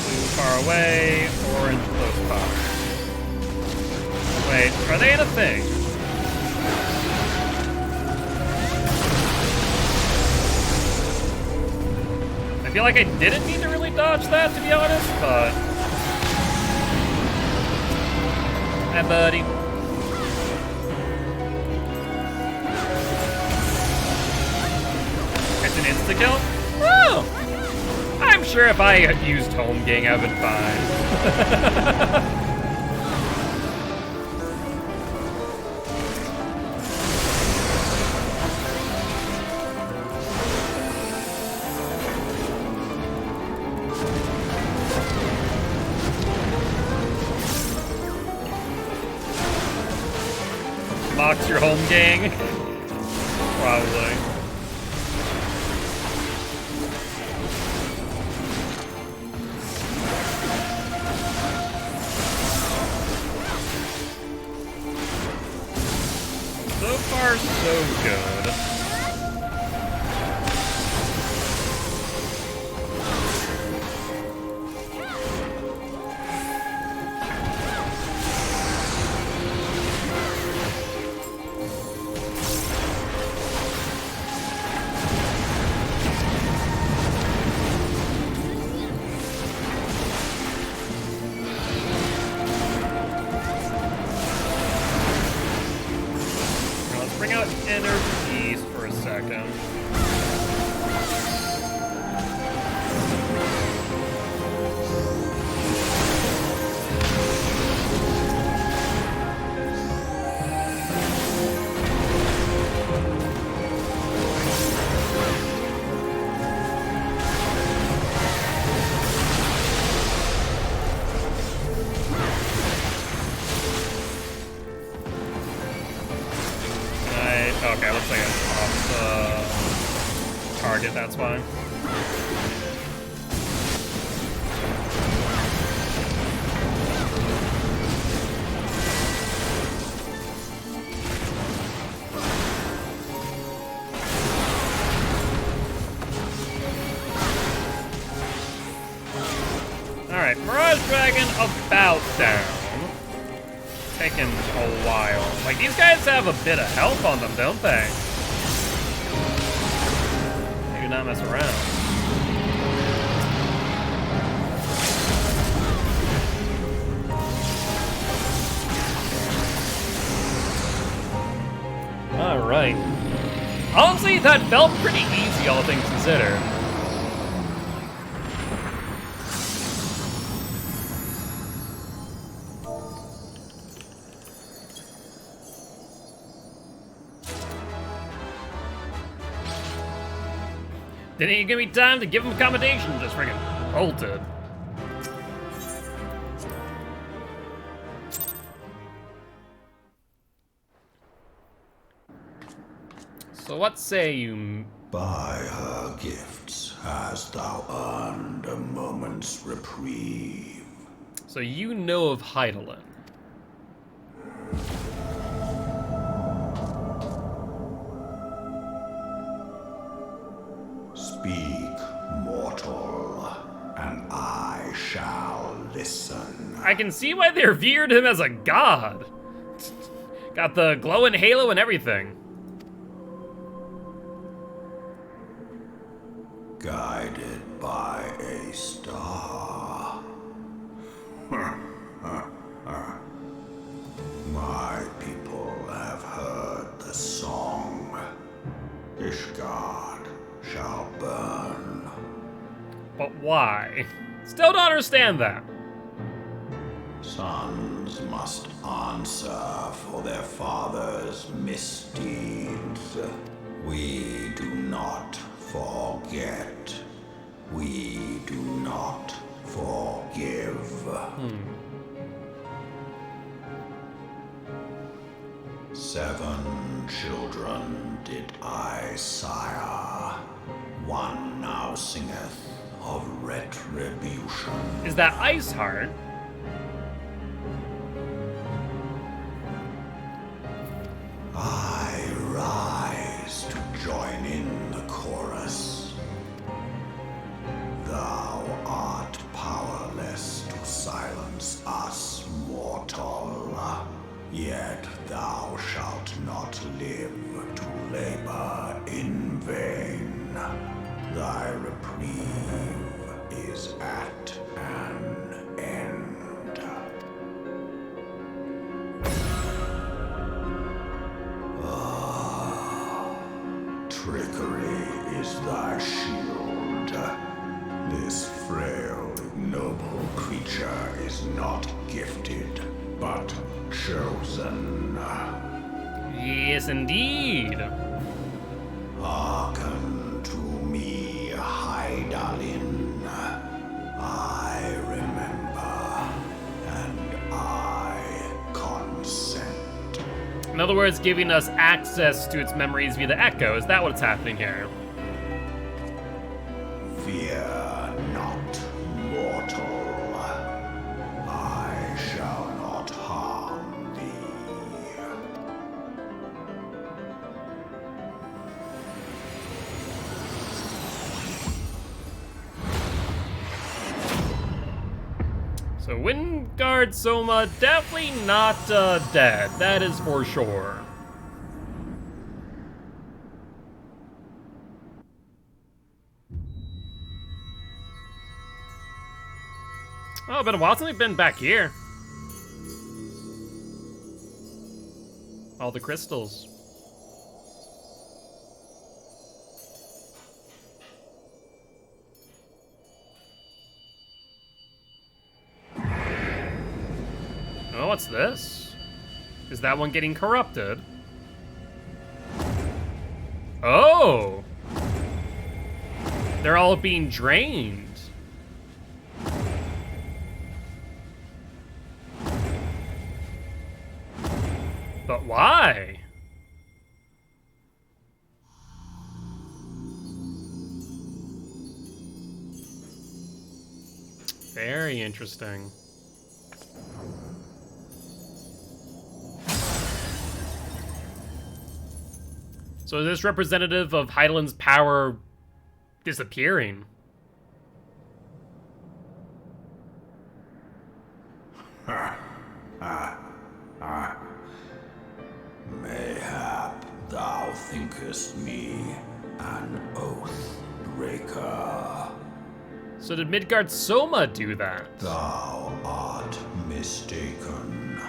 Blue far away, orange close by. Wait, are they in a thing? I feel like I didn't need to really dodge that, to be honest, but... Hi, buddy. It's an insta-kill? Oh! I'm sure if I had used Home Gang, I would have been fine. Mocks your home gang? Probably. So far, so good. that's why. Alright, Mirage Dragon about down. Taking a while. Like, these guys have a bit of health on them, don't they? They do not mess around. Alright. Honestly, that felt pretty easy, all things considered. Didn't even give me time to give him accommodation, just friggin' bolted. So what say you... By her gifts hast thou earned a moment's reprieve. So you know of Heidelin. Speak, mortal, and I shall listen. I can see why they revered him as a god. Got the glowing halo and everything. Guided by a star. My people have heard the song. Ishgard shall burn. But why? Still don't understand that. Sons must answer for their father's misdeeds. We do not forget. We do not forgive. 7 children did I sire. One now singeth of retribution. Is that Iceheart? I rise to join in the chorus. Thou art powerless to silence us, mortal. Yet thou shalt not live to labor in vain. Thy reprieve is at an end. Trickery is thy shield. This frail, ignoble creature is not gifted, but chosen. Yes, indeed. Hearken to me, Hydaelyn. I remember, and I consent. In other words, giving us access to its memories via the Echo. Is that what's happening here? Fear not, mortal. I shall not harm thee. So Wingard Soma definitely not dead. That is for sure. Oh, been a while since we've been back here. All the crystals. Oh, what's this? Is that one getting corrupted? Oh! They're all being drained. But why? Very interesting. So is this representative of Heidelin's power disappearing? Mayhap thou thinkest me an oath breaker. So did Midgard Soma do that? Thou art mistaken.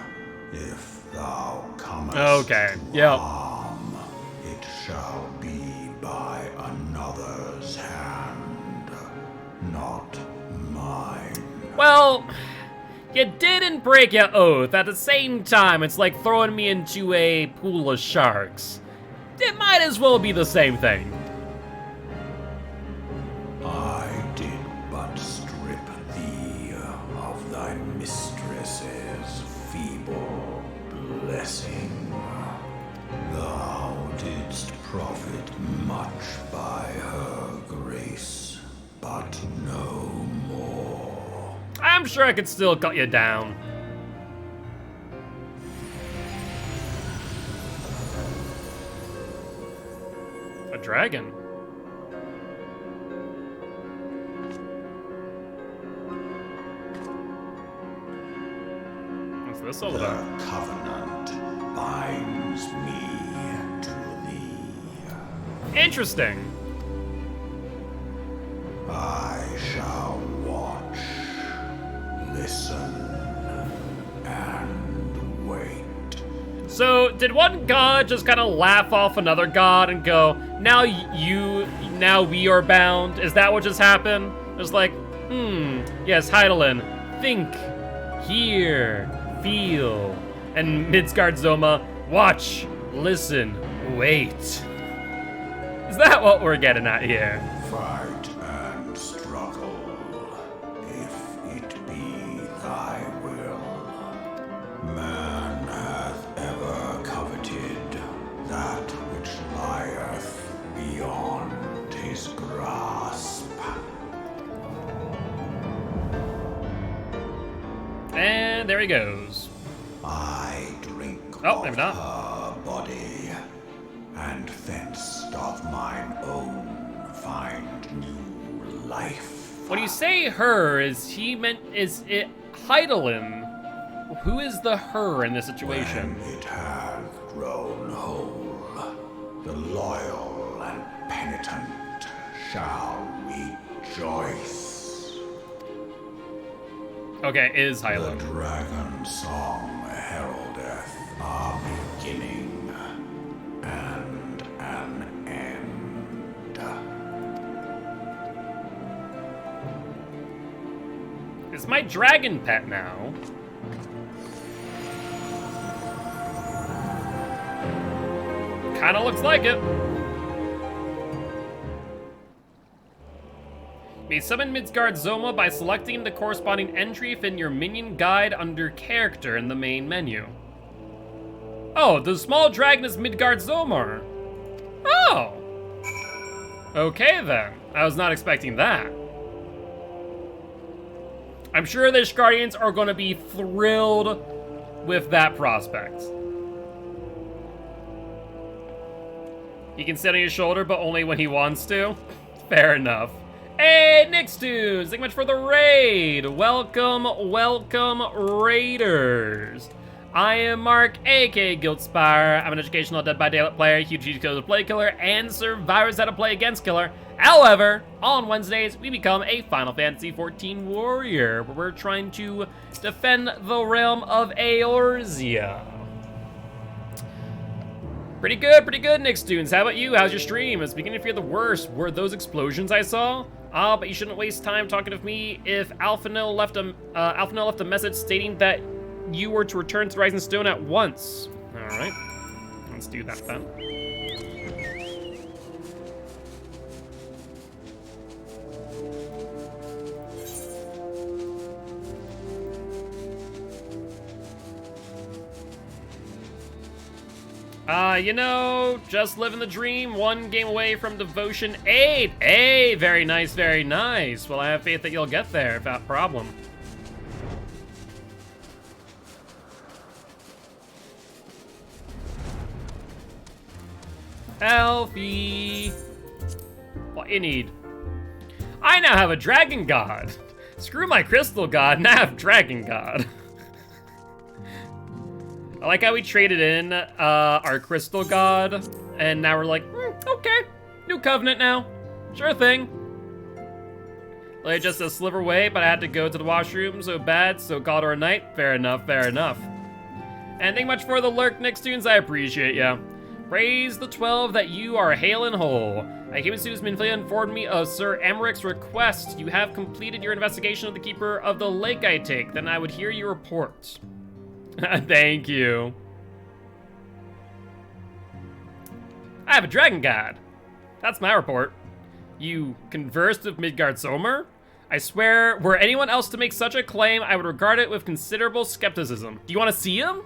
If thou comest okay. to Yep. harm, it shall be by another's hand, not mine. Well, you didn't break your oath. At the same time, it's like throwing me into a pool of sharks. It might as well be the same thing. I did but strip thee of thy mistress's feeble blessing. Thou didst profit much by her grace, but no more. I'm sure I could still cut you down. A dragon. What's this all about? The covenant binds me to thee. Interesting. I shall watch, listen, and wait. So, did one god just kind of laugh off another god and go, now we are bound? Is that what just happened? It's like, yes, Heidelin, think, hear, feel. And Midgard Zoma, watch, listen, wait. Is that what we're getting at here? Fight and struggle, if it be thy will. Man hath ever coveted that which lieth beyond his grasp. And there he goes. I drink Oh, maybe of not. her body, and thence doth mine own find new life. When you say her, is it Heidelin? Who is the her in this situation? When it hath grown whole, the loyal and penitent shall rejoice. Okay, is Heidelin. The dragon song heraldeth our beginning and an end. It's my dragon pet now. Kinda looks like it. May summon Midgard Zoma by selecting the corresponding entry within your minion guide under character in the main menu. Oh, the small dragon is Midgard Zoma. Oh! Okay then. I was not expecting that. I'm sure the Ishgardians are going to be thrilled with that prospect. He can sit on your shoulder, but only when he wants to. Fair enough. Hey, Nixtunes! Thank you much for the raid! Welcome, welcome, Raiders! I am Mark, aka Giltspire. I'm an educational Dead by Daylight player, huge cheat codes of Play Killer, and survivors how to play against Killer. However, on Wednesdays, we become a Final Fantasy XIV warrior, where we're trying to defend the realm of Eorzea. Pretty good, Nixtunes. How about you? How's your stream? It's beginning to fear the worst. Were those explosions I saw? But you shouldn't waste time talking with me if Alphanil left a message stating that you were to return to Rising Stone at once. All right, let's do that then. You know, just living the dream, one game away from Devotion 8. Hey, very nice, very nice. Well, I have faith that you'll get there without problem. Alfie! What you need? I now have a dragon god! Screw my crystal god, now I have dragon god. I like how we traded in our crystal god, and now we're like, okay, new covenant now. Sure thing. Like just a sliver away, but I had to go to the washroom so bad, so called her a night. Fair enough, fair enough. And thank much for the lurk, Nickstoons, I appreciate ya. Praise the 12 that you are hale and whole. I came as soon as Minflia informed me of Sir Emmeric's request. You have completed your investigation of the Keeper of the Lake, I take. Then I would hear your report. Thank you. I have a dragon god. That's my report. You conversed with Midgard Zomer? I swear, were anyone else to make such a claim, I would regard it with considerable skepticism. Do you want to see him?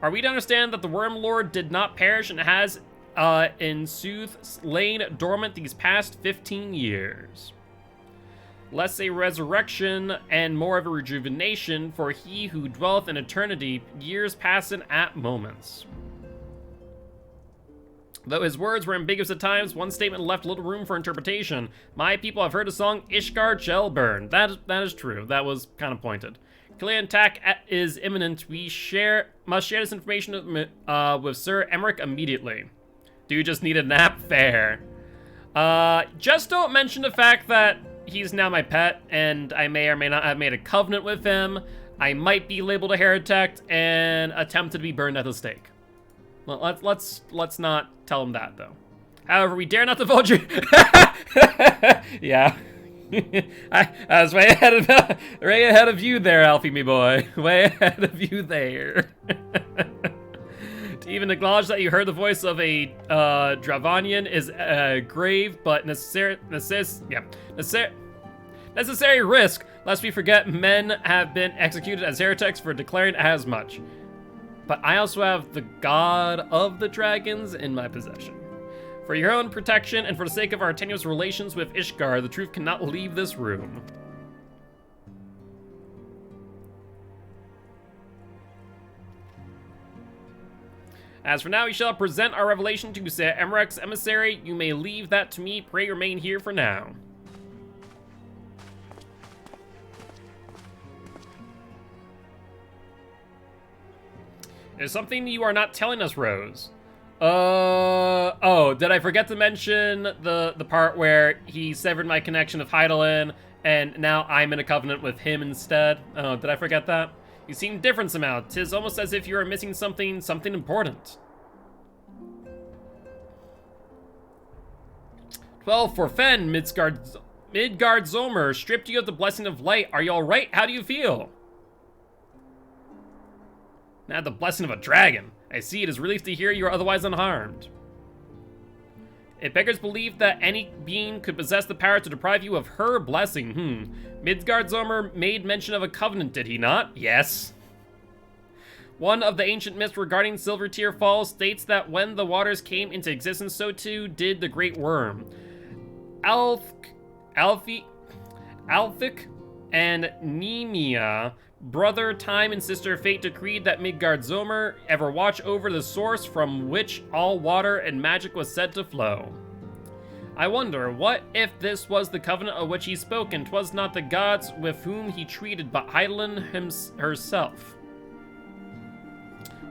Are we to understand that the Worm Lord did not perish and has, in sooth, lain dormant these past 15 years? Less a resurrection and more of a rejuvenation, for he who dwelleth in eternity, years passing at moments. Though his words were ambiguous at times, one statement left little room for interpretation. My people have heard the song Ishgard shall burn. That is true. That was kind of pointed. Killian attack is imminent. We must share this information with Sir Emmeric immediately. Do you just need a nap? Fair. Just don't mention the fact that he's now my pet, and I may or may not have made a covenant with him. I might be labeled a heretic and attempted to be burned at the stake. Well, let's not tell him that though. However, we dare not divulge you. Yeah. I was way ahead of you there, Alfie, me boy. Way ahead of you there. To even acknowledge that you heard the voice of a Dravanian is grave, but necessary risk, lest we forget men have been executed as heretics for declaring as much. But I also have the god of the dragons in my possession. For your own protection and for the sake of our tenuous relations with Ishgard, the truth cannot leave this room. As for now, we shall present our revelation to Sir Emmeric's emissary. You may leave that to me. Pray remain here for now. There's something you are not telling us, Rose. Oh, did I forget to mention the part where he severed my connection with Heidelin, and now I'm in a covenant with him instead? Oh, did I forget that? You seem different somehow. 'Tis almost as if you are missing something important. 12 for Fen, Midgard Zomer, stripped you of the blessing of light. Are you alright? How do you feel? Now the blessing of a dragon. I see it is relief to hear you are otherwise unharmed. It beggars belief that any being could possess the power to deprive you of her blessing. Midgard Zomer made mention of a covenant, did he not? Yes. One of the ancient myths regarding Silvertear Falls states that when the waters came into existence, so too did the great worm. Alfic and Nemia, brother Time and sister Fate, decreed that Midgard Zomer ever watch over the source from which all water and magic was said to flow. I wonder, what if this was the covenant of which he spoke, and 'twas not the gods with whom he treated, but Heidelin herself?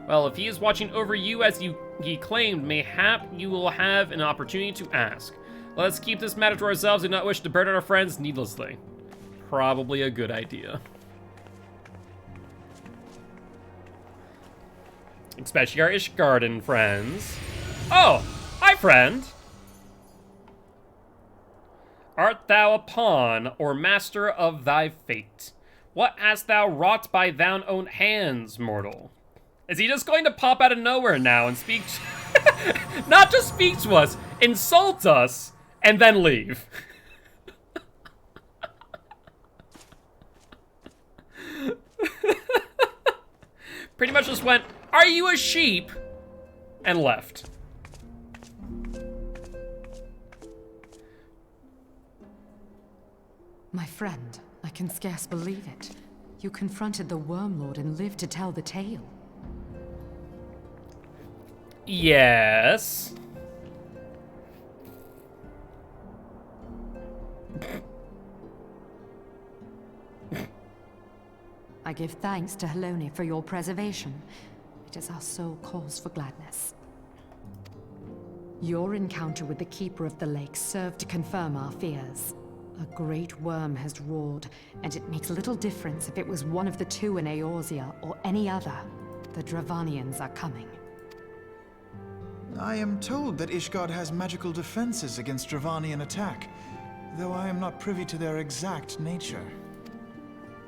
Well, if he is watching over you as he claimed, mayhap you will have an opportunity to ask. Let us keep this matter to ourselves and not wish to burden our friends needlessly. Probably a good idea. Especially our Ishgarden friends. Oh, hi friend. Art thou a pawn or master of thy fate? What hast thou wrought by thine own hands, mortal? Is he just going to pop out of nowhere now and speak not just speak to us, insult us, and then leave? Pretty much just went, "Are you a sheep?" and left. My friend, I can scarce believe it. You confronted the Worm Lord and lived to tell the tale. Yes. I give thanks to Helone for your preservation. It is our sole cause for gladness. Your encounter with the Keeper of the Lake served to confirm our fears. A great worm has roared, and it makes little difference if it was one of the two in Eorzea or any other. The Dravanians are coming. I am told that Ishgard has magical defenses against Dravanian attack, though I am not privy to their exact nature.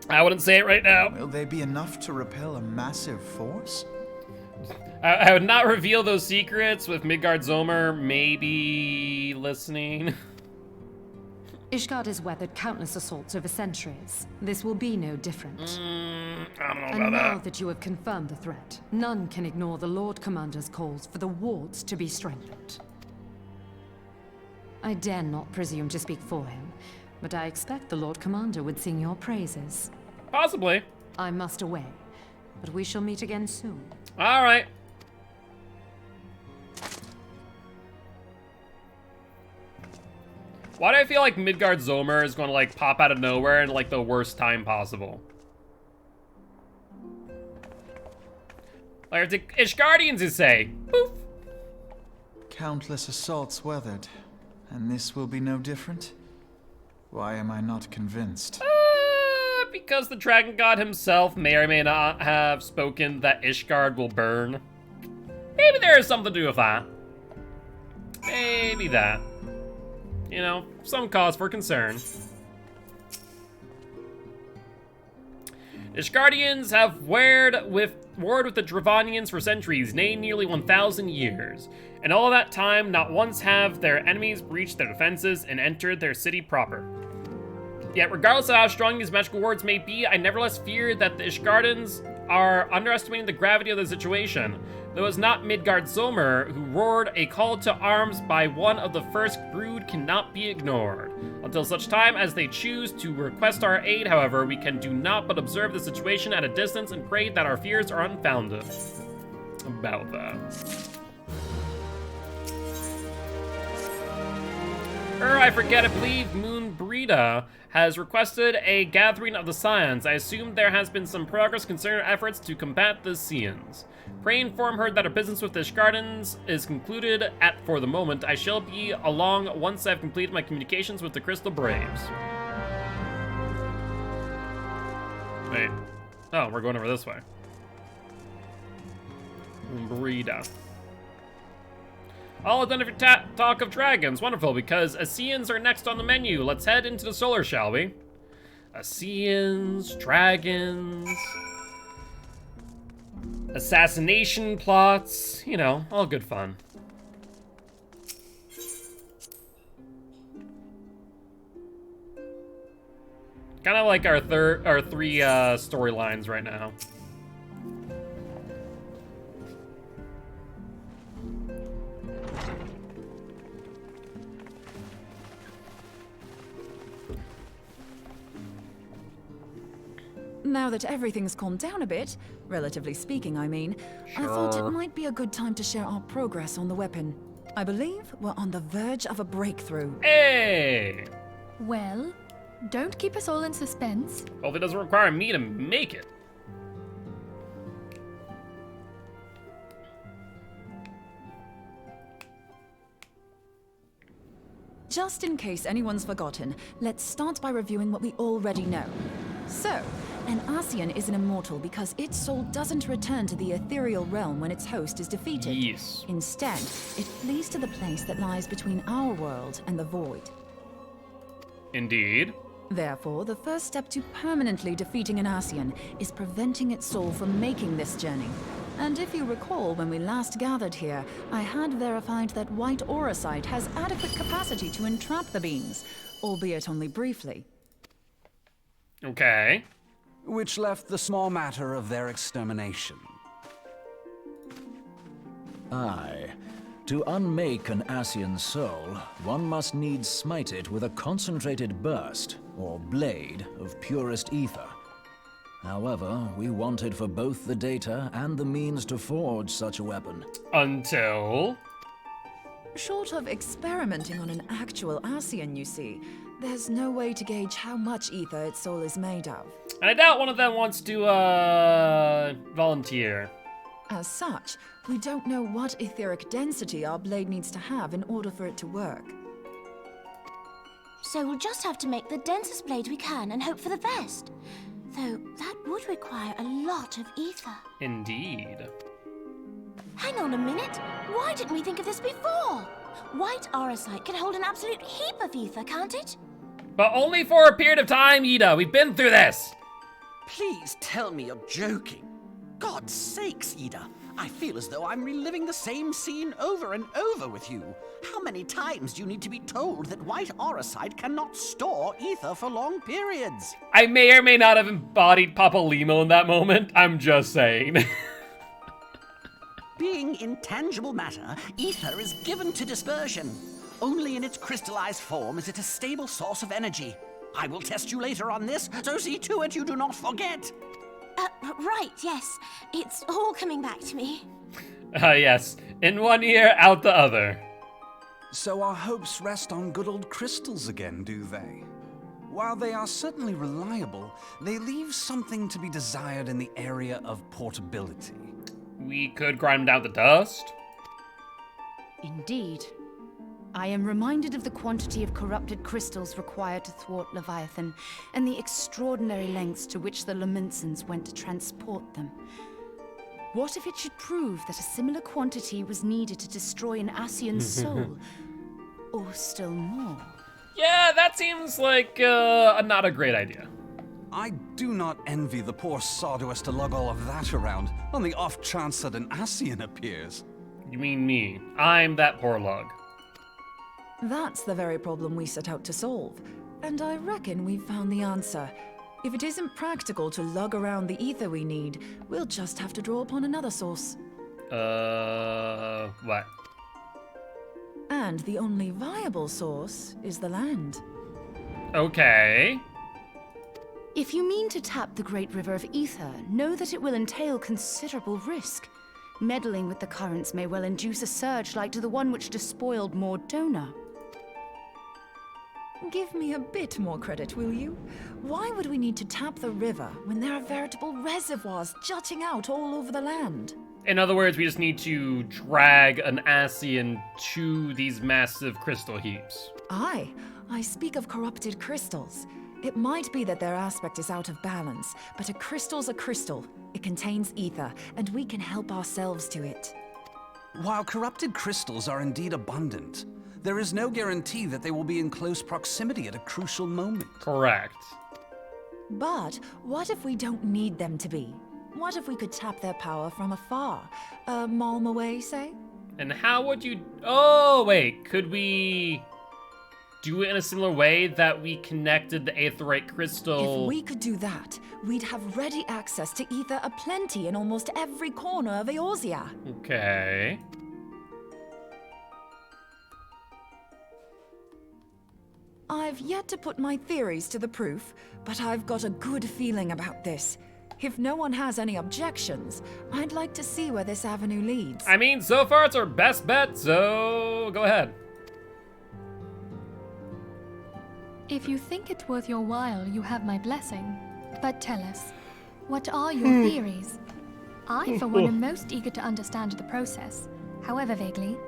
I wouldn't say it right now. Will they be enough to repel a massive force? I would not reveal those secrets with Midgard-Zomer maybe listening. Ishgard has weathered countless assaults over centuries. This will be no different. I don't know And about now that. that you have confirmed the threat, none can ignore the Lord Commander's calls for the wards to be strengthened. I dare not presume to speak for him, but I expect the Lord Commander would sing your praises. Possibly. I must away, but we shall meet again soon. All right. Why do I feel like Midgard-Zomer is going to like pop out of nowhere in like the worst time possible? Like the Ishgardians, you say? Poof. Countless assaults weathered, and this will be no different? Why am I not convinced? Because the Dragon God himself may or may not have spoken that Ishgard will burn. Maybe there is something to do with that. Maybe that. You know, some cause for concern. Ishgardians have warred with the Dravanians for centuries, nay, nearly 1,000 years. In all that time, not once have their enemies breached their defenses and entered their city proper. Yet, regardless of how strong these magical wards may be, I nevertheless fear that the Ishgardans are underestimating the gravity of the situation. Though it's not Midgard-Zomer who roared, a call to arms by one of the first brood cannot be ignored. Until such time as they choose to request our aid, however, we can do not but observe the situation at a distance and pray that our fears are unfounded. About that. I forget, I believe Moon Brita has requested a gathering of the Scions. I assume there has been some progress concerning our efforts to combat the Scions. Pray inform her that our business with the Ishgardans is concluded for the moment. I shall be along once I've completed my communications with the Crystal Braves. Wait. Oh, we're going over this way. Brita. All done if you talk of dragons. Wonderful, because Ascians are next on the menu. Let's head into the solar, shall we? Ascians, dragons, assassination plots, you know, all good fun. Kind of like our three storylines right now. Now that everything's calmed down a bit, relatively speaking, I mean, I thought it might be a good time to share our progress on the weapon. I believe we're on the verge of a breakthrough. Hey! Well, don't keep us all in suspense. Well, it doesn't require me to make it. Just in case anyone's forgotten, let's start by reviewing what we already know. So, an Ascian is an immortal because its soul doesn't return to the ethereal realm when its host is defeated. Yes. Instead, it flees to the place that lies between our world and the void. Indeed. Therefore, the first step to permanently defeating an Ascian is preventing its soul from making this journey. And if you recall, when we last gathered here, I had verified that White Auracite has adequate capacity to entrap the beings, albeit only briefly. Okay. Which left the small matter of their extermination. Aye. To unmake an Ascian soul, one must needs smite it with a concentrated burst, or blade, of purest ether. However, we wanted for both the data and the means to forge such a weapon. Until... Short of experimenting on an actual Ascian, you see, there's no way to gauge how much ether its soul is made of. And I doubt one of them wants to, volunteer. As such, we don't know what etheric density our blade needs to have in order for it to work. So we'll just have to make the densest blade we can and hope for the best. Though that would require a lot of ether. Indeed. Hang on a minute. Why didn't we think of this before? White aurosite can hold an absolute heap of ether, can't it? But only for a period of time, Ida. We've been through this. Please tell me you're joking. God's sakes, Ida. I feel as though I'm reliving the same scene over and over with you. How many times do you need to be told that white aurosite cannot store ether for long periods? I may or may not have embodied Papa Limo in that moment. I'm just saying. Being intangible matter, ether is given to dispersion. Only in its crystallized form is it a stable source of energy. I will test you later on this, so see to it you do not forget. Right, yes. It's all coming back to me. Yes. In one ear, out the other. So our hopes rest on good old crystals again, do they? While they are certainly reliable, they leave something to be desired in the area of portability. We could grind them down to dust. Indeed. I am reminded of the quantity of corrupted crystals required to thwart Leviathan, and the extraordinary lengths to which the Lamentsons went to transport them. What if it should prove that a similar quantity was needed to destroy an Ascian's soul? Or still more? Yeah, that seems like not a great idea. I do not envy the poor sod who has to lug all of that around on the off chance that an Ascian appears. You mean me? I'm that poor lug. That's the very problem we set out to solve, and I reckon we've found the answer. If it isn't practical to lug around the ether we need, we'll just have to draw upon another source. What? And the only viable source is the land. Okay. If you mean to tap the Great River of Ether, know that it will entail considerable risk. Meddling with the currents may well induce a surge like to the one which despoiled Mordona. Give me a bit more credit, will you? Why would we need to tap the river when there are veritable reservoirs jutting out all over the land? In other words, we just need to drag an Ascian to these massive crystal heaps. Aye, I speak of corrupted crystals. It might be that their aspect is out of balance, but a crystal's a crystal. It contains ether, and we can help ourselves to it. While corrupted crystals are indeed abundant, there is no guarantee that they will be in close proximity at a crucial moment. Correct. But what if we don't need them to be? What if we could tap their power from afar? A malm away, say? And how would you... Oh, wait. Could we do it in a similar way that we connected the aetheryte crystal? If we could do that, we'd have ready access to ether aplenty in almost every corner of Eorzea. Okay. I've yet to put my theories to the proof, but I've got a good feeling about this. If no one has any objections, I'd like to see where this avenue leads. I mean, so far it's our best bet, so go ahead. If you think it worth your while, you have my blessing. But tell us, what are your theories? I, for one, am most eager to understand the process, however vaguely.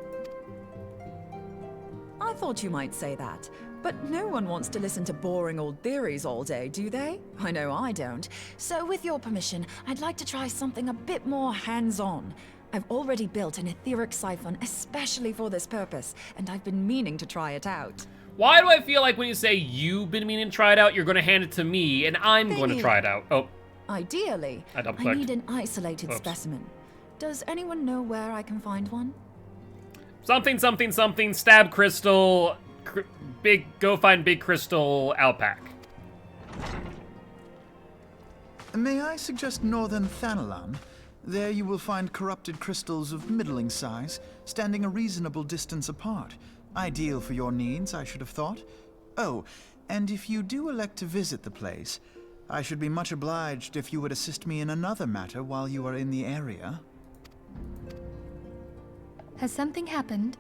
I thought you might say that, but no one wants to listen to boring old theories all day, do they? I know I don't. So with your permission, I'd like to try something a bit more hands-on. I've already built an etheric siphon especially for this purpose, and I've been meaning to try it out. Why do I feel like when you say you've been meaning to try it out, you're going to hand it to me, and I'm going to try it out? Oh. Ideally, I need an isolated specimen. Does anyone know where I can find one? Something, something, something, stab crystal, go find big crystal alpac. May I suggest northern Thanalan? There you will find corrupted crystals of middling size, standing a reasonable distance apart. Ideal for your needs, I should have thought. Oh, and if you do elect to visit the place, I should be much obliged if you would assist me in another matter while you are in the area. Has something happened?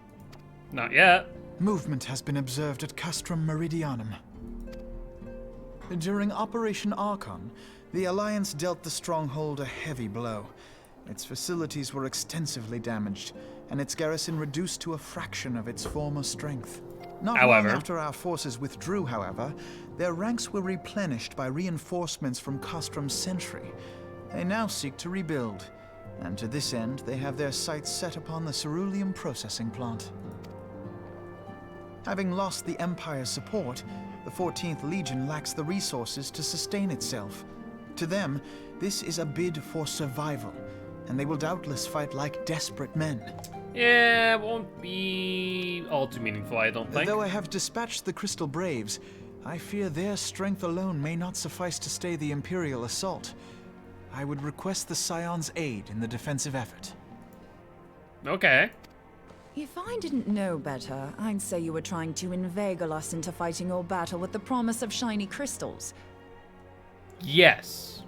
Not yet. Movement has been observed at Castrum Meridianum. During Operation Archon, the Alliance dealt the stronghold a heavy blow. Its facilities were extensively damaged, and its garrison reduced to a fraction of its former strength. Not long after our forces withdrew, however, their ranks were replenished by reinforcements from Castrum's sentry. They now seek to rebuild, and to this end they have their sights set upon the ceruleum processing plant. Having lost the Empire's support, the 14th Legion lacks the resources to sustain itself. To them, this is a bid for survival, and they will doubtless fight like desperate men. Yeah, it won't be all too meaningful, I don't think. Though I have dispatched the Crystal Braves, I fear their strength alone may not suffice to stay the Imperial assault. I would request the Scion's aid in the defensive effort. Okay. If I didn't know better, I'd say you were trying to inveigle us into fighting your battle with the promise of shiny crystals. Yes.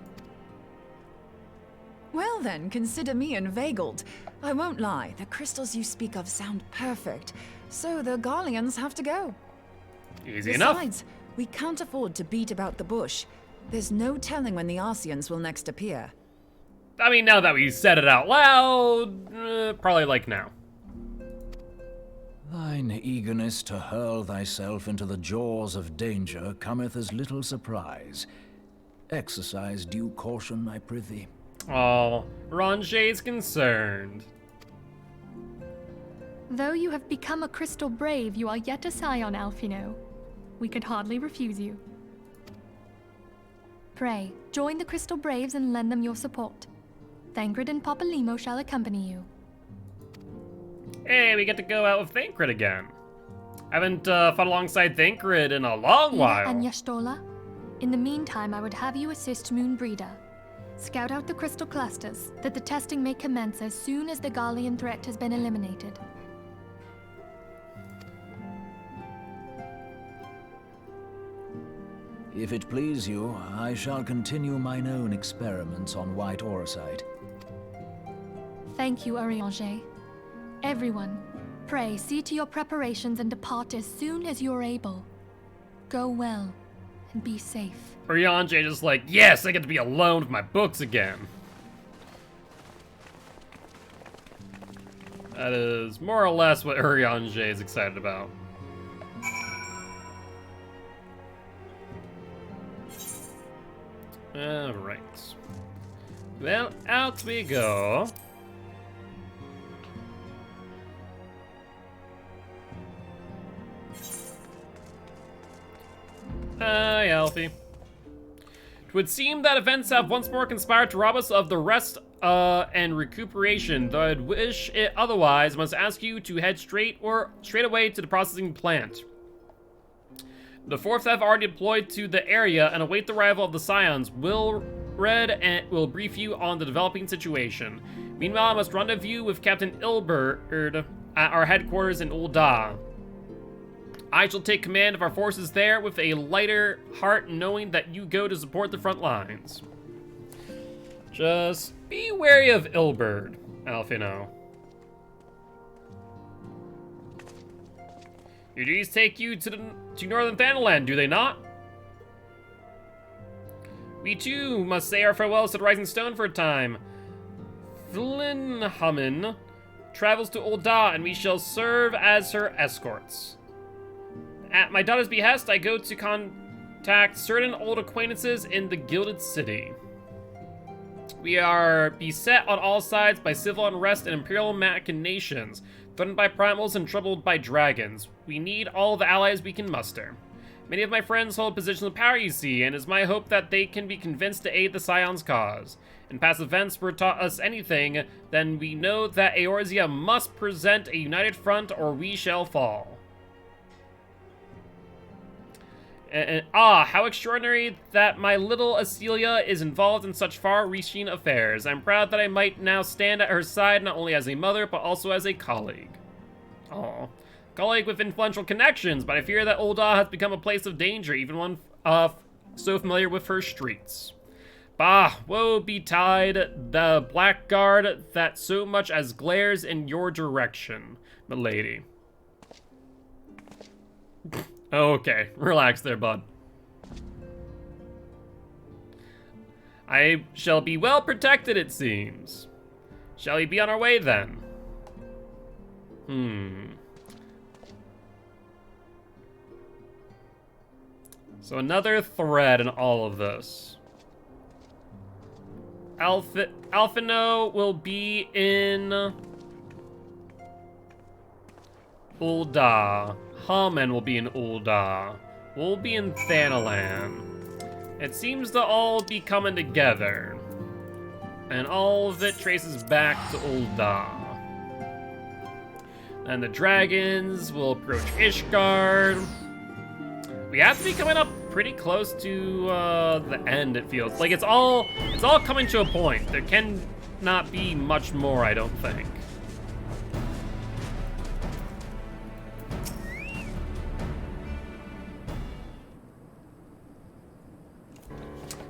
Well then, consider me inveigled. I won't lie, the crystals you speak of sound perfect, so the Garleans have to go. Easy enough. Besides, we can't afford to beat about the bush. There's no telling when the Arceans will next appear. I mean, now that we said it out loud, probably like now. Thine eagerness to hurl thyself into the jaws of danger cometh as little surprise. Exercise due caution, I prithee. Oh, Ranger's concerned. Though you have become a Crystal Brave, you are yet a Scion, Alphino. We could hardly refuse you. Pray, join the Crystal Braves and lend them your support. Thancred and Papalymo shall accompany you. Hey, we get to go out with Thancred again. I haven't fought alongside Thancred in a long while. And Y'shtola. In the meantime, I would have you assist Moonbreeder. Scout out the crystal clusters, that the testing may commence as soon as the Garlean threat has been eliminated. If it please you, I shall continue mine own experiments on white orosite. Thank you, Urianger. Everyone, pray see to your preparations and depart as soon as you're able. Go well, and be safe. Urianger just like, yes, I get to be alone with my books again. That is more or less what Urianger is excited about. Alright. Well, out we go. Hi, Alfie. It would seem that events have once more conspired to rob us of the rest and recuperation, though I'd wish it otherwise. I must ask you to head straight away to the processing plant. The 4th have already deployed to the area and await the arrival of the Scions. Will will brief you on the developing situation. Meanwhile, I must rendezvous with Captain Ilberd at our headquarters in Ul'dah. I shall take command of our forces there with a lighter heart, knowing that you go to support the front lines. Just be wary of Ilberd, Alphino. Your duties take you to Northern Thanalan, do they not? We too must say our farewells to the Rising Stone for a time. Flinhamen travels to Ul'dah, and we shall serve as her escorts. At my daughter's behest, I go to contact certain old acquaintances in the Gilded City. We are beset on all sides by civil unrest and imperial machinations, threatened by primals and troubled by dragons. We need all the allies we can muster. Many of my friends hold positions of power, you see, and it is my hope that they can be convinced to aid the Scion's cause. In past events were taught us anything, then we know that Eorzea must present a united front or we shall fall. How extraordinary that my little Acelia is involved in such far-reaching affairs. I'm proud that I might now stand at her side not only as a mother, but also as a colleague. Colleague with influential connections, but I fear that Ul'dah has become a place of danger, even one so familiar with her streets. Bah, woe betide the blackguard that so much as glares in your direction, milady. Okay, relax there, bud. I shall be well protected, it seems. Shall we be on our way, then? So another thread in all of this. Alphino will be in Ul'dah. Haman will be in Ul'dah. We'll be in Thanalan. It seems to all be coming together. And all of it traces back to Ul'dah. And the dragons will approach Ishgard. We have to be coming up pretty close to the end, it feels. Like it's all coming to a point. There can not be much more, I don't think.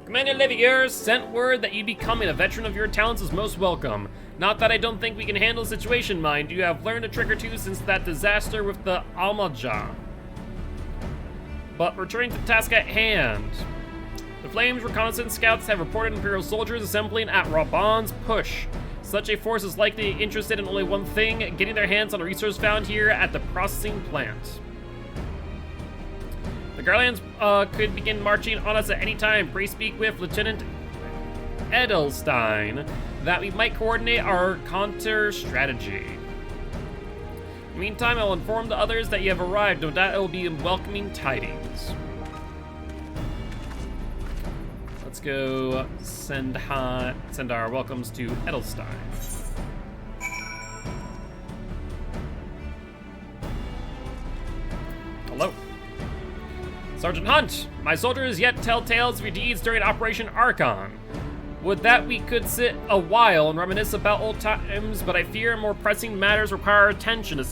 Commander Levier sent word that you becoming a veteran of your talents is most welcome. Not that I don't think we can handle the situation, mind. You have learned a trick or two since that disaster with the Almaja. But returning to the task at hand. The Flames reconnaissance scouts have reported Imperial soldiers assembling at Raban's Push. Such a force is likely interested in only one thing, getting their hands on a resource found here at the processing plant. The Garlands could begin marching on us at any time. Pray speak with Lieutenant Edelstein that we might coordinate our counter strategy. In the meantime, I will inform the others that you have arrived. No doubt it will be welcoming tidings. Let's go send our welcomes to Edelstein. Hello. Sergeant Hunt, my soldiers yet tell tales of your deeds during Operation Archon. Would that we could sit a while and reminisce about old times, but I fear more pressing matters require our attention. The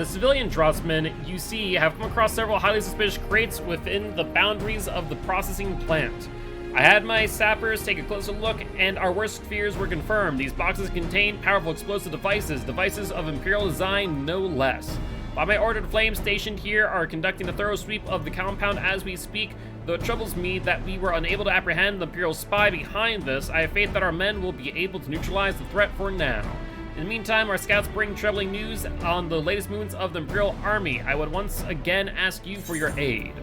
civilian draftsmen you see have come across several highly suspicious crates within the boundaries of the processing plant. I had my sappers take a closer look, and our worst fears were confirmed. These boxes contain powerful explosive devices of Imperial design, no less. By my order, the Flames stationed here are conducting a thorough sweep of the compound as we speak. Though it troubles me that we were unable to apprehend the Imperial spy behind this, I have faith that our men will be able to neutralize the threat for now. In the meantime, our scouts bring troubling news on the latest movements of the Imperial Army. I would once again ask you for your aid.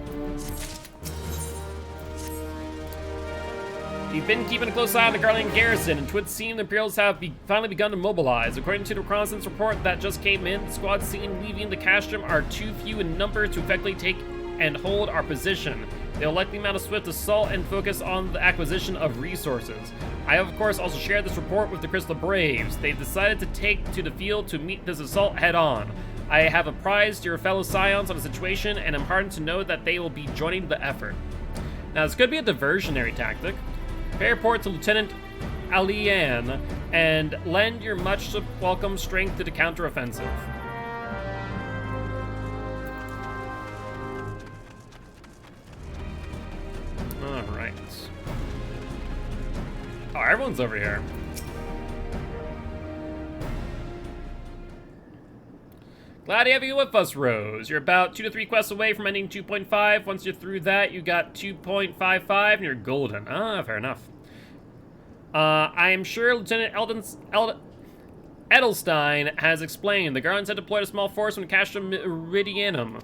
We've been keeping a close eye on the Garland garrison, and 'twould seem the Imperials have finally begun to mobilize. According to the reconnaissance report that just came in, the squads seen leaving the castrum are too few in number to effectively take and hold our position. They will likely mount a swift assault and focus on the acquisition of resources. I have, of course, also shared this report with the Crystal Braves. They've decided to take to the field to meet this assault head-on. I have apprised your fellow Scions on the situation, and am heartened to know that they will be joining the effort. Now, this could be a diversionary tactic. Pay report to Lieutenant Alian, and lend your much welcome strength to the counteroffensive. Alright. Oh, everyone's over here. Glad to have you with us, Rose. You're about 2 to 3 quests away from ending 2.5. Once you're through that, you got 2.55 and you're golden. Ah, fair enough. I am sure Lieutenant Edelstein has explained. The Guardians had deployed a small force from Castrum Meridianum.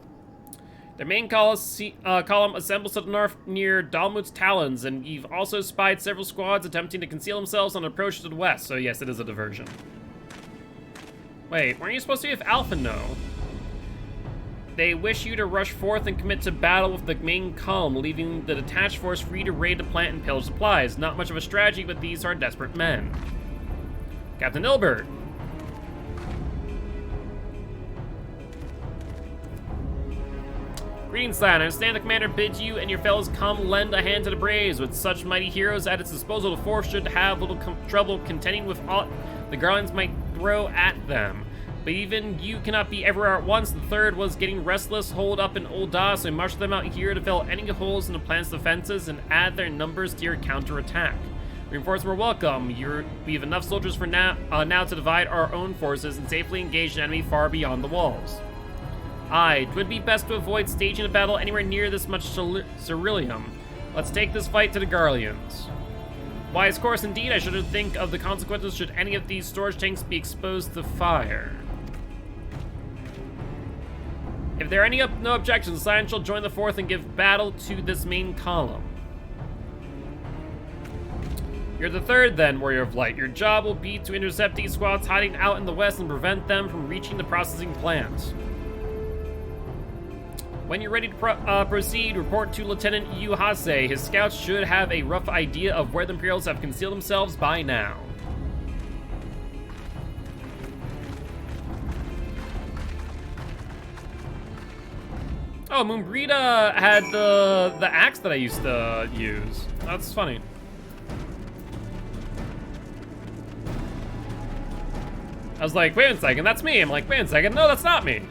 Their main column assembles to the north near Dalmut's Talons, and you've also spied several squads attempting to conceal themselves on approach to the west, so yes, it is a diversion. Wait, weren't you supposed to be with Alphino? They wish you to rush forth and commit to battle with the main column, leaving the detached force free to raid the plant and pillage supplies. Not much of a strategy, but these are desperate men. Captain Ilbert. Greetings, lad. I understand the commander bids you and your fellows come lend a hand to the Braves. With such mighty heroes at its disposal, the force should have little trouble contending with all the Garlands might throw at them. But even you cannot be everywhere at once. The third was getting restless, holed up in Old Da, so I marched them out here to fill any holes in the plan's defenses and add their numbers to your counterattack. Reinforcements were welcome. We have enough soldiers for now to divide our own forces and safely engage an enemy far beyond the walls. Aye, it would be best to avoid staging a battle anywhere near this much ceruleum. Let's take this fight to the Garleans. Wise course indeed. I should think of the consequences should any of these storage tanks be exposed to fire. If there are no objections, Sion shall join the fourth and give battle to this main column. You're the third then, Warrior of Light. Your job will be to intercept these squads hiding out in the west and prevent them from reaching the processing plant. When you're ready to proceed, report to Lieutenant Yu Hase. His scouts should have a rough idea of where the Imperials have concealed themselves by now. Oh, Moonbrita had the axe that I used to use. That's funny. I was like, wait a second, that's me. I'm like, wait a second, no, that's not me.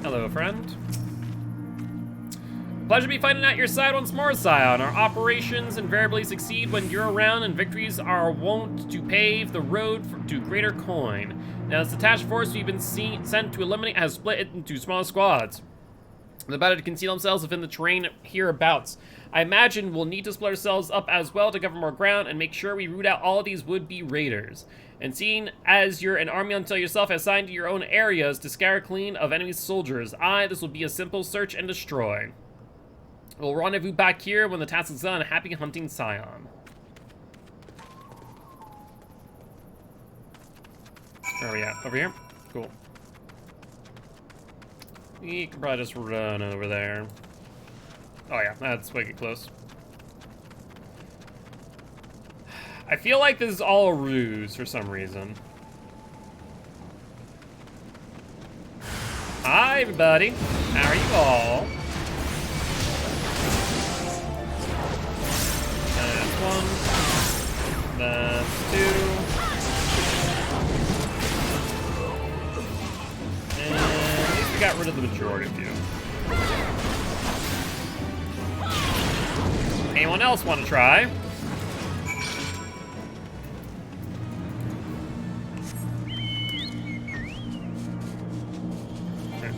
Hello, friend. Pleasure to be fighting at your side once more, Scion. Our operations invariably succeed when you're around, and victories are wont to pave the road to greater coin. Now, this detached force we've been sent to eliminate has split it into smaller squads. They're better to conceal themselves within the terrain hereabouts. I imagine we'll need to split ourselves up as well to cover more ground and make sure we root out all of these would-be raiders. And seeing as you're an army until yourself assigned to your own areas to scour clean of enemy soldiers, this will be a simple search and destroy. We'll rendezvous back here when the task is done. Happy hunting, Scion. Where are we at? Over here? Cool. We can probably just run over there. Oh yeah, that's wicked close. I feel like this is all a ruse for some reason. Hi everybody, how are you all? That's one. That's two. And at least we got rid of the majority of you. Anyone else want to try?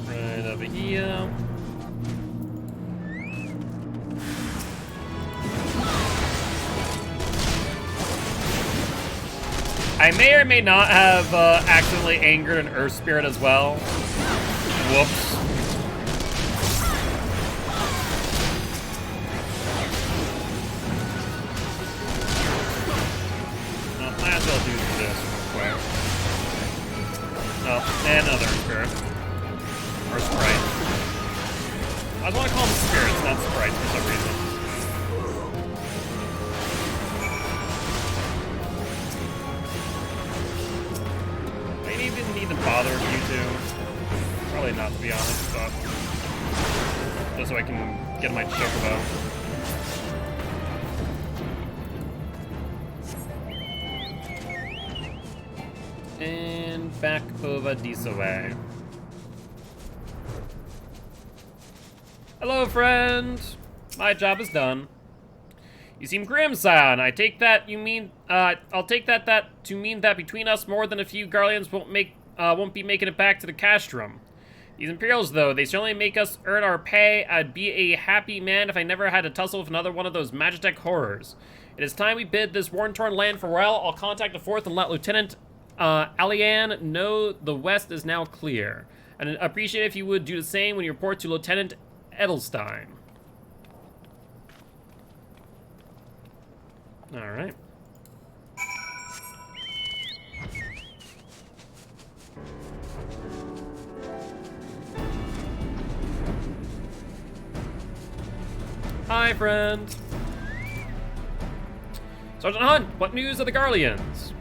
Right over here. I may or may not have accidentally angered an Earth Spirit as well. Whoops. Might as well do this real quick. Oh, and another Spirit. Or Sprite. I want to call them Spirits, not Sprites for some reason. I even need to bother with you two. Probably not, to be honest, but just so I can get my chocobo. And back over this way. Hello, friend. My job is done. You seem grim, Scion. I take that you mean. I'll take that to mean that between us, more than a few Garleans won't be making it back to the castrum. These Imperials, though, they certainly make us earn our pay. I'd be a happy man if I never had to tussle with another one of those Magitech horrors. It is time we bid this war-torn land farewell. I'll contact the 4th and let Lieutenant Alian know the west is now clear. And I'd appreciate it if you would do the same when you report to Lieutenant Edelstein. All right. Hi, friend. Sergeant Hunt, what news of the Garleans?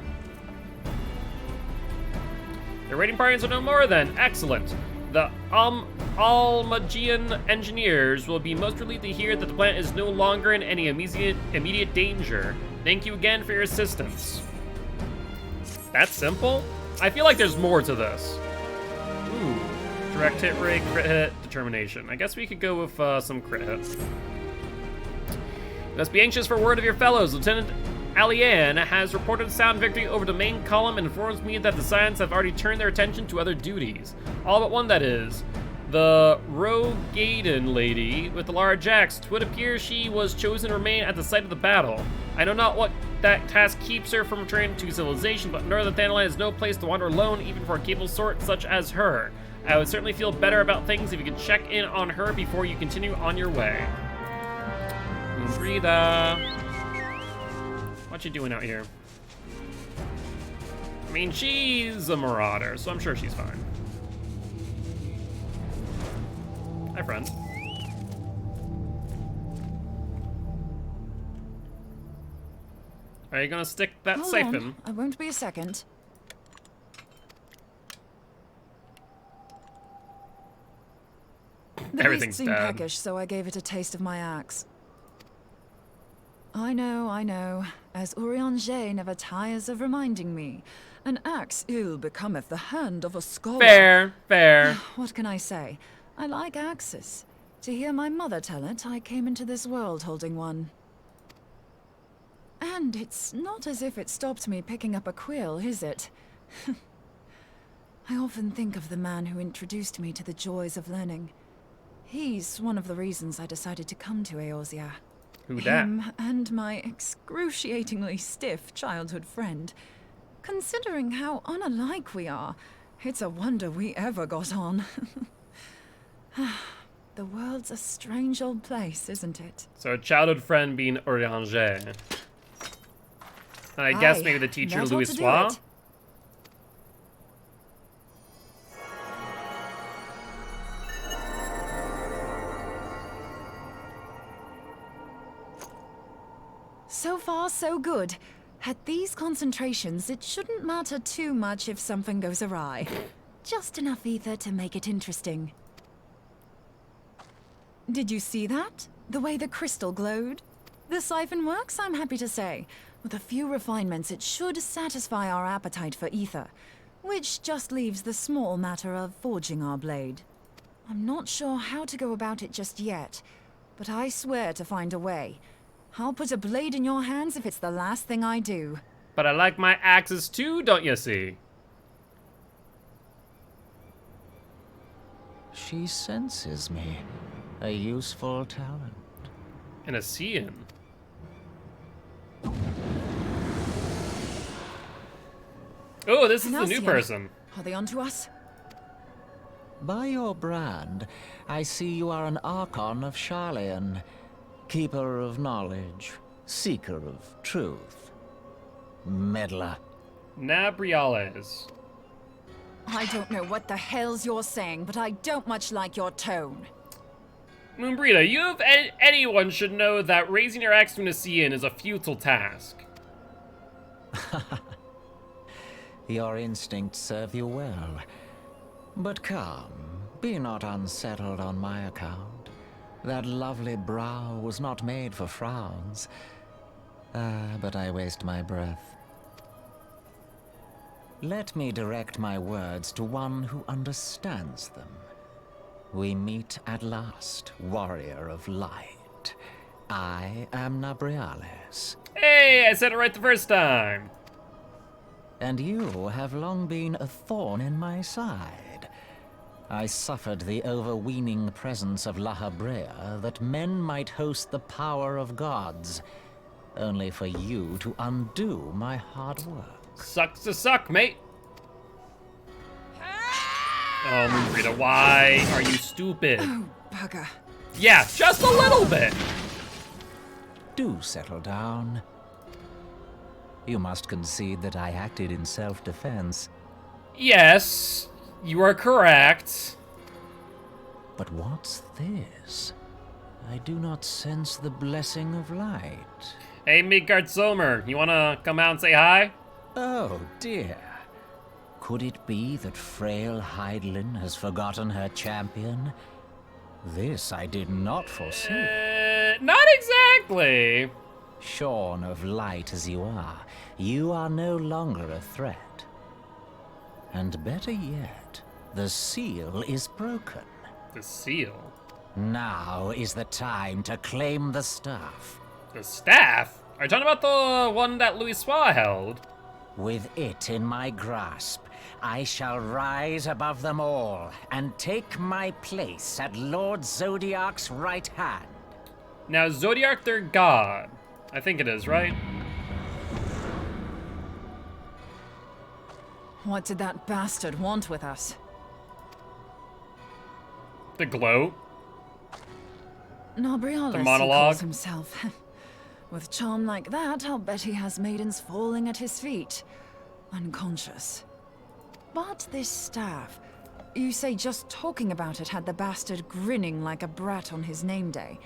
The raiding parties are no more then. Excellent. The Almagian engineers will be most relieved to hear that the plant is no longer in any immediate danger. Thank you again for your assistance. That's simple? I feel like there's more to this. Ooh. Direct hit rate, crit hit, determination. I guess we could go with some crit hits. You must be anxious for word of your fellows. Lieutenant Alian has reported a sound victory over the main column and informs me that the Scions have already turned their attention to other duties. All but one, that is. The Rogaden lady with the large axe. It would appear she was chosen to remain at the site of the battle. I know not what that task keeps her from returning to civilization, but Northern Thanalan is no place to wander alone, even for a capable sort such as her. I would certainly feel better about things if you could check in on her before you continue on your way. Brida. What you doing out here? I mean, she's a marauder, so I'm sure she's fine. Hi, friend. Are you gonna stick that Hold siphon? on. I won't be a second. The Everything's beast seemed dead. peckish, so I gave it a taste of my axe. I know. As Urianger never tires of reminding me, an axe ill becometh the hand of a scholar. Fair. What can I say? I like axes. To hear my mother tell it, I came into this world holding one. And it's not as if it stopped me picking up a quill, is it? I often think of the man who introduced me to the joys of learning. He's one of the reasons I decided to come to Eorzea. Who dat? Him and my excruciatingly stiff childhood friend. Considering how unalike we are, it's a wonder we ever got on. The world's a strange old place, isn't it? So a childhood friend being Urianger. And I guess maybe the teacher, that ought Louis to do Soir? it. So far, so good. At these concentrations, it shouldn't matter too much if something goes awry. Just enough ether to make it interesting. Did you see that? The way the crystal glowed? The siphon works, I'm happy to say. With a few refinements, it should satisfy our appetite for ether, which just leaves the small matter of forging our blade. I'm not sure how to go about it just yet, but I swear to find a way. I'll put a blade in your hands if it's the last thing I do. But I like my axes too, don't you see? She senses me. A useful talent. And a Cian. Oh, this is the new Halcyon. person. Are they onto us? By your brand, I see you are an Archon of Sharlayan. Keeper of knowledge, seeker of truth. Meddler. Nabriales. I don't know what the hell's you're saying, but I don't much like your tone. Moonbrita, you of anyone should know that raising your axe to an Cian is a futile task. Your instincts serve you well. But come, be not unsettled on my account. That lovely brow was not made for frowns. But I waste my breath. Let me direct my words to one who understands them. We meet at last, warrior of light. I am Nabriales. Hey, I said it right the first time. And you have long been a thorn in my side. I suffered the overweening presence of La Habrea that men might host the power of gods, only for you to undo my hard work. Sucks to suck, mate. Oh, Moonbrita, why are you stupid? Oh, bugger. Yeah, just a little bit. Do settle down. You must concede that I acted in self-defense. Yes, you are correct. But what's this? I do not sense the blessing of light. Hey, Midgard Somer, you wanna come out and say hi? Oh, dear. Could it be that frail Hydelin has forgotten her champion? This I did not foresee. Not exactly. Shorn of light as you are no longer a threat. And better yet, the seal is broken. The seal? Now is the time to claim the staff. The staff? Are you talking about the one that Louis Sois held? With it in my grasp, I shall rise above them all and take my place at Lord Zodiac's right hand. Now, Zodiac, their god. I think it is, right? What did that bastard want with us? The glow? Nobrialis, The he monologue? calls himself. With charm like that, I'll bet he has maidens falling at his feet. Unconscious. But this staff, you say just talking about it had the bastard grinning like a brat on his name day.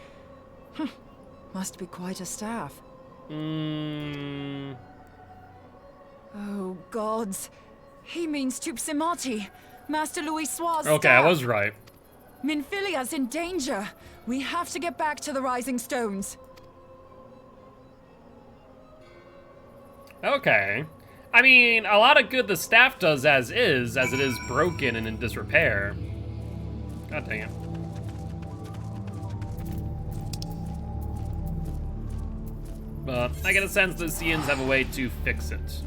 Must be quite a staff. Oh, gods. He means Tupsimati, Master Louis Sois' Okay, staff. I was right. Minfilia's in danger. We have to get back to the Rising Stones. Okay. I mean, a lot of good the staff does as it is broken and in disrepair. God dang it. But I get a sense the Seans have a way to fix it.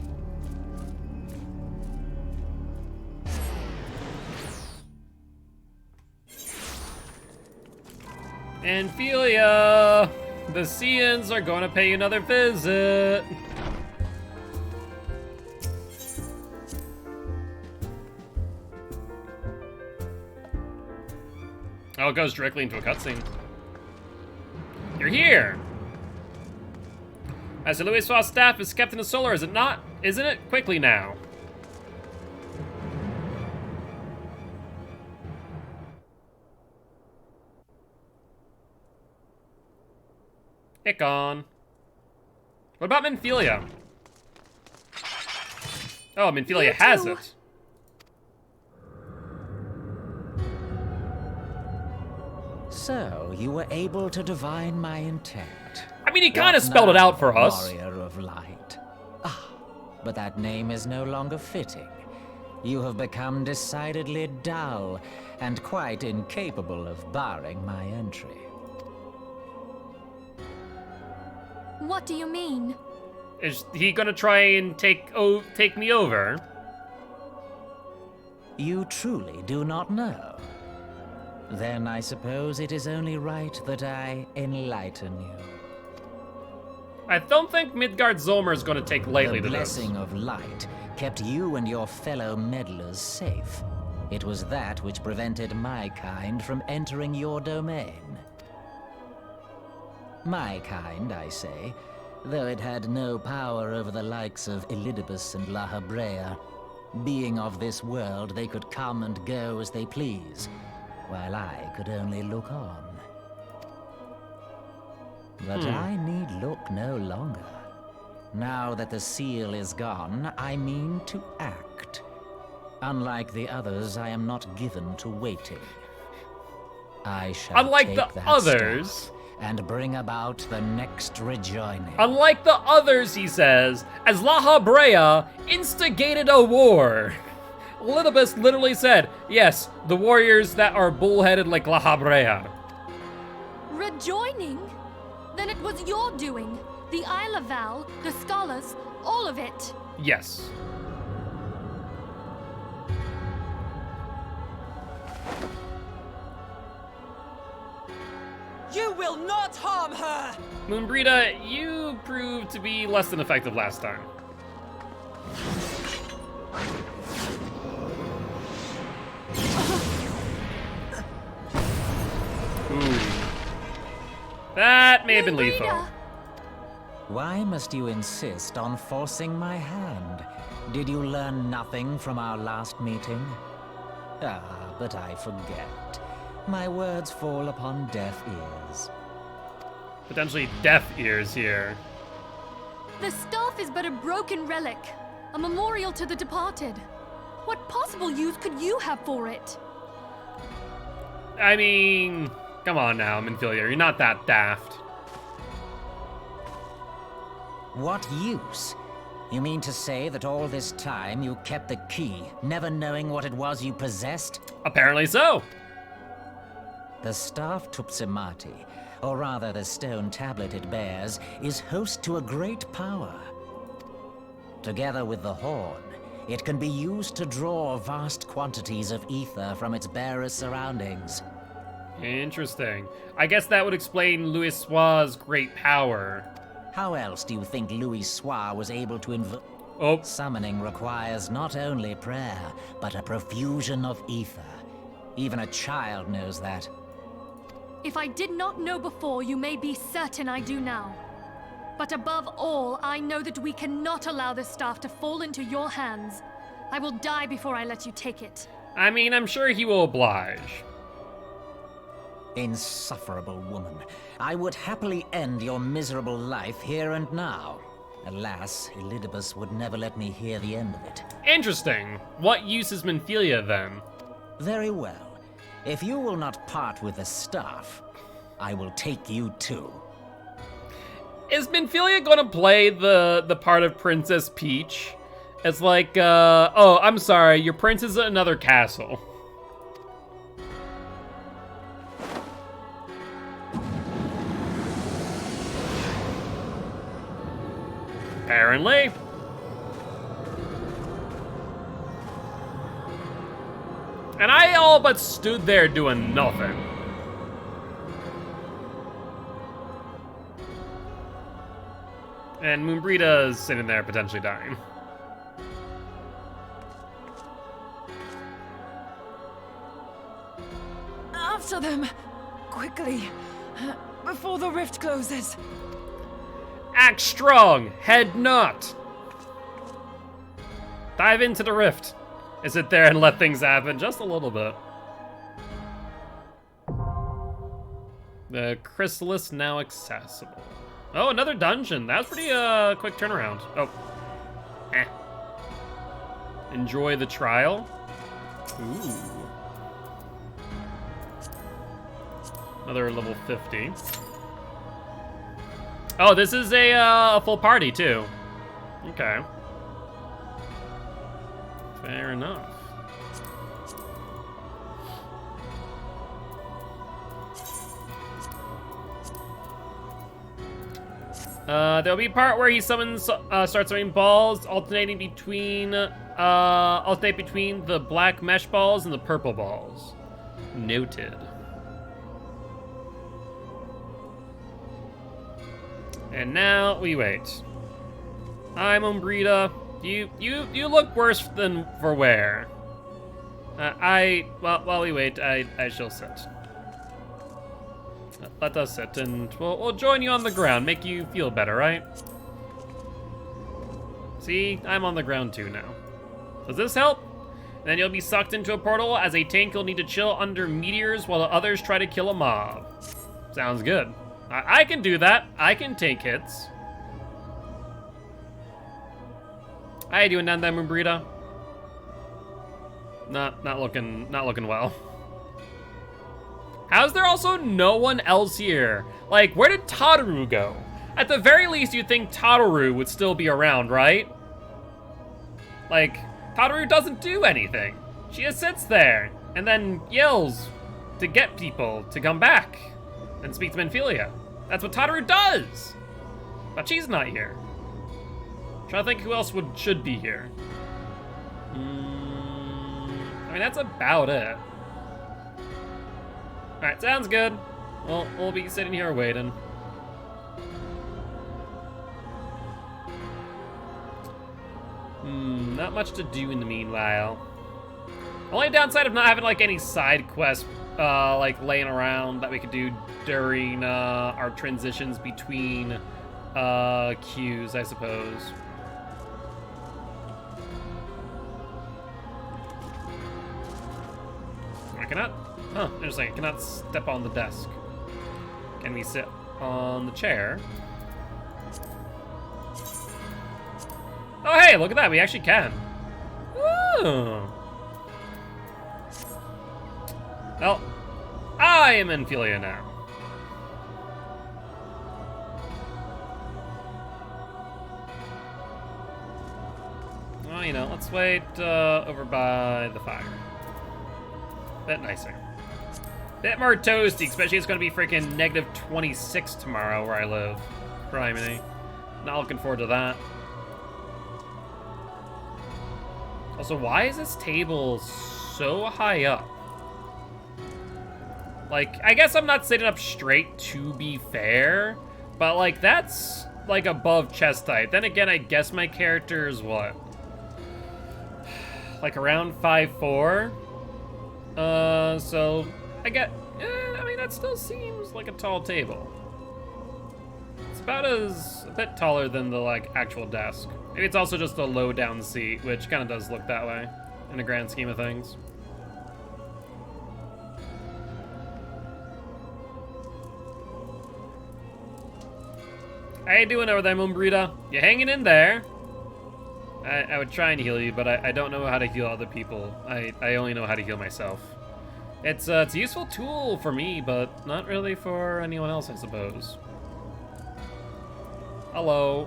Anphilia! The Seans are going to pay you another visit. Oh, it goes directly into a cutscene. You're here! Master Louis Sois' staff is kept in the solar, is it not? Isn't it? Quickly now. Ikon. What about Minfilia? Oh, Minfilia has it. So, you were able to divine my intent. I mean, he kind of spelled it out for us. Warrior of Light. Ah, but that name is no longer fitting. You have become decidedly dull and quite incapable of barring my entry. What do you mean? Is he gonna try and take me over? You truly do not know? Then I suppose it is only right that I enlighten you. I don't think Midgard Zolmer is gonna take lightly the to this. blessing of light kept you and your fellow meddlers safe. It was that which prevented my kind from entering your domain. My kind, I say, though it had no power over the likes of Elidibus and La Habrea. Being of this world, they could come and go as they please, while I could only look on. But I need look no longer. Now that the seal is gone, I mean to act. Unlike the others, I am not given to waiting. I shall Unlike take the that others. staff and bring about the next rejoining. Unlike the others, he says, as La Habrea instigated a war. Elidibus literally said, yes, the warriors that are bullheaded like La Habrea. Rejoining? Then it was your doing. The Isle of Val, the scholars, all of it. Yes. You will not harm her! Moonbrita, you proved to be less than effective last time. Ooh. That may have been lethal. Why must you insist on forcing my hand? Did you learn nothing from our last meeting? Ah, but I forget. My words fall upon deaf ears. Potentially deaf ears here. The staff is but a broken relic, a memorial to the departed. What possible use could you have for it? I mean, come on now, Minfilia, you're not that daft. What use? You mean to say that all this time you kept the key, never knowing what it was you possessed? Apparently so. The staff Tupsimati, or rather the stone tablet it bears, is host to a great power. Together with the horn, it can be used to draw vast quantities of ether from its bearer's surroundings. Interesting. I guess that would explain Louis Soir's great power. How else do you think Louis Soir was able to Summoning requires not only prayer, but a profusion of ether. Even a child knows that. If I did not know before, you may be certain I do now. But above all, I know that we cannot allow this staff to fall into your hands. I will die before I let you take it. I mean, I'm sure he will oblige. Insufferable woman. I would happily end your miserable life here and now. Alas, Elidibus would never let me hear the end of it. Interesting. What use is Minfilia then? Very well. If you will not part with the staff, I will take you too. Is Minfilia gonna play the part of Princess Peach? It's like, oh, I'm sorry, your prince is at another castle. Apparently. And I all but stood there doing nothing. And Moonbrita's sitting there potentially dying. After them! Quickly! Before the rift closes! Act strong! Head not! Dive into the rift. And sit there and let things happen just a little bit. The chrysalis now accessible. Oh, another dungeon. That was pretty quick turnaround. Oh. Eh. Enjoy the trial. Ooh. Another level 50. Oh, this is a full party too. Okay. Fair enough. There'll be a part where he summons, starts summoning balls, alternate between the black mesh balls and the purple balls. Noted. And now we wait. Hi, Moonbrita. You look worse than for wear. While we wait, I shall sit. Let us sit, and we'll join you on the ground, make you feel better, right? See, I'm on the ground too now. Does this help? Then you'll be sucked into a portal as a tank will need to chill under meteors while the others try to kill a mob. Sounds good. I can do that. I can take hits. How you doing down there, Moonbrita? Not looking well. How's there also no one else here? Like, where did Tataru go? At the very least, you'd think Tataru would still be around, right? Like, Tataru doesn't do anything. She just sits there and then yells to get people to come back and speak to Minfilia. That's what Tataru does. But she's not here. I'm trying to think who else should be here. I mean, that's about it. Alright, sounds good. Well, we'll be sitting here waiting. Not much to do in the meanwhile. Only downside of not having like any side quests like laying around that we could do during our transitions between queues, I suppose. I cannot. Huh, interesting. I cannot step on the desk. Can we sit on the chair? Oh, hey, look at that. We actually can. Ooh. Well, I am in Minfilia now. Well, you know, let's wait over by the fire. Bit nicer. Bit more toasty, especially it's gonna be freaking negative 26 tomorrow where I live. Criminy. Not looking forward to that. Also, why is this table so high up? Like, I guess I'm not sitting up straight to be fair, but like that's like above chest height. Then again, I guess my character is what? Like around 5'4". So I get, I mean, that still seems like a tall table. It's about a bit taller than the like actual desk. Maybe it's also just a low down seat, which kind of does look that way in the grand scheme of things. How you doing over there, Moonbrita? You hanging in there? I would try and heal you, but I don't know how to heal other people. I only know how to heal myself. It's a useful tool for me, but not really for anyone else, I suppose. Hello.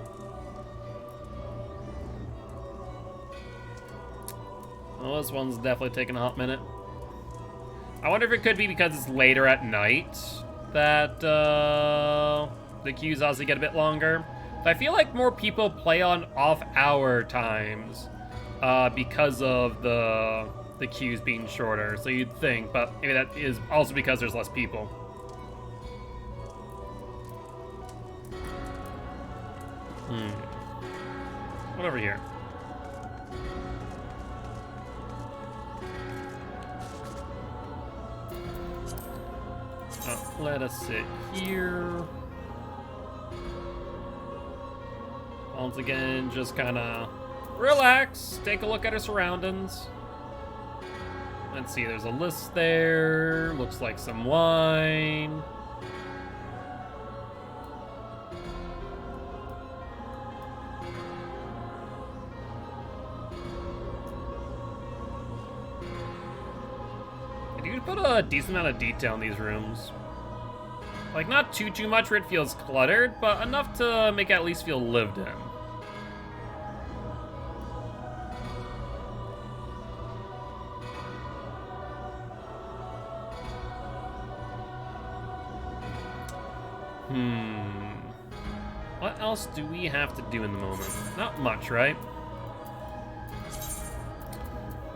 Well, this one's definitely taking a hot minute. I wonder if it could be because it's later at night that the queues also get a bit longer. I feel like more people play on off-hour times because of the queues being shorter. So you'd think, but maybe that is also because there's less people. What over here? Let us sit here. Once again, just kind of relax, take a look at our surroundings. Let's see, there's a list there. Looks like some wine. You can put a decent amount of detail in these rooms. Like, not too much where it feels cluttered, but enough to make it at least feel lived in. What else do we have to do in the moment? Not much, right?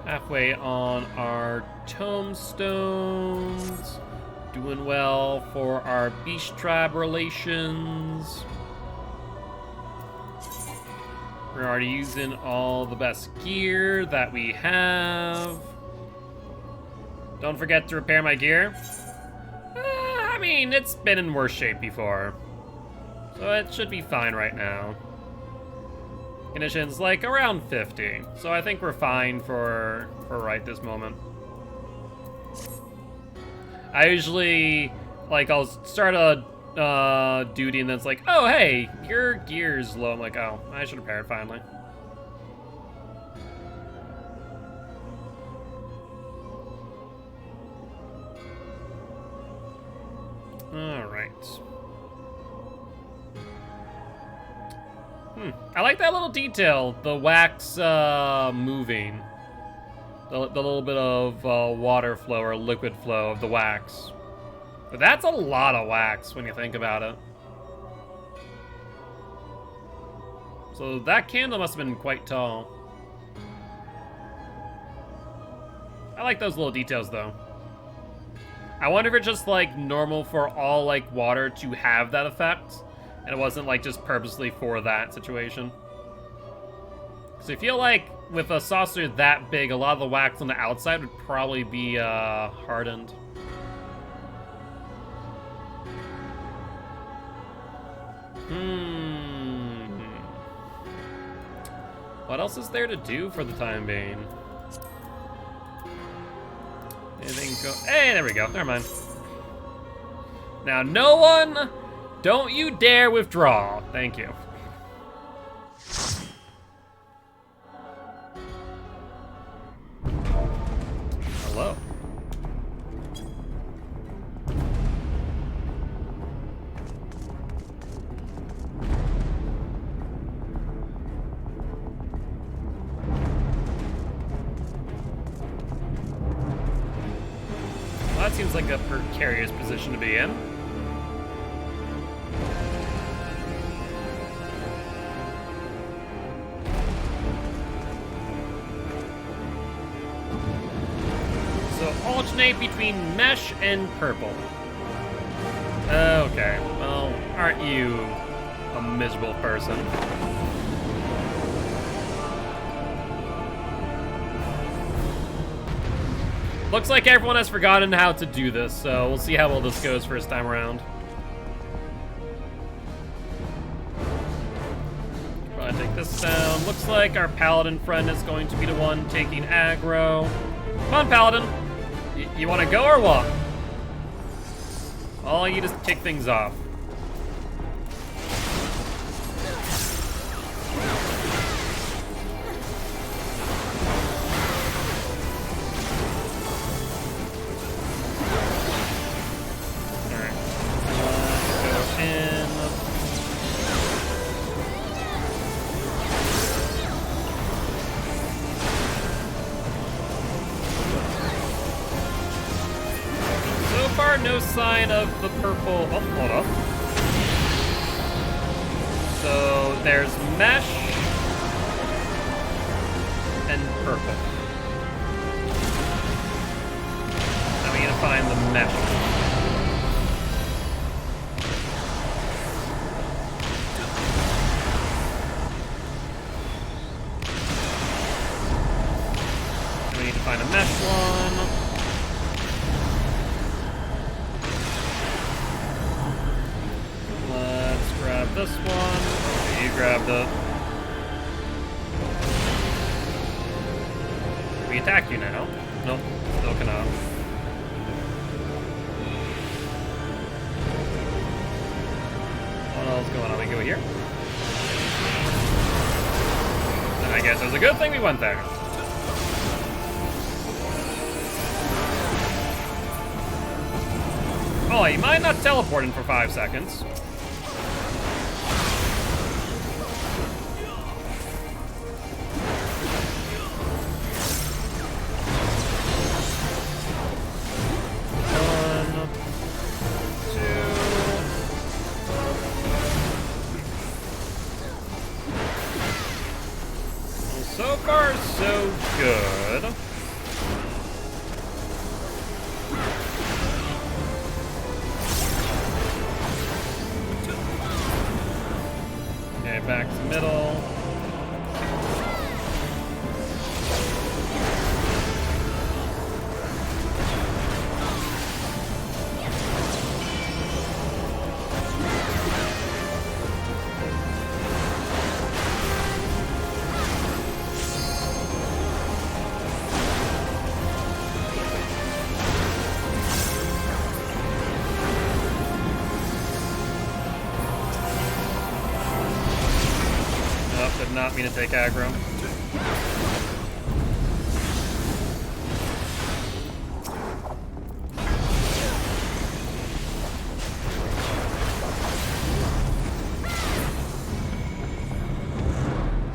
Halfway on our tombstones. Doing well for our beast tribe relations. We're already using all the best gear that we have. Don't forget to repair my gear. I mean, it's been in worse shape before. So it should be fine right now. Conditions like around 50. So I think we're fine for right this moment. I usually, like, I'll start a duty and then it's like, oh, hey, your gear's low. I'm like, oh, I should repair it finally. All right. I like that little detail, the wax moving. The little bit of water flow or liquid flow of the wax. But that's a lot of wax when you think about it. So that candle must have been quite tall. I like those little details though. I wonder if it's just like normal for all like water to have that effect. And it wasn't like just purposely for that situation. So I feel like with a saucer that big, a lot of the wax on the outside would probably be hardened. What else is there to do for the time being? Anything go? Hey, there we go. Never mind. Now, no one, don't you dare withdraw. Thank you. Hello. Seems like a precarious position to be in. So alternate between mesh and purple. Okay, well, aren't you a miserable person? Looks like everyone has forgotten how to do this, so we'll see how well this goes first time around. Probably take this down. Looks like our paladin friend is going to be the one taking aggro. Come on, paladin. You want to go or what? All you just kick things off. No sign of the purple. Oh, hold up. So there's mesh and purple. Now we need to find the mesh. Now we need to find a mesh one. This one. You grabbed it. Can we attack you now? Nope. Still cannot. What else is going on? We go here? Then I guess it was a good thing we went there. Oh, you might not teleport in for 5 seconds. So far, so good. Okay, back to middle. Did not mean to take aggro.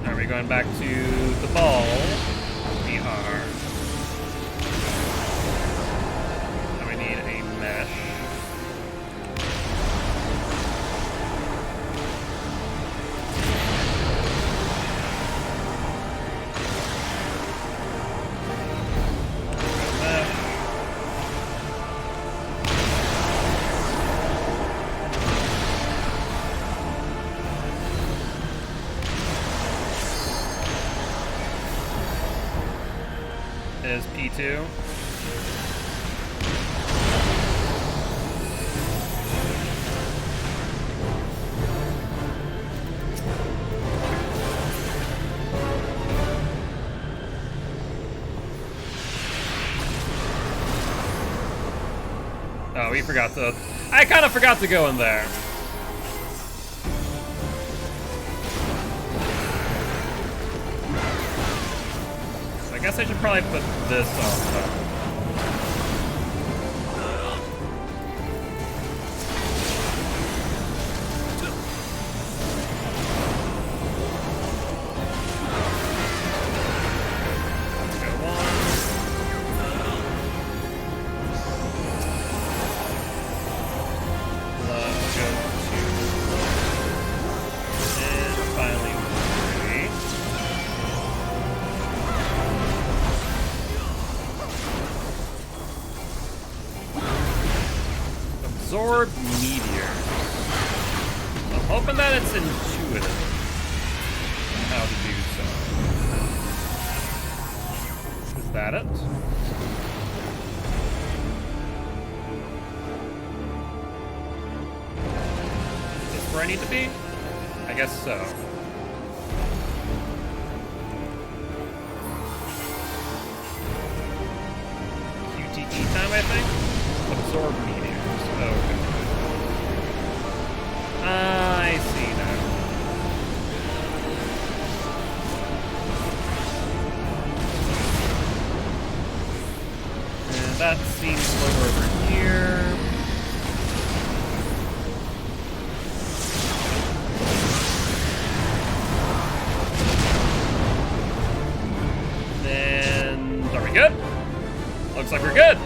Are we going back to the ball? We are. Now we need a mesh. Is P2. Oh, we forgot to... I kind of forgot to go in there. I guess I should probably put this on top. Let's go one. meteors. I'm hoping that it's intuitive on how to do so. Is that it? Is this where I need to be? I guess so. QTE time, I think? Absorb meteors. Okay. I see now. And that seems lower over here. Then, are we good? Looks like we're good.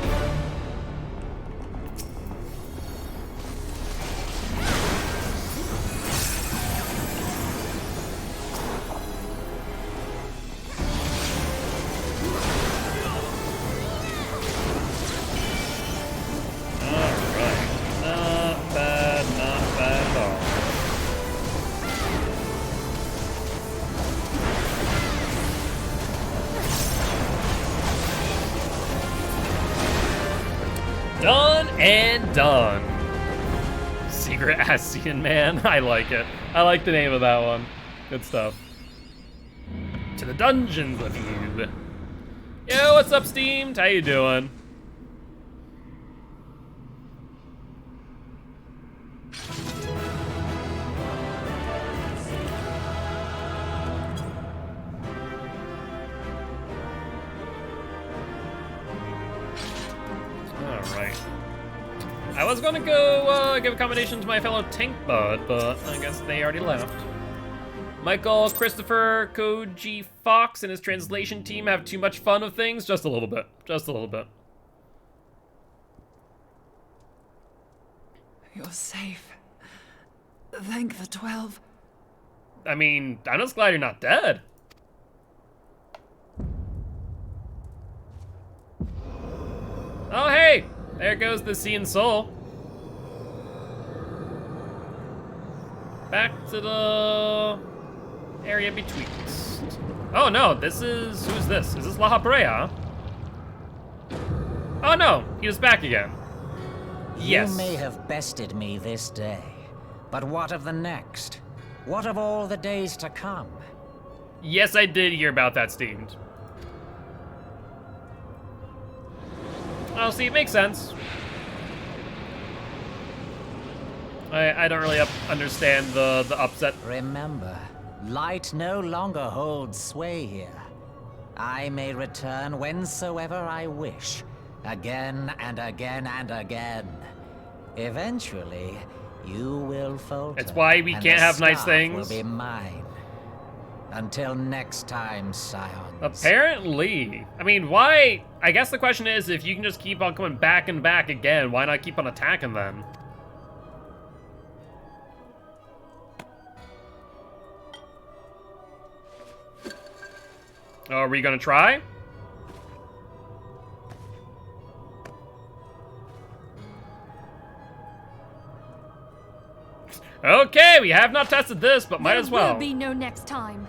Done and done. Secret Ascian Man. I like it. I like the name of that one. Good stuff. To the dungeons with you. Yo, what's up, Steamed? How you doing? Alright. I was gonna go give a commendation to my fellow tank bud, but I guess they already left. Michael Christopher Koji Fox and his translation team have too much fun with things? Just a little bit. Just a little bit. You're safe. Thank the 12. I mean, I'm just glad you're not dead. Oh, hey! There goes the Sea and Soul. Back to the area betwixt. Oh no, this is... Who's this? Is this La Habrea? Oh no, he was back again. Yes. You may have bested me this day, but what of the next? What of all the days to come? Yes, I did hear about that, Steamed. Oh, see, it makes sense. I don't really understand the upset. Remember, light no longer holds sway here. I may return whensoever I wish, again and again and again. Eventually, you will falter. It's why we can't have nice things. Will be mine. Until next time, Scions. Apparently. I mean, why? I guess the question is, if you can just keep on coming back and back again, why not keep on attacking them? Oh, are we gonna try? Okay, we have not tested this, but might as well. There will be no next time.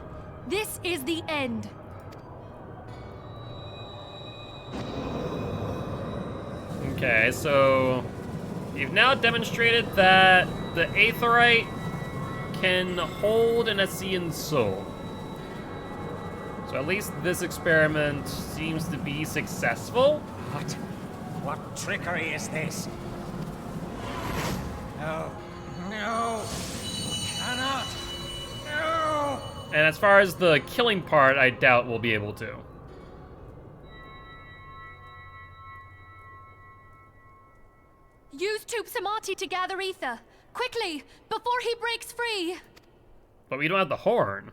This is the end. Okay, so you've now demonstrated that the Aetheryte can hold an Ascian soul. So at least this experiment seems to be successful. What trickery is this? No. No! Cannot! No! And as far as the killing part, I doubt we'll be able to. Use Tube Samati to gather ether. Quickly, before he breaks free. But we don't have the horn.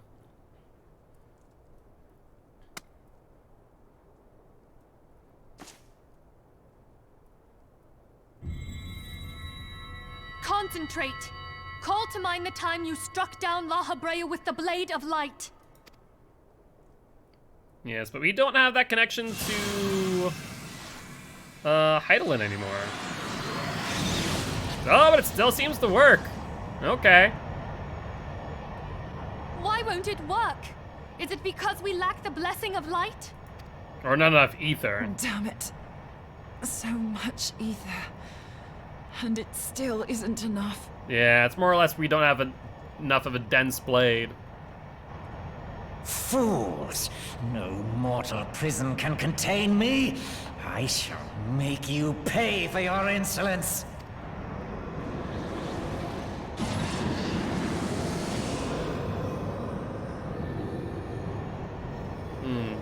Concentrate. Call to mind the time you struck down La Habrea with the Blade of Light. Yes, but we don't have that connection to Heidelin anymore. Oh, but it still seems to work. Okay. Why won't it work? Is it because we lack the blessing of light? Or not enough ether. Damn it. So much ether. And it still isn't enough. Yeah, it's more or less we don't have enough of a dense blade. Fools! No mortal prison can contain me. I shall make you pay for your insolence.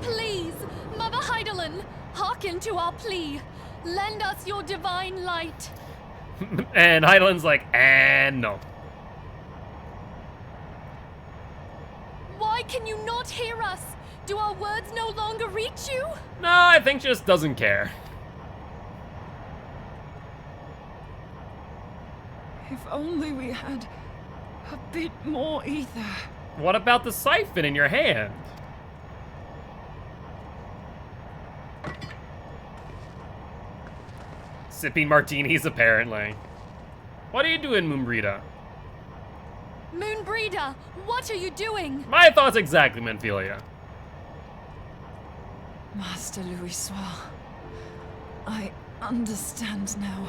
Please, Mother Heidelin, hearken to our plea. Lend us your divine light. And Heidelin's like, and no. Why can you not hear us? Do our words no longer reach you? No, I think she just doesn't care. If only we had a bit more ether. What about the siphon in your hand? Sipping martinis, apparently. What are you doing, Moonbreeda? Moonbreeda, what are you doing? My thoughts exactly, Menphilia. Master Louis Soir, I understand now.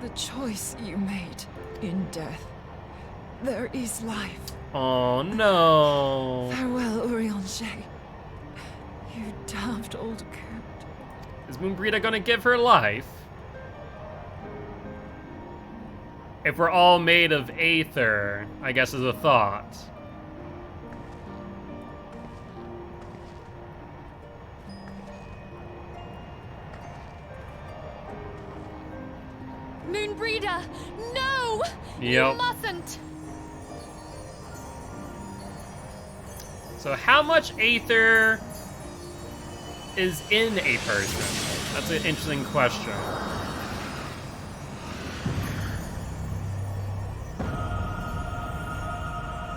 The choice you made in death. There is life. Oh no. Farewell, Urianger. You damned old coot. Is Moonbreeda gonna give her life? If we're all made of aether, I guess is a thought. Moonbreeda, no! Yep. You mustn't! So how much aether is in a person? That's an interesting question.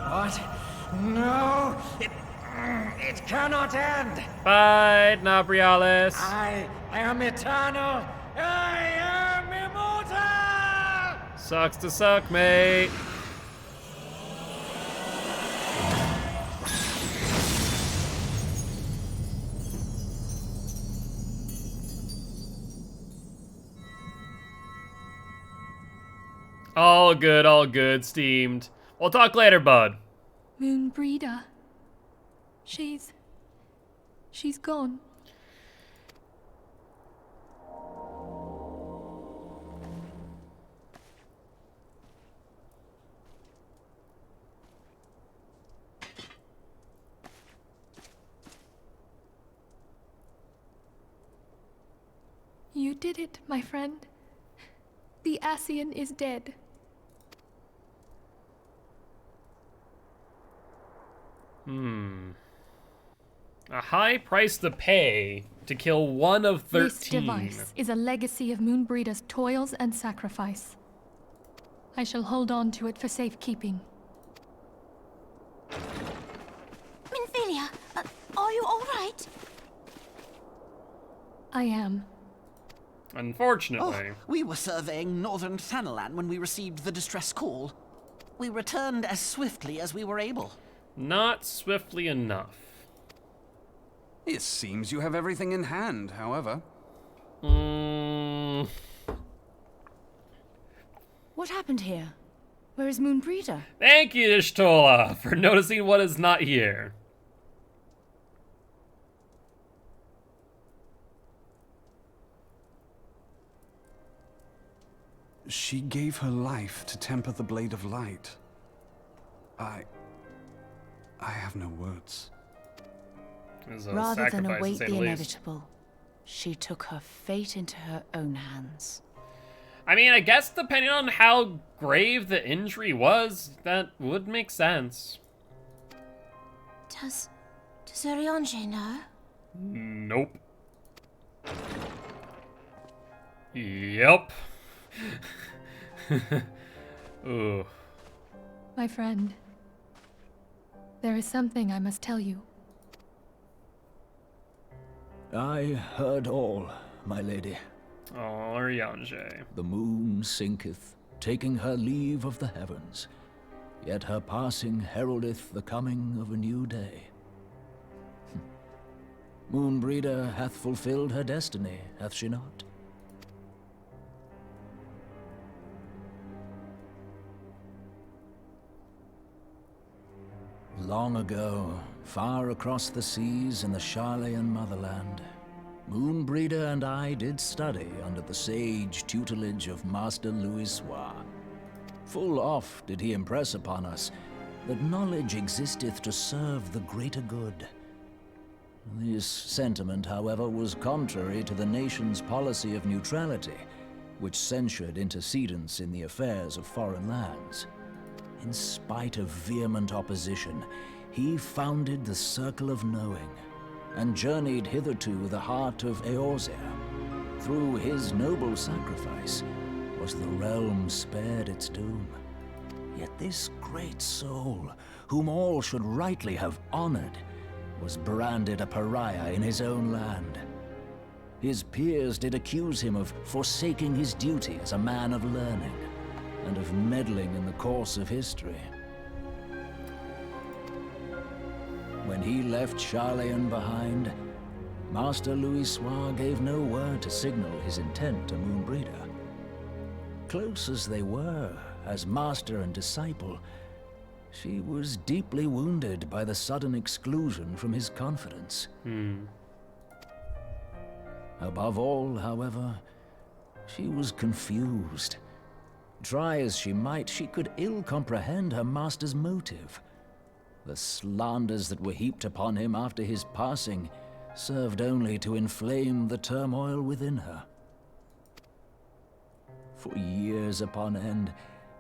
What? No! It cannot end! Bye, Nabrialis. I am eternal! I am immortal! Sucks to suck, mate. All good, steamed. We'll talk later, bud. Moonbreeda. She's gone. You did it, my friend. The Ascian is dead. A high price to pay to kill one of 13. This device is a legacy of Moonbreeda's toils and sacrifice. I shall hold on to it for safekeeping. Minfilia, are you all right? I am. Unfortunately. Oh, we were surveying northern Thanalan when we received the distress call. We returned as swiftly as we were able. Not swiftly enough. It seems you have everything in hand, however. What happened here? Where is Moonbreeda? Thank you, Ishtola, for noticing what is not here. She gave her life to temper the Blade of Light. I have no words. Rather than await the inevitable, she took her fate into her own hands. I mean, I guess depending on how grave the injury was, that would make sense. Does Urianger know? Nope. Yep. Ooh. My friend, there is something I must tell you. I heard all, my lady. Oh, Urianger. The moon sinketh, taking her leave of the heavens. Yet her passing heraldeth the coming of a new day. Moonbreeder hath fulfilled her destiny, hath she not? Long ago, far across the seas in the Charlayan motherland, Moonbreeder and I did study under the sage tutelage of Master Louisoix. Full oft did he impress upon us that knowledge existeth to serve the greater good. This sentiment, however, was contrary to the nation's policy of neutrality, which censured intercedence in the affairs of foreign lands. In spite of vehement opposition, he founded the Circle of Knowing, and journeyed hither to the heart of Eorzea. Through his noble sacrifice was the realm spared its doom. Yet this great soul, whom all should rightly have honored, was branded a pariah in his own land. His peers did accuse him of forsaking his duty as a man of learning, and of meddling in the course of history. When he left Charlayan behind, Master Louisoix gave no word to signal his intent to Moonbreeder. Close as they were, as master and disciple, she was deeply wounded by the sudden exclusion from his confidence. Above all, however, she was confused. Try as she might, she could ill comprehend her master's motive. The slanders that were heaped upon him after his passing served only to inflame the turmoil within her. For years upon end,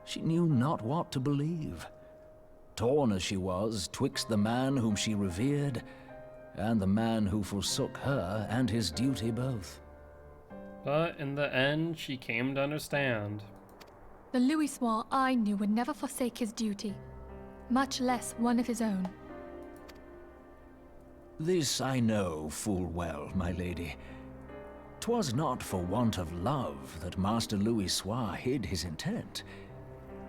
she knew not what to believe. Torn as she was twixt the man whom she revered and the man who forsook her and his duty both. But in the end, she came to understand. The Louisoix I knew would never forsake his duty, much less one of his own. This I know full well, my lady. 'Twas not for want of love that Master Louisoix hid his intent.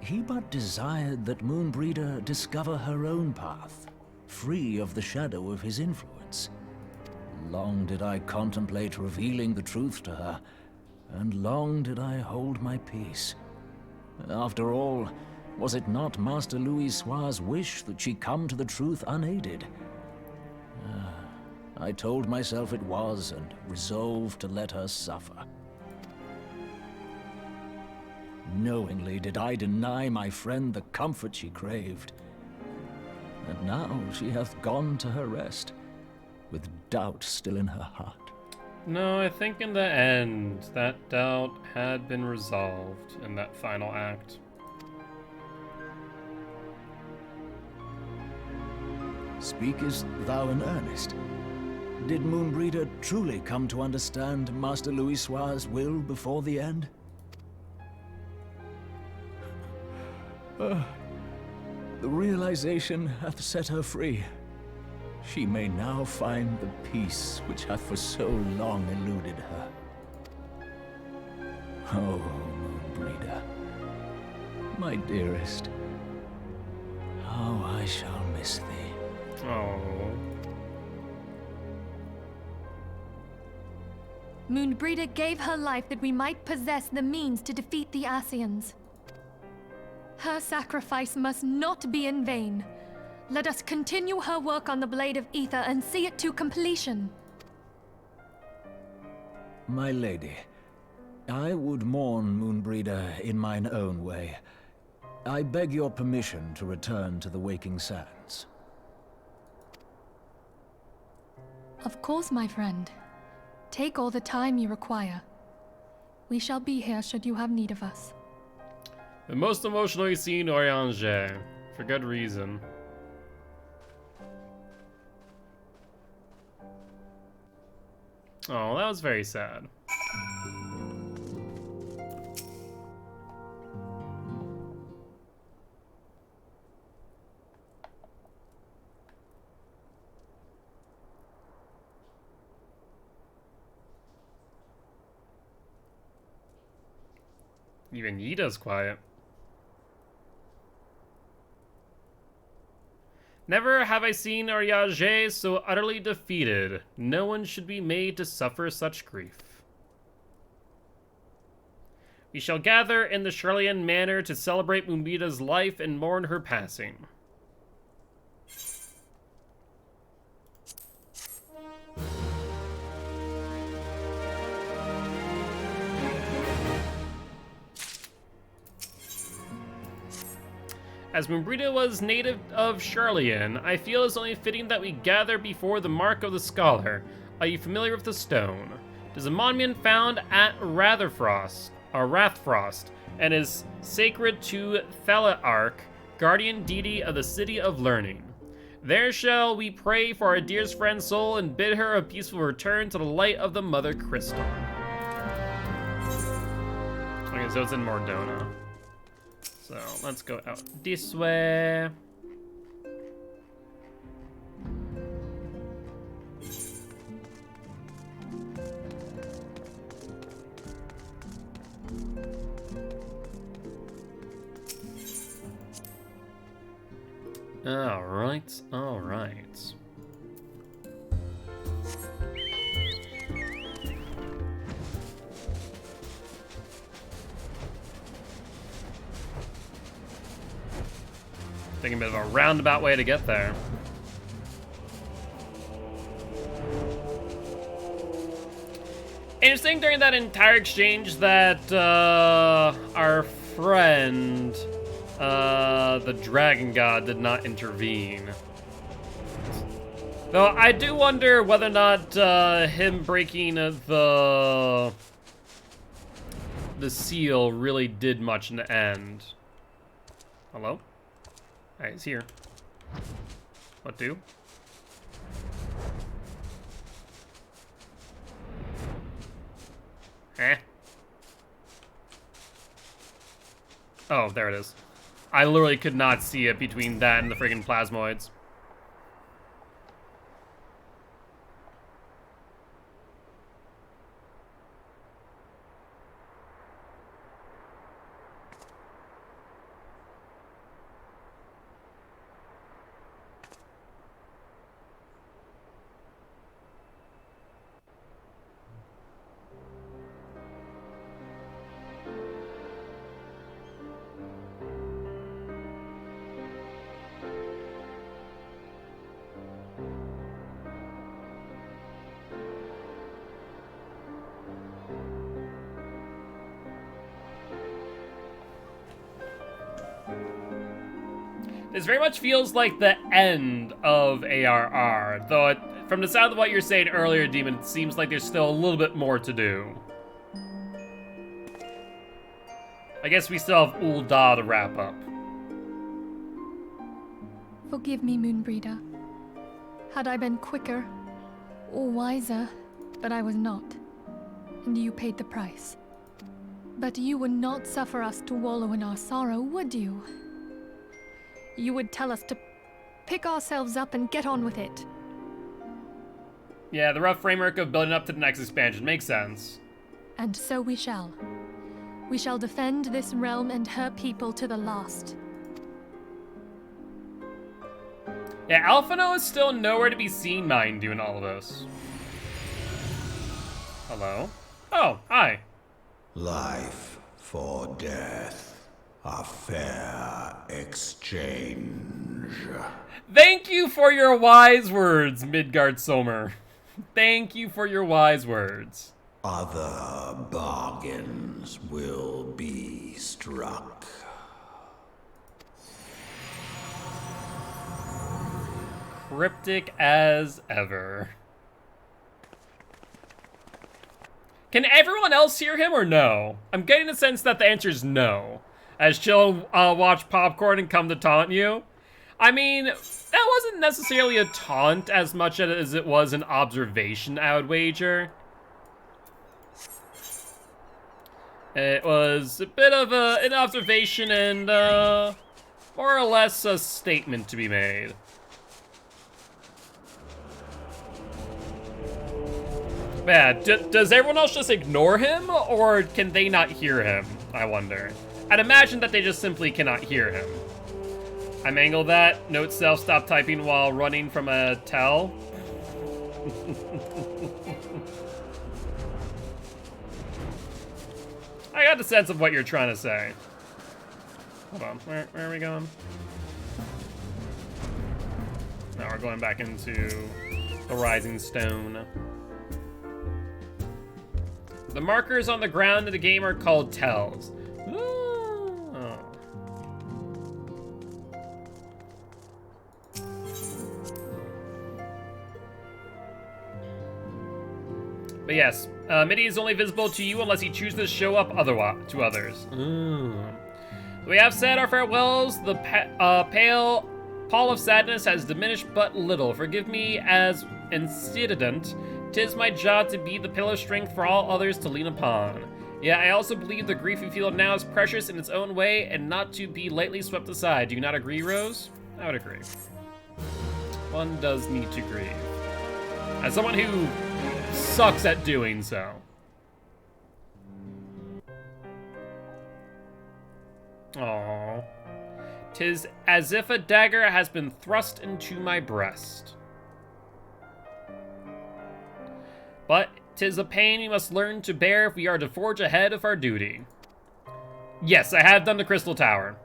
He but desired that Moonbreeder discover her own path, free of the shadow of his influence. Long did I contemplate revealing the truth to her, and long did I hold my peace. After all, was it not Master Louisoix's wish that she come to the truth unaided? I told myself it was, and resolved to let her suffer. Knowingly did I deny my friend the comfort she craved. And now she hath gone to her rest, with doubt still in her heart. No, I think in the end, that doubt had been resolved in that final act. Speakest thou in earnest? Did Moonbreeder truly come to understand Master Louisoix's will before the end? The realization hath set her free. She may now find the peace which hath for so long eluded her. Oh, Moonbreeder, my dearest, how I shall miss thee. Oh. Moonbreeder gave her life that we might possess the means to defeat the Ascians. Her sacrifice must not be in vain. Let us continue her work on the Blade of Ether and see it to completion. My lady, I would mourn Moonbreeder in mine own way. I beg your permission to return to the Waking Sands. Of course, my friend. Take all the time you require. We shall be here should you have need of us. The most emotionally seen Oriange, for good reason. Oh, that was very sad. Even Yda's quiet. Never have I seen Ariage so utterly defeated. No one should be made to suffer such grief. We shall gather in the Charlian Manor to celebrate Mumbida's life and mourn her passing. As Mumbrita was native of Charlian, I feel it's only fitting that we gather before the Mark of the Scholar. Are you familiar with the stone? It is a monument found at Rathfrost, and is sacred to Thaliarch, guardian deity of the City of Learning. There shall we pray for our dearest friend's soul and bid her a peaceful return to the light of the Mother Crystal. Okay, so it's in Mordona. So let's go out this way. All right, all right. Taking a bit of a roundabout way to get there. Interesting during that entire exchange that our friend, the Dragon God, did not intervene. Though I do wonder whether or not him breaking the seal really did much in the end. Hello? Alright, he's here. What do? Eh? Oh, there it is. I literally could not see it between that and the friggin' plasmoids. This very much feels like the end of ARR, though from the sound of what you're saying earlier, Demon, it seems like there's still a little bit more to do. I guess we still have Ul'dah to wrap up. Forgive me, Moonbreeder. Had I been quicker or wiser, but I was not, and you paid the price. But you would not suffer us to wallow in our sorrow, would you? You would tell us to pick ourselves up and get on with it. Yeah, the rough framework of building up to the next expansion makes sense. And so we shall. We shall defend this realm and her people to the last. Yeah, Alphino is still nowhere to be seen, mind doing all of this. Hello? Oh, hi. Life for death. A fair exchange. Thank you for your wise words, Midgard Sommer. Thank you for your wise words. Other bargains will be struck. Cryptic as ever. Can everyone else hear him or no? I'm getting the sense that the answer is no. As Chill watch popcorn and come to taunt you. I mean, that wasn't necessarily a taunt as much as it was an observation, I would wager. It was a bit of an observation and more or less a statement to be made. Man, does everyone else just ignore him, or can they not hear him? I wonder. I'd imagine that they just simply cannot hear him. I mangle that. Note self stop typing while running from a tell. I got the sense of what you're trying to say. Hold on, where are we going? Now we're going back into the Rising Stone. The markers on the ground in the game are called tells. Oh. But yes, MIDI is only visible to you unless you choose to show up to others. We have said our farewells. The pale pall of sadness has diminished but little. Forgive me as incident. 'Tis my job to be the pillar of strength for all others to lean upon. Yet I also believe the grief you feel now is precious in its own way and not to be lightly swept aside. Do you not agree, Rose? I would agree. One does need to grieve. As someone who sucks at doing so. Aww. 'Tis as if a dagger has been thrust into my breast. But 'tis a pain we must learn to bear if we are to forge ahead of our duty. Yes, I have done the Crystal Tower.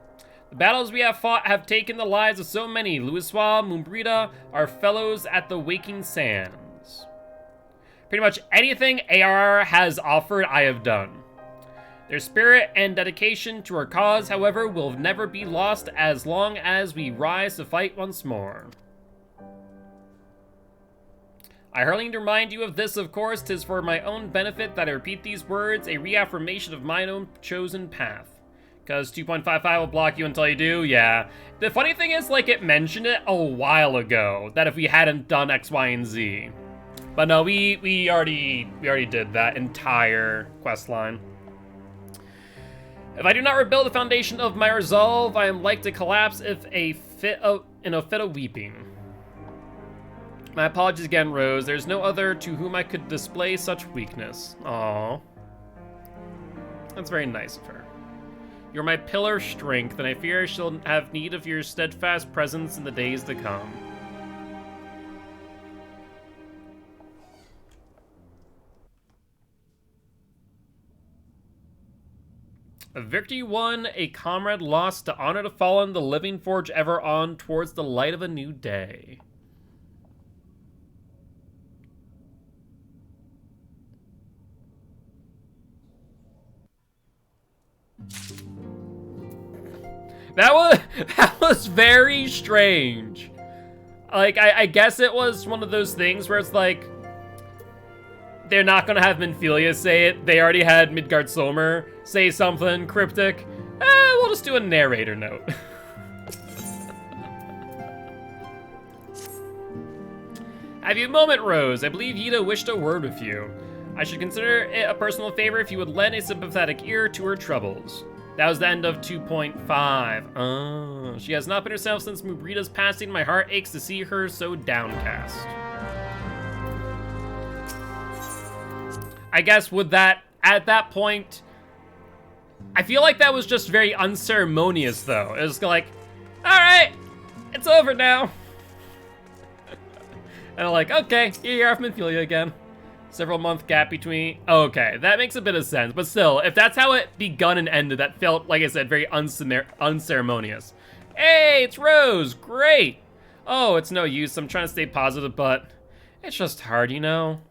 The battles we have fought have taken the lives of so many. Louisoix, Mumbrita, our fellows at the Waking Sands. Pretty much anything AR has offered, I have done. Their spirit and dedication to our cause, however, will never be lost as long as we rise to fight once more. I hurling to remind you of this, of course. 'Tis for my own benefit that I repeat these words, a reaffirmation of mine own chosen path. Because 2.55 will block you until you do, yeah. The funny thing is, like, it mentioned it a while ago, that if we hadn't done X, Y, and Z. But no, we already did that entire quest line. If I do not rebuild the foundation of my resolve, I am like to collapse in a fit of weeping. My apologies again, Rose. There's no other to whom I could display such weakness. Aww. That's very nice of her. You're my pillar of strength, and I fear I shall have need of your steadfast presence in the days to come. A victory won, a comrade lost, to honor the fallen, the living forge ever on towards the light of a new day. That was very strange. Like, I guess it was one of those things where it's like, they're not gonna have Minfilia say it. They already had Midgard Solmer say something cryptic. We'll just do a narrator note. Have you a moment, Rose? I believe Yida wished a word with you. I should consider it a personal favor if you would lend a sympathetic ear to her troubles. That was the end of 2.5. Oh, she has not been herself since Mubrita's passing. My heart aches to see her so downcast. I guess would that, at that point, I feel like that was just very unceremonious, though. It was like, all right, it's over now. And I'm like, okay, here you are from Minfilia again. Several month gap between. Okay, that makes a bit of sense. But still, if that's how it begun and ended, that felt, like I said, very unceremonious. Hey, it's Rose. Great. Oh, it's no use. I'm trying to stay positive, but it's just hard, you know?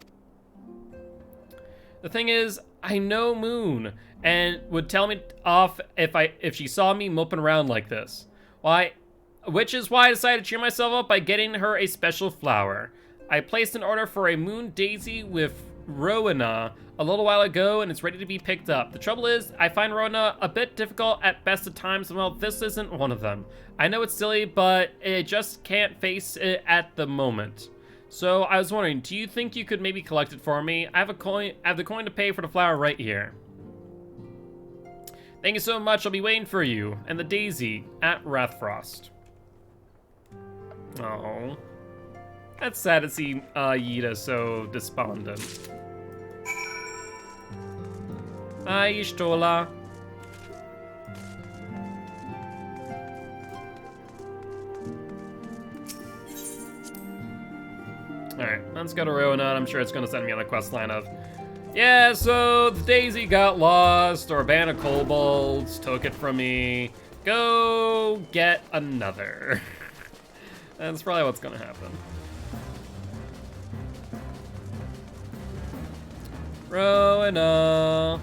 The thing is, I know Moon, and would tell me off if she saw me moping around like this. Which is why I decided to cheer myself up by getting her a special flower. I placed an order for a moon daisy with Rowena a little while ago, and it's ready to be picked up. The trouble is, I find Rowena a bit difficult at best of times, and well, this isn't one of them. I know it's silly, but I just can't face it at the moment. So I was wondering, do you think you could maybe collect it for me? I have the coin to pay for the flower right here. Thank you so much. I'll be waiting for you. And the daisy at Rathfrost. Oh, that's sad to see Yida so despondent. Ishtola. Alright, let's go to Rona. I'm sure it's gonna send me on the quest line of, yeah, so the Daisy got lost, or a band of kobolds took it from me. Go get another. That's probably what's gonna happen. Rowena,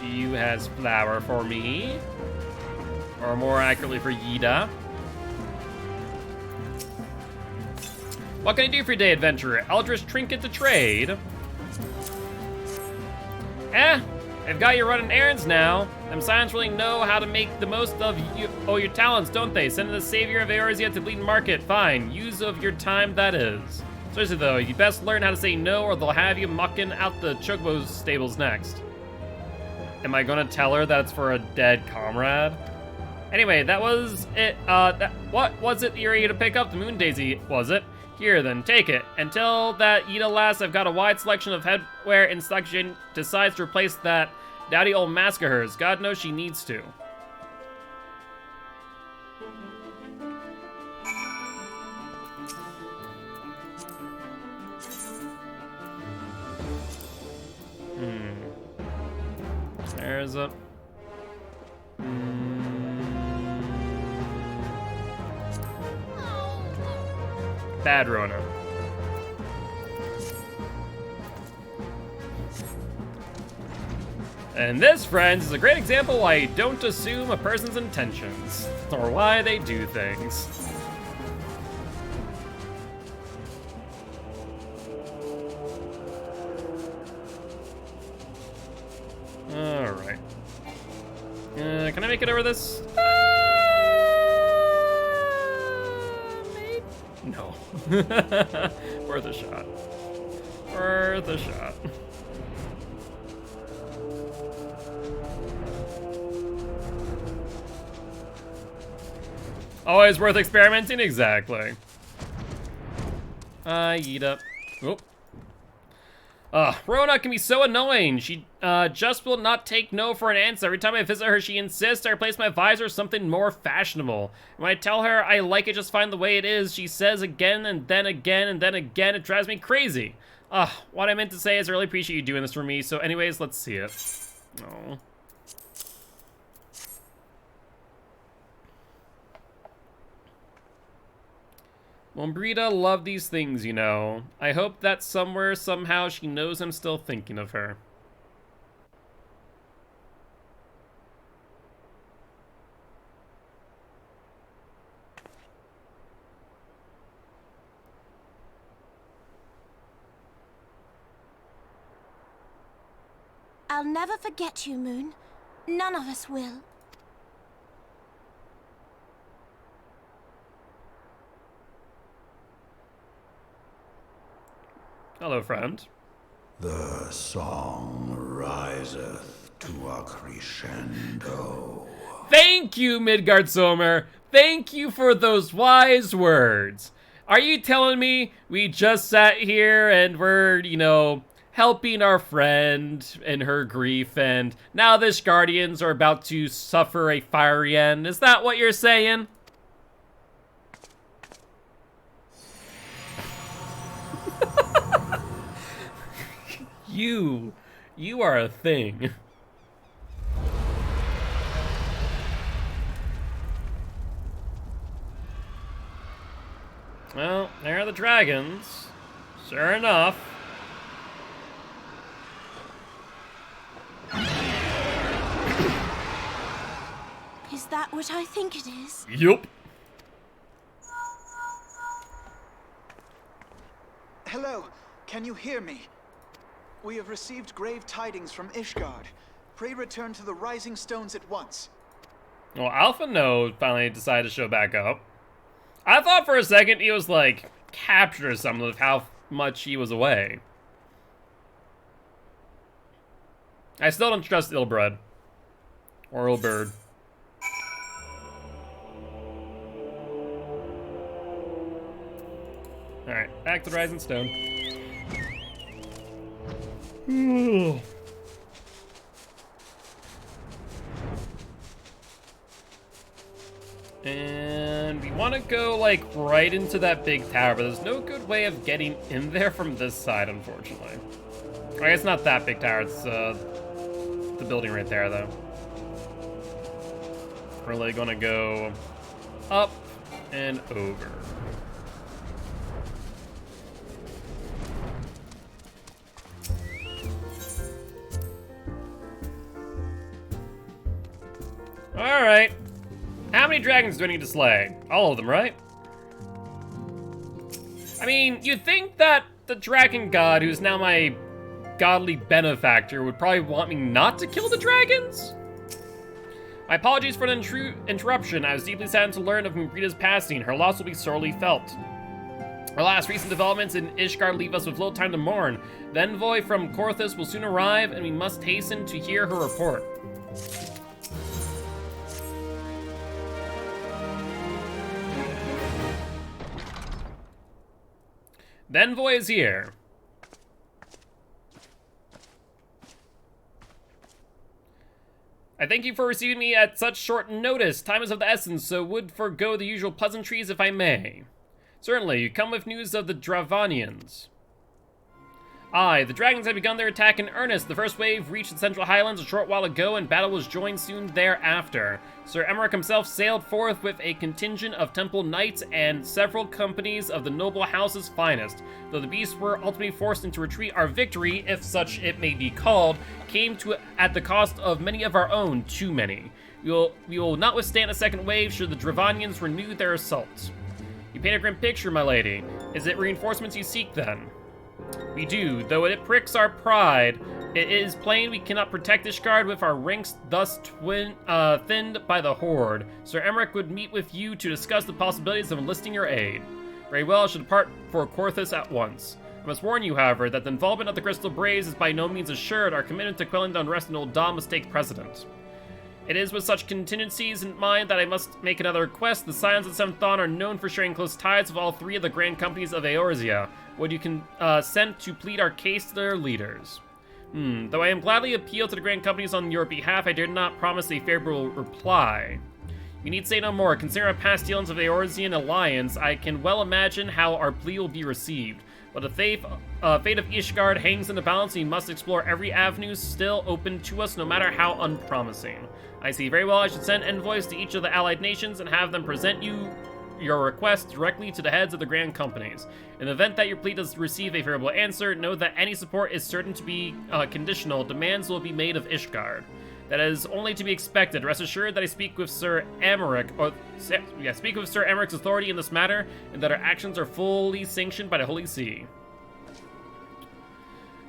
you has flour for me, or more accurately for Yida. What can I do for your day, adventurer? Eldritch trinket to trade. I've got you running errands now. Them Scions really know how to make the most of your talents, don't they? Send the savior of Eorzea to Bleeding Market. Fine, use of your time that is. Seriously though, you best learn how to say no or they'll have you mucking out the Chocobo stables next. Am I gonna tell her that's for a dead comrade? Anyway, that was it. What was it you're here to pick up? The Moon Daisy, was it? Here then, take it. Until that Ida lasts, I've got a wide selection of headwear in stock. She decides to replace that dowdy old mask of hers. God knows she needs to. There's a... Bad Rona. And this, friends, is a great example why you don't assume a person's intentions, or why they do things. Alright. Can I make it over this? Maybe? No. Worth a shot. Worth a shot. Always worth experimenting? Exactly. Eat up. Oop. Rona can be so annoying. She just will not take no for an answer. Every time I visit her, she insists I replace my visor with something more fashionable. When I tell her I like it just fine the way it is, she says again and then again and then again. It drives me crazy. What I meant to say is I really appreciate you doing this for me. So anyways, let's see it. Oh. Mombrita loved these things, you know. I hope that somewhere, somehow, she knows I'm still thinking of her. I'll never forget you, Moon. None of us will. Hello, friend. The song riseth to a crescendo. Thank you, Midgard Sommer. Thank you for those wise words. Are you telling me we just sat here and we're, you know, helping our friend in her grief, and now the Guardians are about to suffer a fiery end? Is that what you're saying? You are a thing. Well, there are the dragons. Sure enough. Is that what I think it is? Yup. Hello, can you hear me? We have received grave tidings from Ishgard. Pray return to the Rising Stones at once. Well, Alpha No finally decided to show back up. I thought for a second he was, like, captured or something of how much he was away. I still don't trust Ilbred. Or Ilbird. Alright, back to Rising Stone. And And we want to go, like, right into that big tower, but there's no good way of getting in there from this side, unfortunately. I guess not that big tower, it's the building right there, though. We're really gonna go up and over. Alright. How many dragons do I need to slay? All of them, right? I mean, you'd think that the dragon god, who's now my godly benefactor, would probably want me not to kill the dragons? My apologies for the interruption. I was deeply saddened to learn of Marita's passing. Her loss will be sorely felt. Alas, recent developments in Ishgard leave us with little time to mourn. The envoy from Korthus will soon arrive, and we must hasten to hear her report. The envoy is here. I thank you for receiving me at such short notice. Time is of the essence, so would forego the usual pleasantries if I may. Certainly, you come with news of the Dravanians. Aye, the dragons have begun their attack in earnest. The first wave reached the Central Highlands a short while ago, and battle was joined soon thereafter. Sir Emmerich himself sailed forth with a contingent of temple knights and several companies of the noble house's finest. Though the beasts were ultimately forced into retreat, our victory, if such it may be called, came to at the cost of many of our own, too many. We will not withstand a second wave should the Dravanians renew their assault. You paint a grim picture, my lady. Is it reinforcements you seek, then? We do, though it pricks our pride. It is plain we cannot protect Ishgard with our ranks thus thinned by the Horde. Sir Emmerich would meet with you to discuss the possibilities of enlisting your aid. Very well, I should depart for Korthus at once. I must warn you, however, that the involvement of the Crystal Braves is by no means assured. Our commitment to quelling the unrest in Old Dom must take precedent. It is with such contingencies in mind that I must make another request. The Scions of Seventh Dawn are known for sharing close ties with all three of the grand companies of Eorzea. Would you consent to plead our case to their leaders? Though I am gladly appeal to the grand companies on your behalf, I dare not promise a favorable reply. You need say no more. Considering our past dealings of the Eorzean alliance, I can well imagine how our plea will be received. But the fate of Ishgard hangs in the balance, and we must explore every avenue still open to us, no matter how unpromising. I see very well I should send envoys to each of the allied nations and have them present your request directly to the heads of the grand companies. In the event that your plea does receive a favorable answer, know that any support is certain to be conditional. Demands will be made of Ishgard. That is only to be expected. Rest assured that I speak with Sir Emmerich, speak with Sir Emmerich's authority in this matter, and that our actions are fully sanctioned by the Holy See.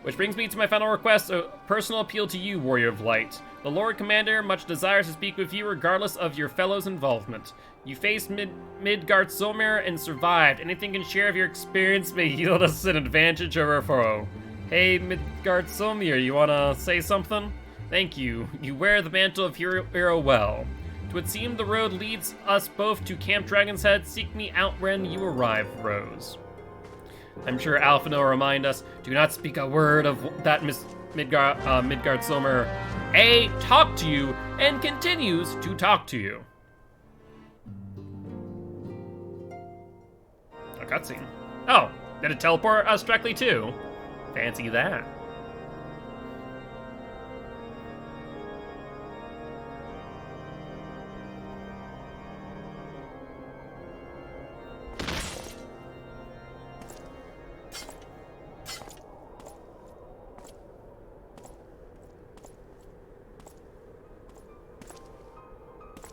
Which brings me to my final request, a personal appeal to you, Warrior of Light. The Lord Commander much desires to speak with you regardless of your fellow's involvement. You faced Midgardsormr and survived. Anything you can share of your experience may yield us an advantage over a foe. Hey, Midgardsormr, you wanna say something? Thank you. You wear the mantle of hero well. Twould seem the road leads us both to Camp Dragon's Head. Seek me out when you arrive, Rose. I'm sure Alphino will remind us, do not speak a word of that Midgardsormr talk to you and continues to talk to you. A cutscene. Oh, did it teleport us directly too? Fancy that.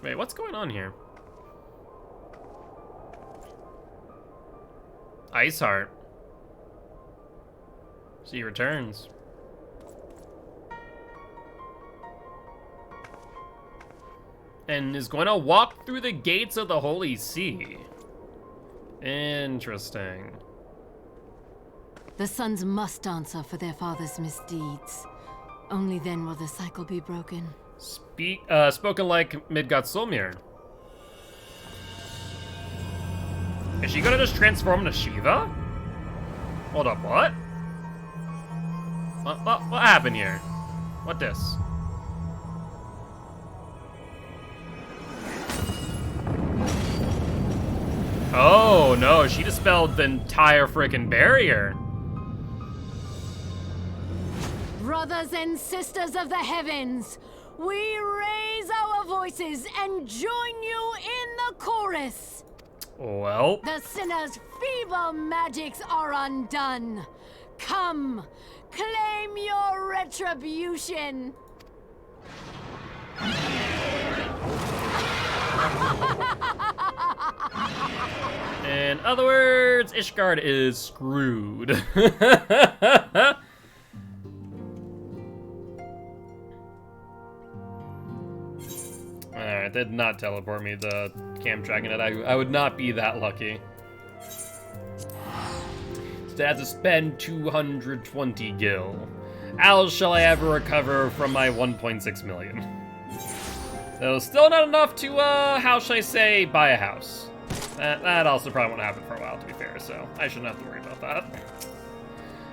Wait, what's going on here? Iceheart. She returns. And is going to walk through the gates of the Holy See. Interesting. The sons must answer for their father's misdeeds. Only then will the cycle be broken. Spoken like Midgardsormr. Is she gonna just transform into Shiva? Hold up, what? What happened here? What this? Oh no, she dispelled the entire freaking barrier. Brothers and sisters of the heavens, we raise our voices and join you in the chorus. Well, The sinner's feeble magics are undone. Come, claim your retribution. in other words, Ishgard is screwed. Alright, did not teleport me to Camp Dragonhead. I would not be that lucky. Instead, I have to spend 220 gil. How shall I ever recover from my 1.6 million? So, still not enough to, how shall I say, buy a house. That also probably won't happen for a while, to be fair, so I shouldn't have to worry about that.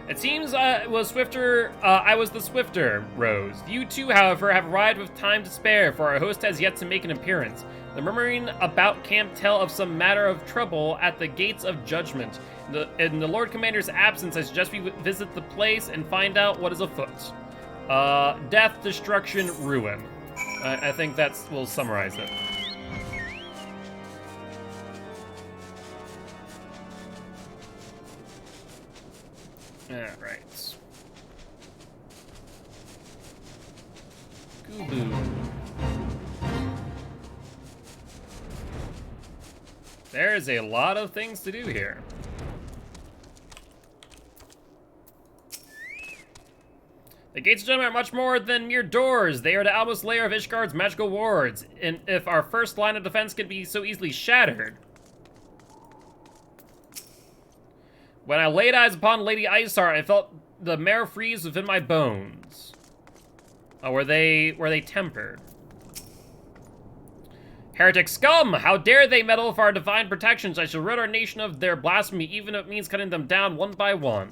It seems I was the swifter, Rose. You two, however, have arrived with time to spare, for our host has yet to make an appearance. The murmuring about camp tell of some matter of trouble at the gates of judgment. In the Lord Commander's absence, I suggest we visit the place and find out what is afoot. Death, destruction, ruin. I think that will summarize it. Alright. Goo-boo. There's a lot of things to do here. The gates of judgment are much more than mere doors. They are the outmost layer of Ishgard's magical wards. And if our first line of defense could be so easily shattered. When I laid eyes upon Lady Iceheart, I felt the marrow freeze within my bones. Oh, were they tempered? Heretic scum! How dare they meddle with our divine protections? I shall rid our nation of their blasphemy, even if it means cutting them down one by one.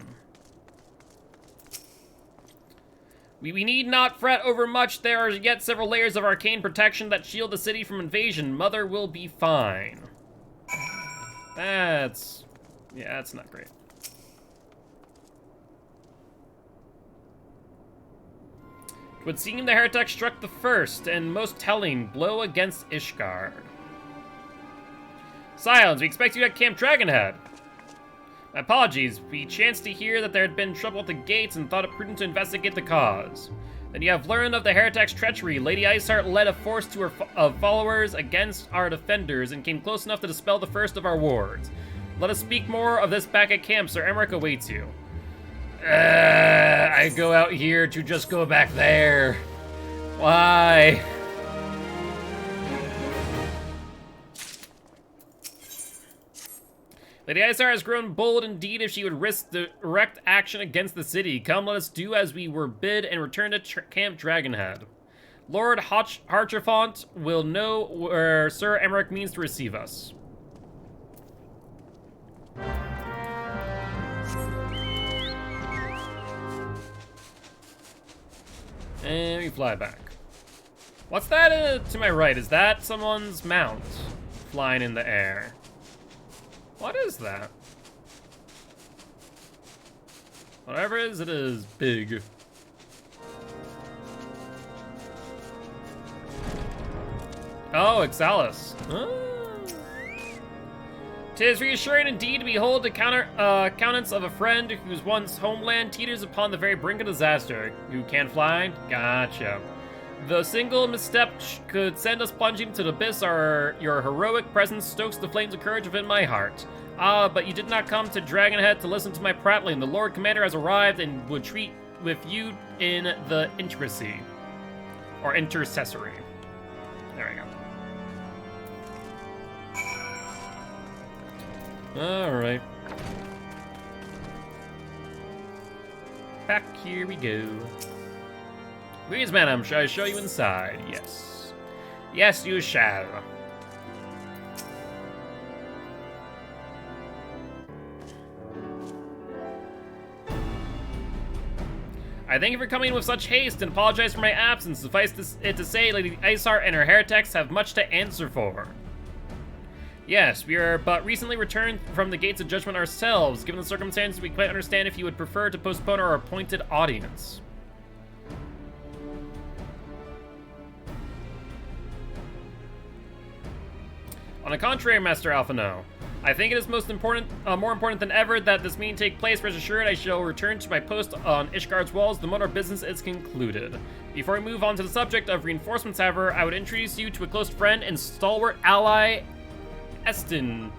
We need not fret over much. There are yet several layers of arcane protection that shield the city from invasion. Mother will be fine. Yeah, that's not great. It would seem the heretic struck the first and most telling blow against Ishgard. Silence, we expect you at Camp Dragonhead. My apologies, we chanced to hear that there had been trouble at the gates and thought it prudent to investigate the cause. Then you have learned of the heretic's treachery. Lady Iceheart led a force to her followers against our defenders and came close enough to dispel the first of our wards. Let us speak more of this back at camp. Sir Emmerich awaits you. I go out here to just go back there. Why? Lady Iceheart has grown bold indeed if she would risk direct action against the city. Come, let us do as we were bid and return to Camp Dragonhead. Lord Harchefont will know where Sir Emmerich means to receive us. And we fly back. What's that to my right? Is that someone's mount flying in the air? What is that? Whatever it is big. Oh, Ixalis. Tis reassuring indeed to behold the countenance of a friend whose once homeland teeters upon the very brink of disaster. You can't fly? Gotcha. The single misstep could send us plunging to the abyss. Your heroic presence stokes the flames of courage within my heart. Ah, but you did not come to Dragonhead to listen to my prattling. The Lord Commander has arrived and would treat with you in the intricacy. Or intercessory. There we go. Alright. Back here we go. Please, madam, shall I show you inside? Yes. Yes, you shall. I thank you for coming with such haste and apologize for my absence. Suffice it to say, Lady Iceheart and her heretics have much to answer for. Yes, we are but recently returned from the Gates of Judgment ourselves. Given the circumstances, we quite understand if you would prefer to postpone our appointed audience. On the contrary, Master Alphino, I think it is more important than ever that this meeting take place. Rest assured, I shall return to my post on Ishgard's walls the moment our business is concluded. Before we move on to the subject of reinforcements, however, I would introduce you to a close friend and stalwart ally, Estinine.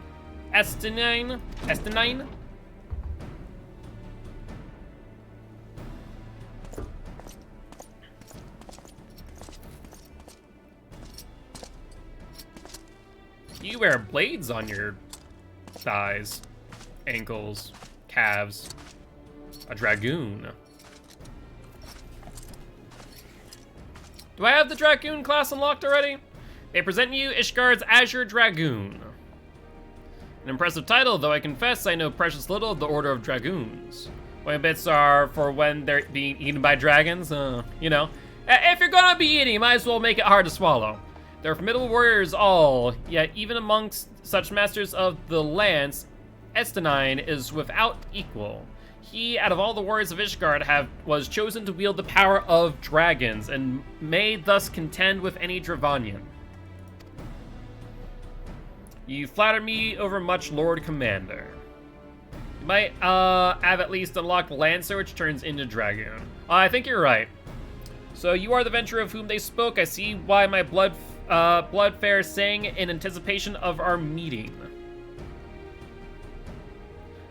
You wear blades on your thighs, ankles, calves. A dragoon. Do I have the dragoon class unlocked already? They present you Ishgard's Azure Dragoon. An impressive title, though I confess I know precious little of the Order of Dragoons. My bits are for when they're being eaten by dragons, you know. If you're gonna be eating, you might as well make it hard to swallow. They're formidable warriors all, yet even amongst such masters of the lance, Estinine is without equal. He, out of all the warriors of Ishgard, was chosen to wield the power of dragons, and may thus contend with any Dravanian. You flatter me overmuch, Lord Commander. You might have at least unlocked Lancer, which turns into Dragoon. I think you're right. So you are the venturer of whom they spoke. I see why my blood fair sang in anticipation of our meeting.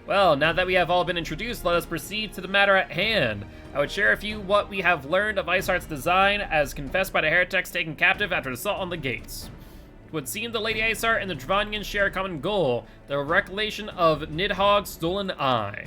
Well, now that we have all been introduced, let us proceed to the matter at hand. I would share with you what we have learned of Iceheart's design, as confessed by the heretics taken captive after the assault on the gates. It would seem the Lady Iceheart and the Dravanians share a common goal, the recollection of Nidhogg's stolen eye.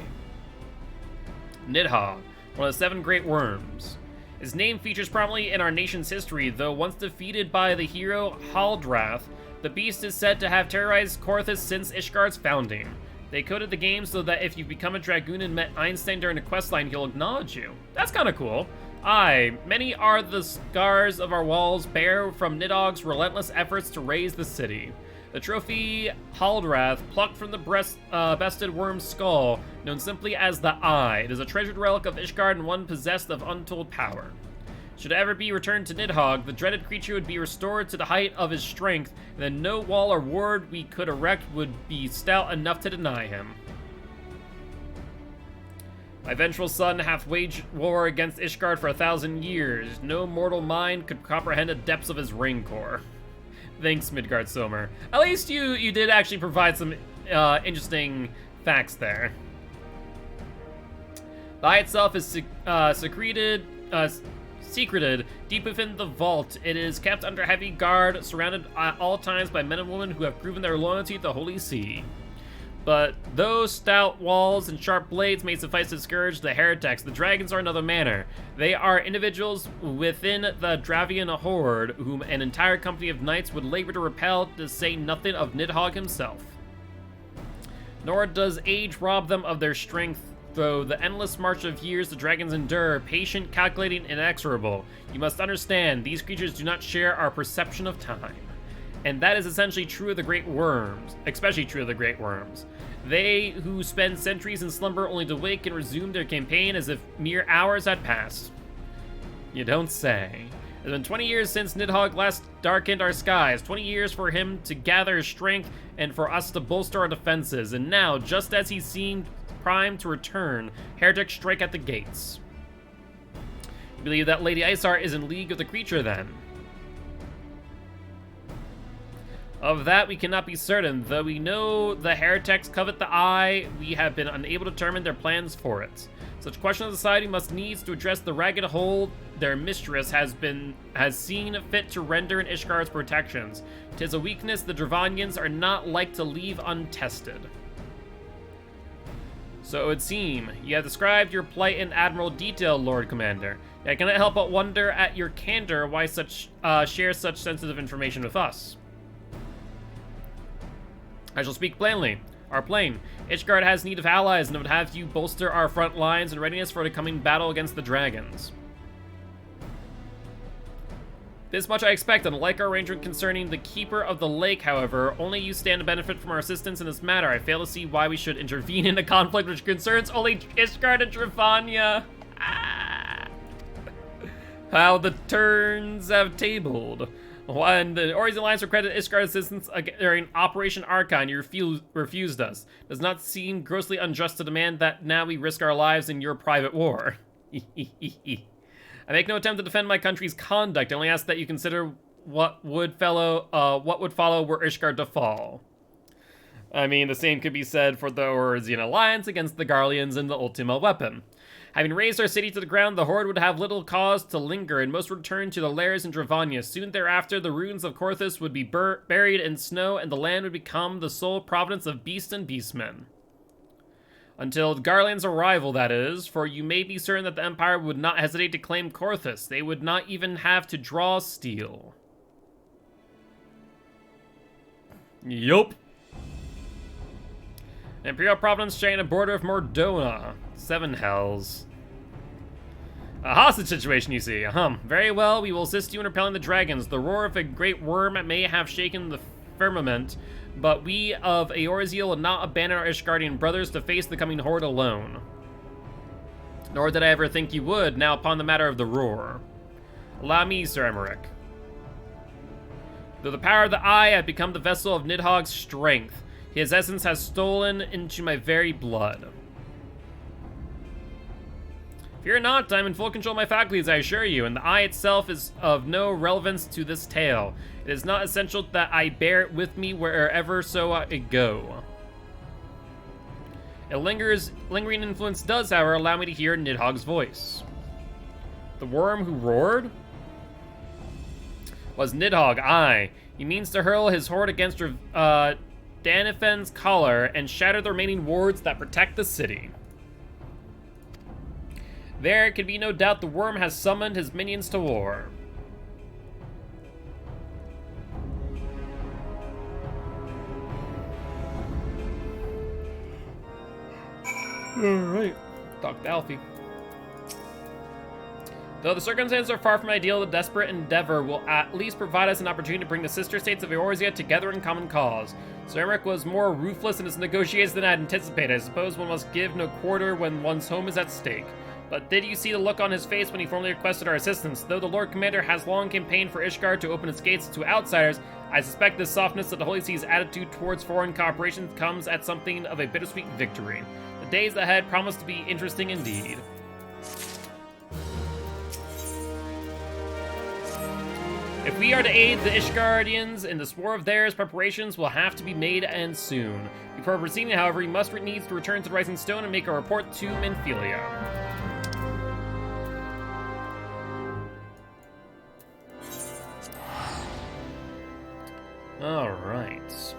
Nidhogg, one of the 7 great worms. His name features prominently in our nation's history, though once defeated by the hero Haldrath, the beast is said to have terrorized Korthus since Ishgard's founding. They coded the game so that if you become a Dragoon and met Einstein during a questline, he'll acknowledge you. That's kind of cool. Aye, many are the scars of our walls bear from Nidhogg's relentless efforts to raise the city. The trophy Haldrath, plucked from the bested worm's skull, known simply as the Eye. It is a treasured relic of Ishgard and one possessed of untold power. Should it ever be returned to Nidhogg, the dreaded creature would be restored to the height of his strength, and then no wall or ward we could erect would be stout enough to deny him. My vengeful son hath waged war against Ishgard for 1,000 years. No mortal mind could comprehend the depths of his rancor. Thanks, Midgard Somer. At least you did actually provide some interesting facts there. The eye itself is secreted deep within the vault. It is kept under heavy guard, surrounded at all times by men and women who have proven their loyalty to the Holy See. But those stout walls and sharp blades may suffice to discourage the heretics. The dragons are another matter. They are individuals within the Dravian horde, whom an entire company of knights would labor to repel, to say nothing of Nidhogg himself. Nor does age rob them of their strength, though the endless march of years the dragons endure, patient, calculating, inexorable. You must understand, these creatures do not share our perception of time. And that is essentially true of the great worms, especially true of the great worms. They who spend centuries in slumber only to wake and resume their campaign as if mere hours had passed. You don't say. It's been 20 years since Nidhogg last darkened our skies, 20 years for him to gather his strength and for us to bolster our defenses, and now, just as he seemed primed to return, heretics strike at the gates. You believe that Lady Iceheart is in league with the creature, then? Of that we cannot be certain, though we know the heretics covet the eye. We have been unable to determine their plans for it. Such questions of society must needs to address the ragged hold their mistress has seen fit to render in Ishgard's protections. 'Tis a weakness the Dravanians are not like to leave untested. So it would seem, you have described your plight in admirable detail, Lord Commander. I cannot help but wonder at your candor why share such sensitive information with us. I shall speak plainly. Our plane. Ishgard has need of allies and would have you bolster our front lines in readiness for the coming battle against the dragons. This much I expect, unlike our arrangement concerning the Keeper of the Lake, however. Only you stand to benefit from our assistance in this matter. I fail to see why we should intervene in a conflict which concerns only Ishgard and Dravanya. How the turns have tabled. When the Orison Alliance requested Ishgard's assistance during Operation Archon, you refused us. Does not seem grossly unjust to demand that now we risk our lives in your private war. I make no attempt to defend my country's conduct. I only ask that you consider what would follow were Ishgard to fall. I mean, the same could be said for the Orisian Alliance against the Garleans and the Ultima weapon. Having razed our city to the ground, the Horde would have little cause to linger, and most would return to the lairs in Dravanya. Soon thereafter, the ruins of Korthus would be buried in snow, and the land would become the sole providence of beasts and beastmen. Until Garland's arrival, that is, for you may be certain that the Empire would not hesitate to claim Korthus. They would not even have to draw steel. Yup. Imperial Providence sharing a border of Mordona. 7 hells. A hostage situation, you see. Very well, we will assist you in repelling the dragons. The roar of a great worm may have shaken the firmament, but we of Eorzea will not abandon our Ishgardian brothers to face the coming horde alone. Nor did I ever think you would, now upon the matter of the roar. Allow me, Sir Emmerich. Through the power of the Eye, I have become the vessel of Nidhogg's strength. His essence has stolen into my very blood. Fear not, I am in full control of my faculties, I assure you, and the Eye itself is of no relevance to this tale. It is not essential that I bear it with me wherever so I go. A lingering influence does, however, allow me to hear Nidhogg's voice. The worm who roared? Was Nidhogg, aye. He means to hurl his horde against Danifen's collar and shatter the remaining wards that protect the city. There can be no doubt the worm has summoned his minions to war. Alright, talk to Alfie. Though the circumstances are far from ideal, the desperate endeavor will at least provide us an opportunity to bring the sister states of Eorzea together in common cause. Sir Emmerich was more ruthless in his negotiations than I had anticipated. I suppose one must give no quarter when one's home is at stake. But did you see the look on his face when he formally requested our assistance? Though the Lord Commander has long campaigned for Ishgard to open its gates to outsiders, I suspect this softness of the Holy See's attitude towards foreign cooperation comes at something of a bittersweet victory. The days ahead promise to be interesting indeed. If we are to aid the Ishgardians in this war of theirs, preparations will have to be made, and soon. Before proceeding, however, we must needs to return to the Rising Stone and make a report to Menphilia. Alright.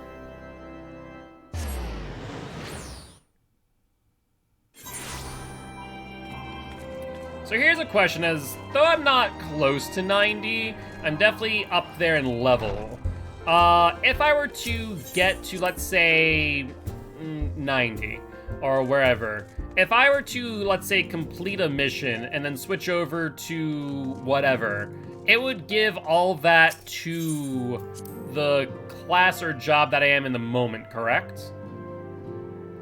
So here's a question, as though I'm not close to 90, I'm definitely up there in level. If I were to get to, let's say, 90, or wherever, if I were to, let's say, complete a mission and then switch over to whatever, it would give all that to the class or job that I am in the moment, correct?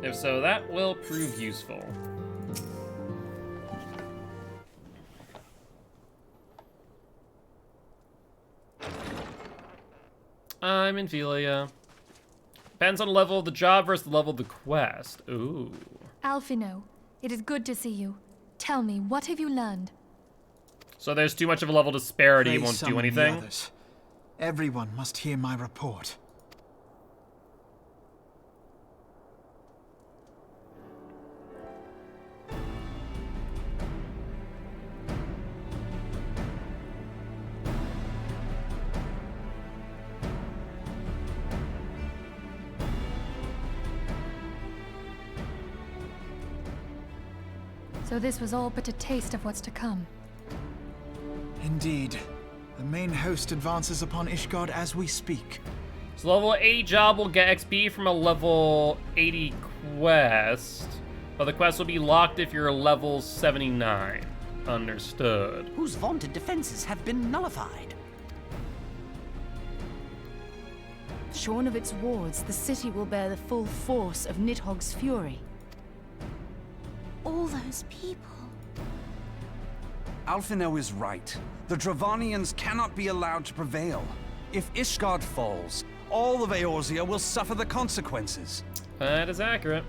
If so, that will prove useful. I'm in Menphilia. Depends on the level of the job versus the level of the quest. Ooh. Alphino, it is good to see you. Tell me, what have you learned? So there's too much of a level disparity, it won't do anything? Others. Everyone must hear my report. So this was all but a taste of what's to come. Indeed. The main host advances upon Ishgard as we speak. So level 80 job will get XP from a level 80 quest, but the quest will be locked if you're level 79. Understood. Whose vaunted defenses have been nullified. Shorn of its wards, the city will bear the full force of Nidhogg's fury. All those people. Alphinaud is right. The Dravanians cannot be allowed to prevail. If Ishgard falls, all of Eorzea will suffer the consequences. That is accurate.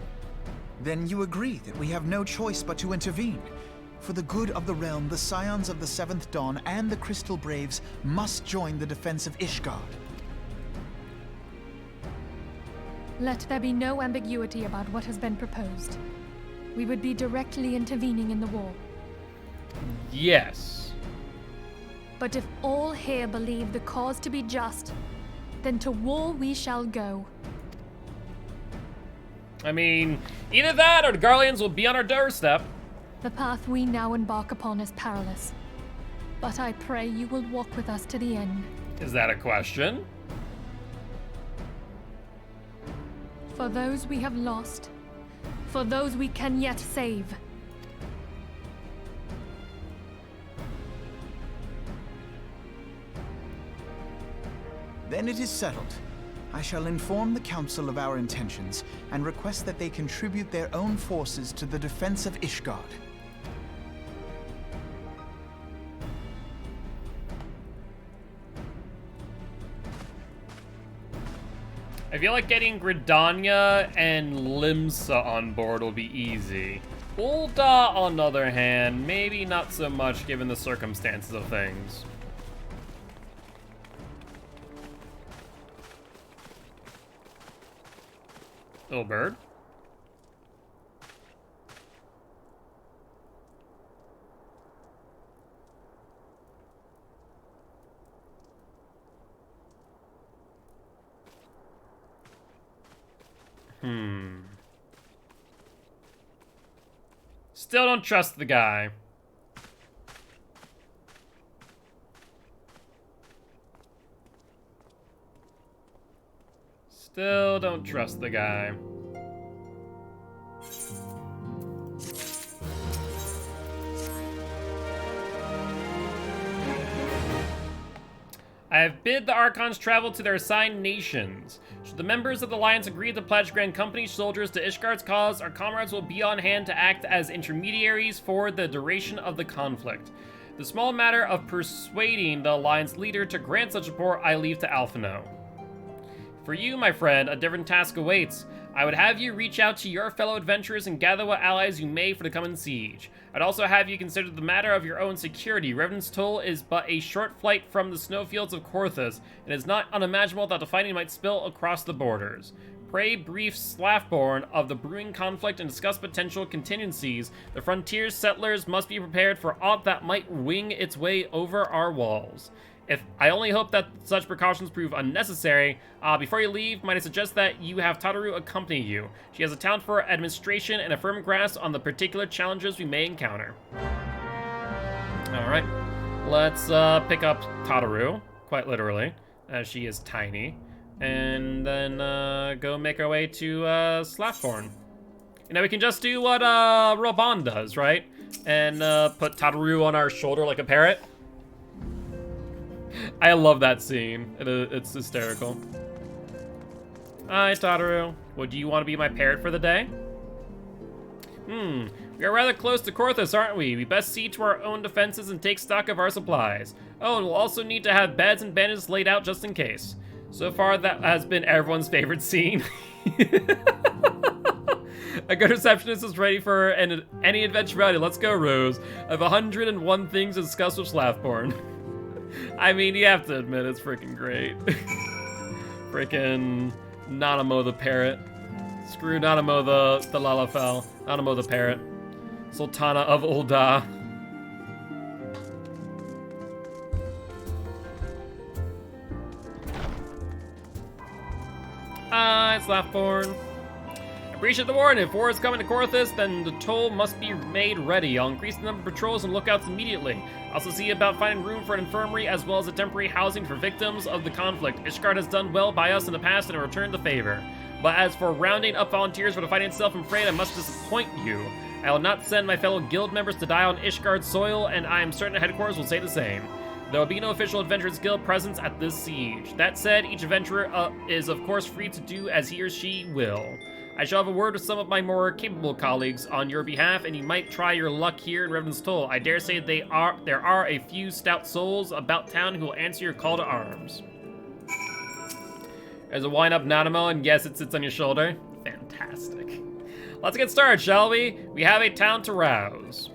Then you agree that we have no choice but to intervene. For the good of the realm, the Scions of the Seventh Dawn and the Crystal Braves must join the defense of Ishgard. Let there be no ambiguity about what has been proposed. We would be directly intervening in the war. Yes. But if all here believe the cause to be just, then to war we shall go. I mean, either that or the Garleans will be on our doorstep. The path we now embark upon is perilous. But I pray you will walk with us to the end. Is that a question? For those we have lost, for those we can yet save. Then it is settled. I shall inform the Council of our intentions and request that they contribute their own forces to the defense of Ishgard. I feel like getting Gridania and Limsa on board will be easy. Ul'dah, on the other hand, maybe not so much given the circumstances of things. Little bird. Still don't trust the guy. Still don't trust the guy. I have bid the Archons travel to their assigned nations. Should the members of the Alliance agree to pledge Grand Company soldiers to Ishgard's cause, our comrades will be on hand to act as intermediaries for the duration of the conflict. The small matter of persuading the Alliance leader to grant such support I leave to Alphinaud. For you, my friend, a different task awaits. I would have you reach out to your fellow adventurers and gather what allies you may for the coming siege. I'd also have you consider the matter of your own security. Revenant's Toll is but a short flight from the snowfields of Korthus, and it is not unimaginable that the fighting might spill across the borders. Pray brief Slaftborn of the brewing conflict and discuss potential contingencies. The frontier settlers must be prepared for aught that might wing its way over our walls. I only hope that such precautions prove unnecessary. Before you leave, might I suggest that you have Tataru accompany you. She has a talent for administration and a firm grasp on the particular challenges we may encounter. Alright, let's pick up Tataru, quite literally, as she is tiny, and then go make our way to Slaftborn. You know, we can just do what Roban does, right? And put Tataru on our shoulder like a parrot. I love that scene. It's hysterical. Hi, Tataru. Well, do you want to be my parrot for the day? We are rather close to Korthus, aren't we? We best see to our own defenses and take stock of our supplies. Oh, and we'll also need to have beds and bandages laid out just in case. So far, that has been everyone's favorite scene. A good receptionist is ready for any eventuality. Let's go, Rose. I have 101 things to discuss with Slaftborn. I mean, you have to admit, it's freaking great. Freaking Nanamo the parrot. Screw Nanamo the Lalafell. Nanamo the parrot. Sultana of Ul'dah. Hi, Slaftborn. Appreciate the warning. If war is coming to Korthus, then the toll must be made ready. I'll increase the number of patrols and lookouts immediately. Also see about finding room for an infirmary as well as a temporary housing for victims of the conflict. Ishgard has done well by us in the past and returned the favor. But as for rounding up volunteers for the fighting itself, I'm afraid I must disappoint you. I will not send my fellow guild members to die on Ishgard's soil, and I am certain headquarters will say the same. There will be no official Adventurers Guild presence at this siege. That said, each adventurer is of course free to do as he or she will. I shall have a word with some of my more capable colleagues on your behalf, and you might try your luck here in Revenant's Toll. I dare say there are a few stout souls about town who will answer your call to arms. There's a wind-up Nanamo, and yes, it sits on your shoulder. Fantastic. Let's get started, shall we? We have a town to rouse.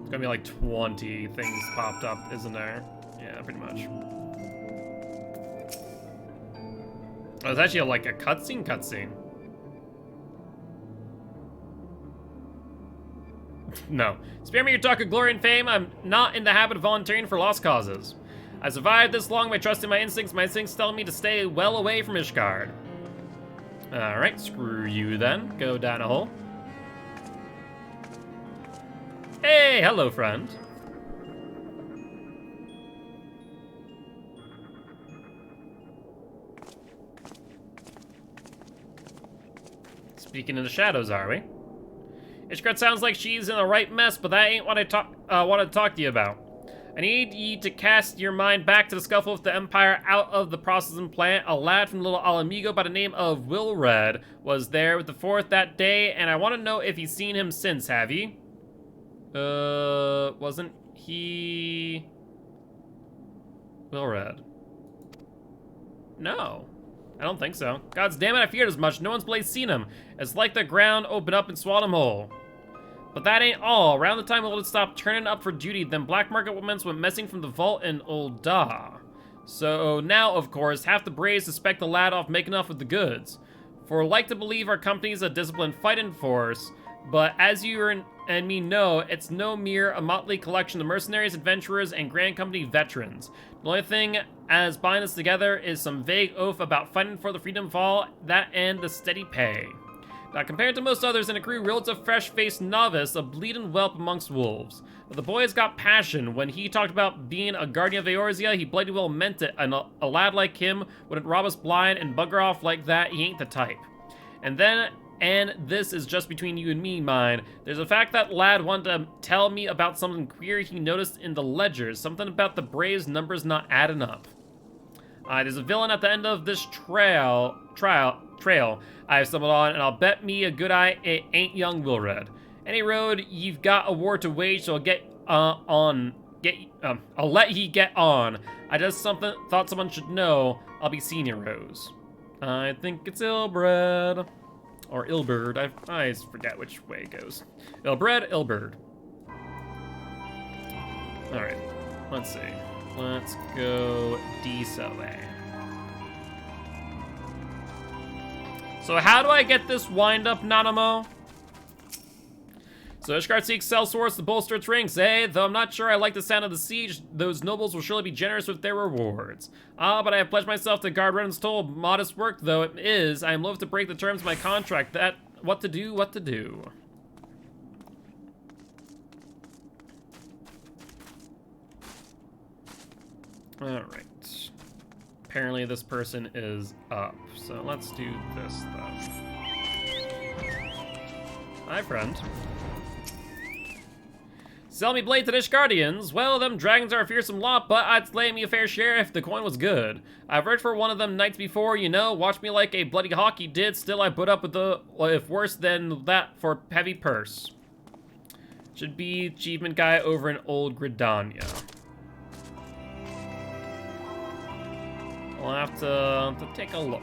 It's gonna be like 20 things popped up, isn't there? Yeah, pretty much. Oh, it's actually like a cutscene. No. Spare me your talk of glory and fame. I'm not in the habit of volunteering for lost causes. I survived this long by trusting my instincts. My instincts tell me to stay well away from Ishgard. Alright, screw you then. Go down a hole. Hey, hello, friend. Speaking in the shadows, are we? Ishgard sounds like she's in the right mess, but that ain't what I wanted to talk to you about. I need ye to cast your mind back to the scuffle with the Empire out of the processing plant. A lad from Little Alamigo by the name of Wilred was there with the Fourth that day, and I want to know if you've seen him since, have ye? Wasn't he... Wilred? No. I don't think so. God's damn it, I feared as much. No one's blade seen him. It's like the ground opened up and swallowed him whole. But that ain't all. Around the time Wilred stopped turning up for duty, then black market women went messing from the vault in Ul'dah. So now, of course, half the Braves suspect the lad off making off with the goods. For like to believe our company's a disciplined fighting force, but as you and me know, it's no mere a motley collection of mercenaries, adventurers, and Grand Company veterans. The only thing as binding us together is some vague oath about fighting for the freedom of all, that and the steady pay. Now, compared to most others in the crew, Ril's a fresh-faced novice, a bleeding whelp amongst wolves. But the boy has got passion. When he talked about being a guardian of Eorzea, he bloody well meant it, and a lad like him wouldn't rob us blind and bugger off like that. He ain't the type. And this is just between you and me, mind. There's a fact that lad wanted to tell me about something queer he noticed in the ledgers. Something about the Braves' numbers not adding up. There's a villain at the end of this trail I've stumbled on, and I'll bet me a good eye it ain't young Wilred. Any road you've got a war to wage, so I'll let ye get on. I just thought someone should know. I'll be seeing your Rose. I think it's Ilbred. Or Ilberd, I forget which way it goes. Ilbred, Ilberd. Alright, let's see. Let's go Desoe. So how do I get this wind-up Nanamo? So Ishgard seeks sellswords to bolster its ranks, eh? Though I'm not sure I like the sound of the siege, those nobles will surely be generous with their rewards. But I have pledged myself to guard Revenant's Toll. Modest work though it is, I am loath to break the terms of my contract. What to do. Alright. Apparently this person is up, so let's do this then. Hi, friend. Sell me blade to Ishgardians. Well, them dragons are a fearsome lot, but I'd lay me a fair share if the coin was good. I've worked for one of them nights before, you know, watched me like a bloody hawk you did, still I put up with the, if worse than that, for heavy purse. Should be achievement guy over in Old Gridania. I'll have to take a look.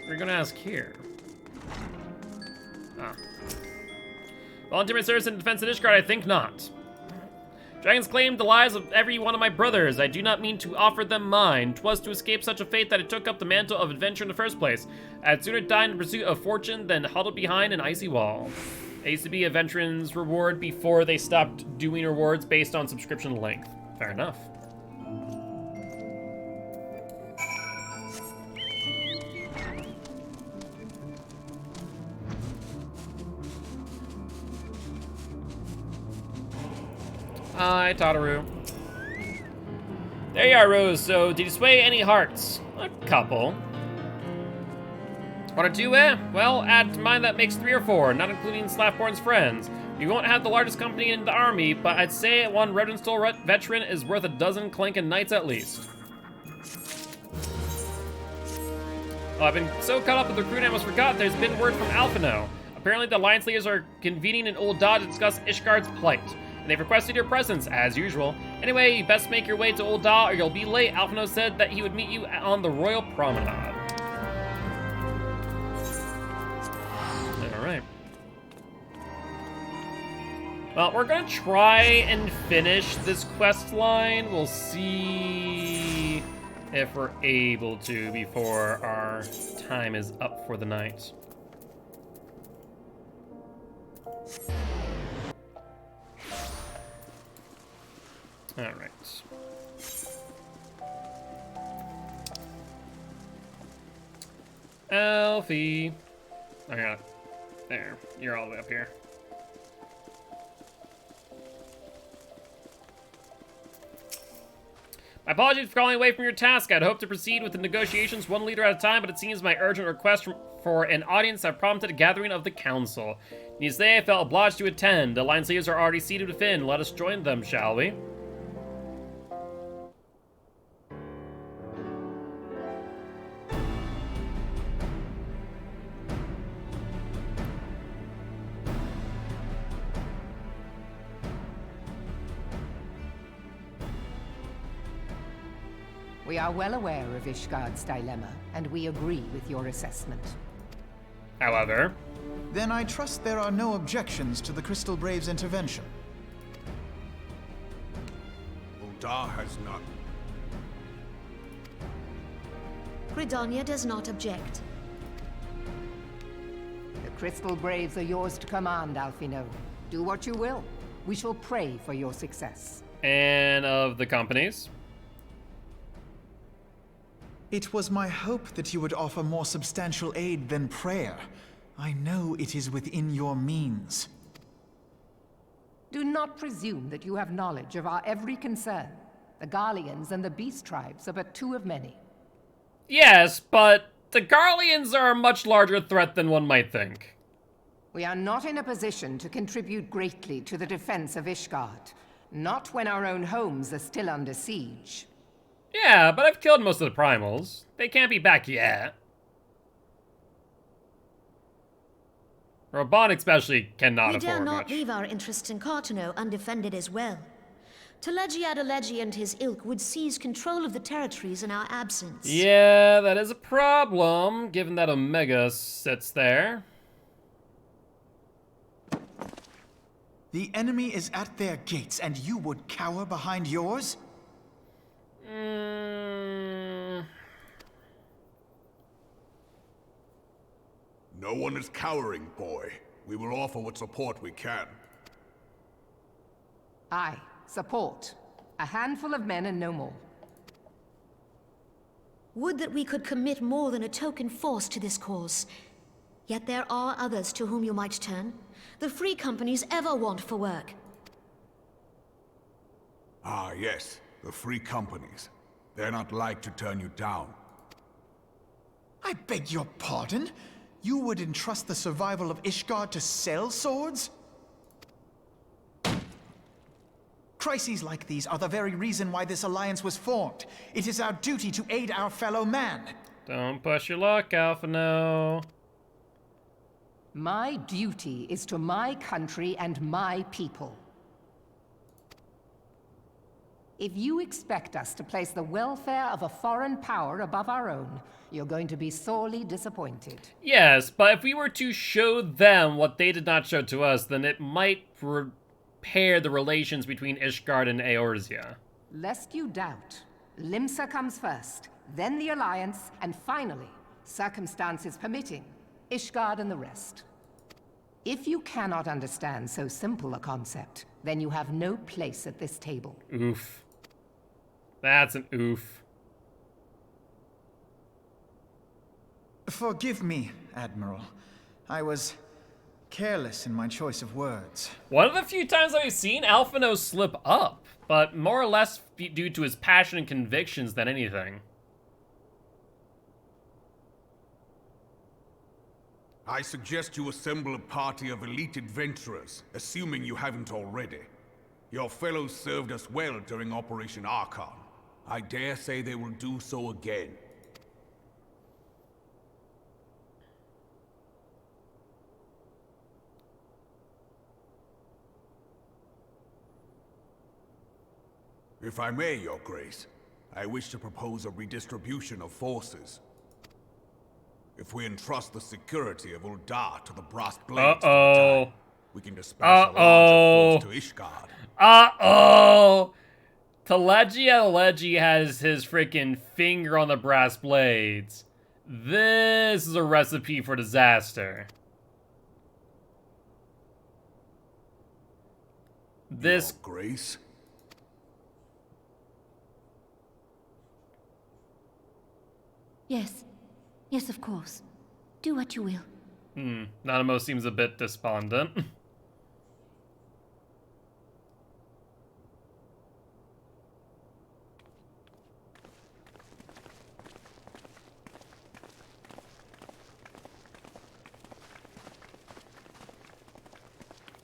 We're gonna ask here. Volunteer my service in defense of Ishgard, I think not. Dragons claimed the lives of every one of my brothers. I do not mean to offer them mine. 'Twas to escape such a fate that I took up the mantle of adventure in the first place. I'd sooner die in pursuit of fortune than huddled behind an icy wall. I used to be a veteran's reward before they stopped doing rewards based on subscription length. Fair enough. Hi, Tataru. There you are, Rose. So, did you sway any hearts? A couple. 1 or 2, eh? Well, add to mine that makes 3 or 4, not including Slaftborn's friends. You won't have the largest company in the army, but I'd say one Redenstol veteran is worth a dozen Clankin knights at least. Oh, I've been so caught up with recruiting I almost forgot there's been word from Alphino. Apparently the Alliance leaders are convening in Old Da to discuss Ishgard's plight, and they've requested your presence, as usual. Anyway, you best make your way to Old Da or you'll be late. Alphino said that he would meet you on the Royal Promenade. Alright. Well, we're gonna try and finish this quest line. We'll see if we're able to before our time is up for the night. All right. Alfie. I got it. There. You're all the way up here. My apologies for calling away from your task. I'd hoped to proceed with the negotiations one leader at a time, but it seems my urgent request for an audience have prompted a gathering of the council. Need to say I felt obliged to attend. The Alliance leaders are already seated within. Let us join them, shall we? We are well aware of Ishgard's dilemma, and we agree with your assessment. However... Then I trust there are no objections to the Crystal Braves' intervention. Ul'dah has none. Gridania does not object. The Crystal Braves are yours to command, Alphino. Do what you will. We shall pray for your success. And of the companies? It was my hope that you would offer more substantial aid than prayer. I know it is within your means. Do not presume that you have knowledge of our every concern. The Garleans and the Beast Tribes are but two of many. Yes, but the Garleans are a much larger threat than one might think. We are not in a position to contribute greatly to the defense of Ishgard. Not when our own homes are still under siege. Yeah, but I've killed most of the primals. They can't be back yet. Raban especially cannot We afford dare not much. leave our interests in Cartano undefended as well. Telegi Adalegi and his ilk would seize control of the territories in our absence. Yeah, that is a problem, given that Omega sits there. The enemy is at their gates, and you would cower behind yours? No one is cowering, boy. We will offer what support we can. Aye, support. A handful of men and no more. Would that we could commit more than a token force to this cause. Yet there are others to whom you might turn. The free companies ever want for work. Ah, yes. The free companies. They're not like to turn you down. I beg your pardon? You would entrust the survival of Ishgard to sell swords? Crises like these are the very reason why this alliance was formed. It is our duty to aid our fellow man. Don't push your luck, Alphino. My duty is to my country and my people. If you expect us to place the welfare of a foreign power above our own, you're going to be sorely disappointed. Yes, but if we were to show them what they did not show to us, then it might repair the relations between Ishgard and Eorzea. Lest you doubt, Limsa comes first, then the Alliance, and finally, circumstances permitting, Ishgard and the rest. If you cannot understand so simple a concept, then you have no place at this table. Oof. That's an oof. Forgive me, Admiral. I was careless in my choice of words. One of the few times I've seen Alphino slip up, but more or less due to his passion and convictions than anything. I suggest you assemble a party of elite adventurers, assuming you haven't already. Your fellows served us well during Operation Archon. I dare say they will do so again. If I may, Your Grace, I wish to propose a redistribution of forces. If we entrust the security of Uldar to the Brass Blades for a time, we can dispatch a larger force to Ishgard. Telegia has his freaking finger on the Brass Blades. This is a recipe for disaster. This... Your Grace? Yes. Yes, of course. Do what you will. Nanamo seems a bit despondent.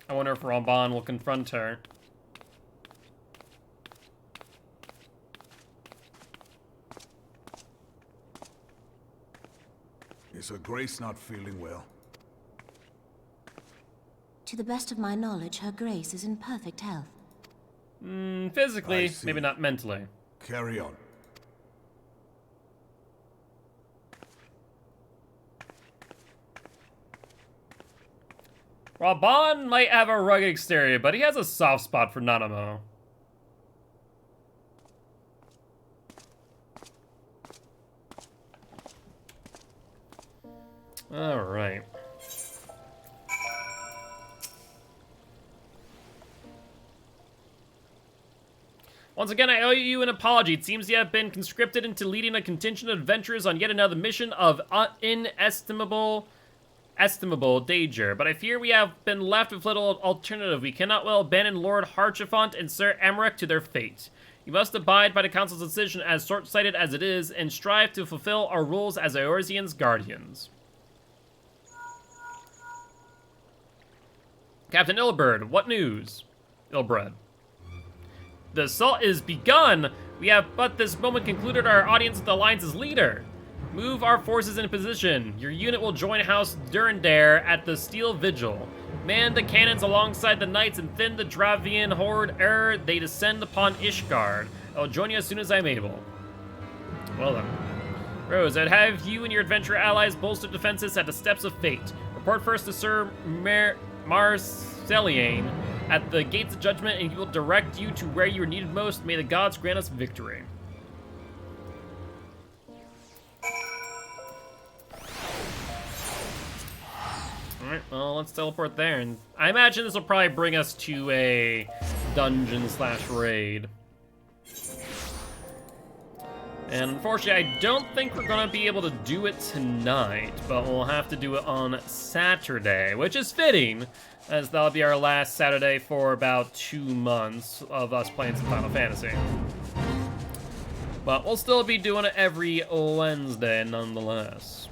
I wonder if Ramban will confront her. Is Her Grace not feeling well? To the best of my knowledge, Her Grace is in perfect health. Physically, maybe not mentally. Carry on. Ramban might have a rugged exterior, but he has a soft spot for Nanamo. Alright. Once again, I owe you an apology. It seems you have been conscripted into leading a contingent of adventurers on yet another mission of inestimable danger. But I fear we have been left with little alternative. We cannot well abandon Lord Harchefont and Sir Emmerich to their fate. You must abide by the Council's decision, as short-sighted as it is, and strive to fulfill our roles as Eorzean's guardians. Captain Ilberd, what news? Ilbred. The assault is begun! We have but this moment concluded our audience with the Alliance's leader. Move our forces in position. Your unit will join House Durandare at the Steel Vigil. Man the cannons alongside the knights and thin the Dravian horde ere they descend upon Ishgard. I will join you as soon as I'm able. Well then. Rose, I'd have you and your adventurer allies bolster defenses at the steps of fate. Report first to Sir Marceliane at the Gates of Judgment, and he will direct you to where you are needed most. May the gods grant us victory. Alright, well, let's teleport there, and I imagine this will probably bring us to a dungeon/raid. And unfortunately, I don't think we're gonna be able to do it tonight, but we'll have to do it on Saturday, which is fitting, as that'll be our last Saturday for about 2 months of us playing some Final Fantasy. But we'll still be doing it every Wednesday, nonetheless.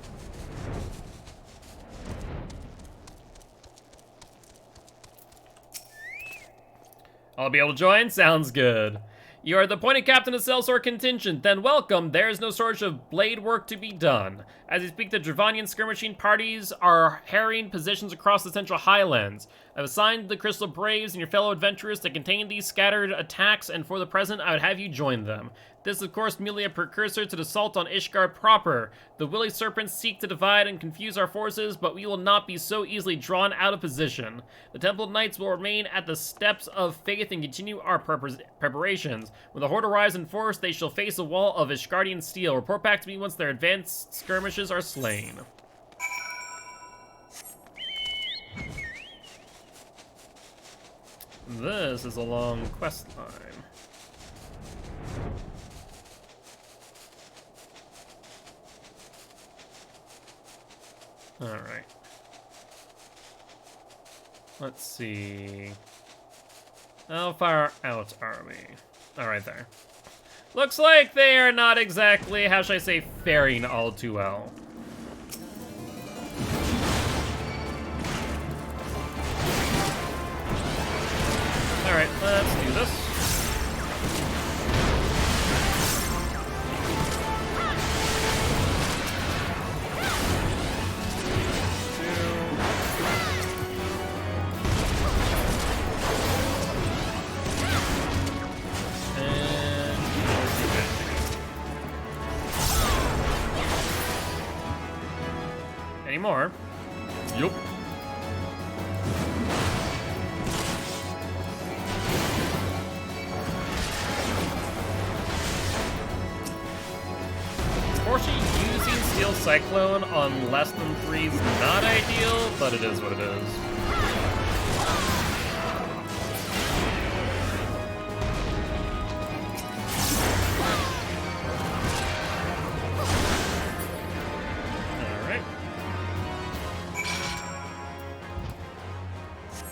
I'll be able to join? Sounds good. You are the appointed captain of Sellsword contingent, then welcome. There is no shortage of blade work to be done. As you speak, the Dravanian skirmishing parties are harrying positions across the Central Highlands. I've assigned the Crystal Braves and your fellow adventurers to contain these scattered attacks, and for the present, I would have you join them. This is, of course, merely a precursor to the assault on Ishgard proper. The Willy Serpents seek to divide and confuse our forces, but we will not be so easily drawn out of position. The Temple Knights will remain at the steps of faith and continue our preparations. When the Horde arrives in force, they shall face a wall of Ishgardian steel. Report back to me once their advanced skirmishes are slain. This is a long quest line. Alright. Let's see. How far out are we? Alright, there. Looks like they are not exactly, how should I say, faring all too well. Alright, let's do this. Any more? Yup. Unfortunately, using Steel Cyclone on less than 3 is not ideal, but it is what it is.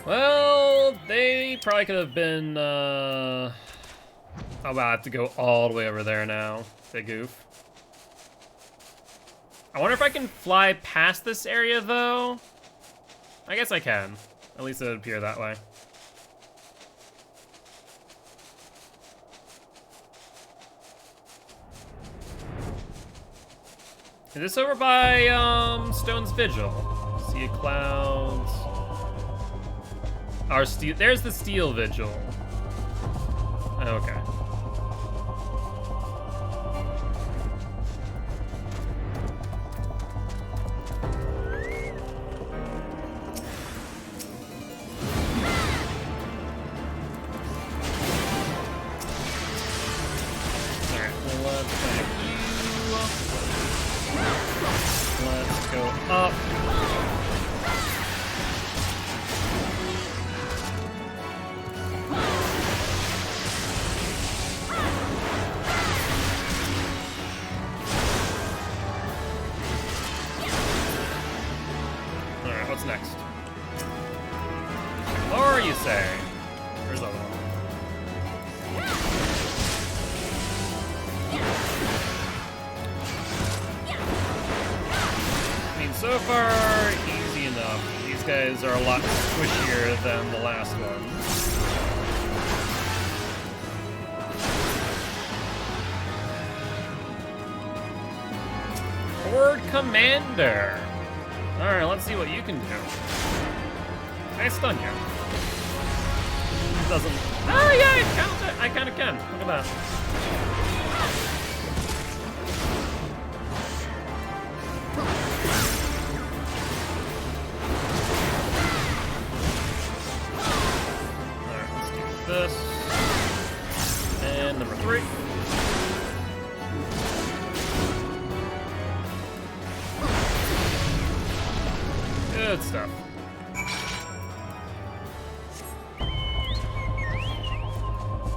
Well, they probably could have been, oh wow, I have to go all the way over there now. Big goof. I wonder if I can fly past this area, though? I guess I can. At least it would appear that way. Is this over by, Stone's Vigil? Sea of Clouds. Our steel, there's the Steel Vigil. Okay. Alright, let's back you. Let's go up. What's next? Or you say? Where's the other one? I mean, so far, easy enough. These guys are a lot squishier than the last one. Horde Commander! Alright, let's see what you can do. I stun you. Doesn't... Oh yeah, I kinda can. Look at that. Alright, let's do this. And number 3. Good stuff.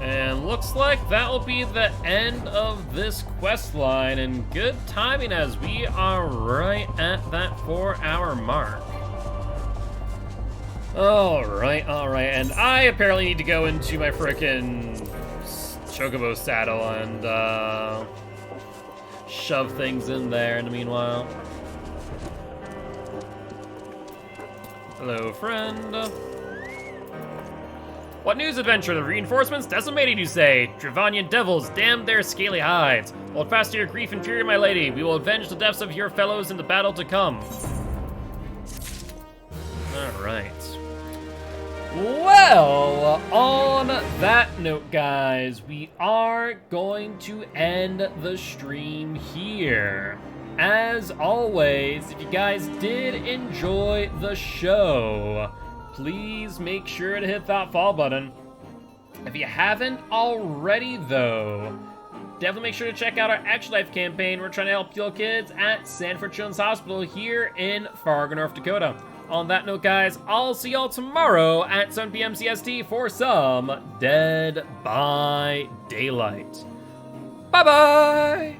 And looks like that will be the end of this quest line, and good timing as we are right at that 4-hour mark. Alright, and I apparently need to go into my frickin' Chocobo saddle and shove things in there in the meanwhile. Hello, friend. What news, adventure? The reinforcements decimated, you say? Dravanian devils, damn their scaly hides. Hold fast to your grief and fury, my lady. We will avenge the deaths of your fellows in the battle to come. Alright. Well, on that note, guys, we are going to end the stream here. As always, if you guys did enjoy the show, please make sure to hit that follow button. If you haven't already, though, definitely make sure to check out our Extra Life campaign. We're trying to help heal kids at Sanford Children's Hospital here in Fargo, North Dakota. On that note, guys, I'll see y'all tomorrow at 7 p.m. CST for some Dead by Daylight. Bye-bye!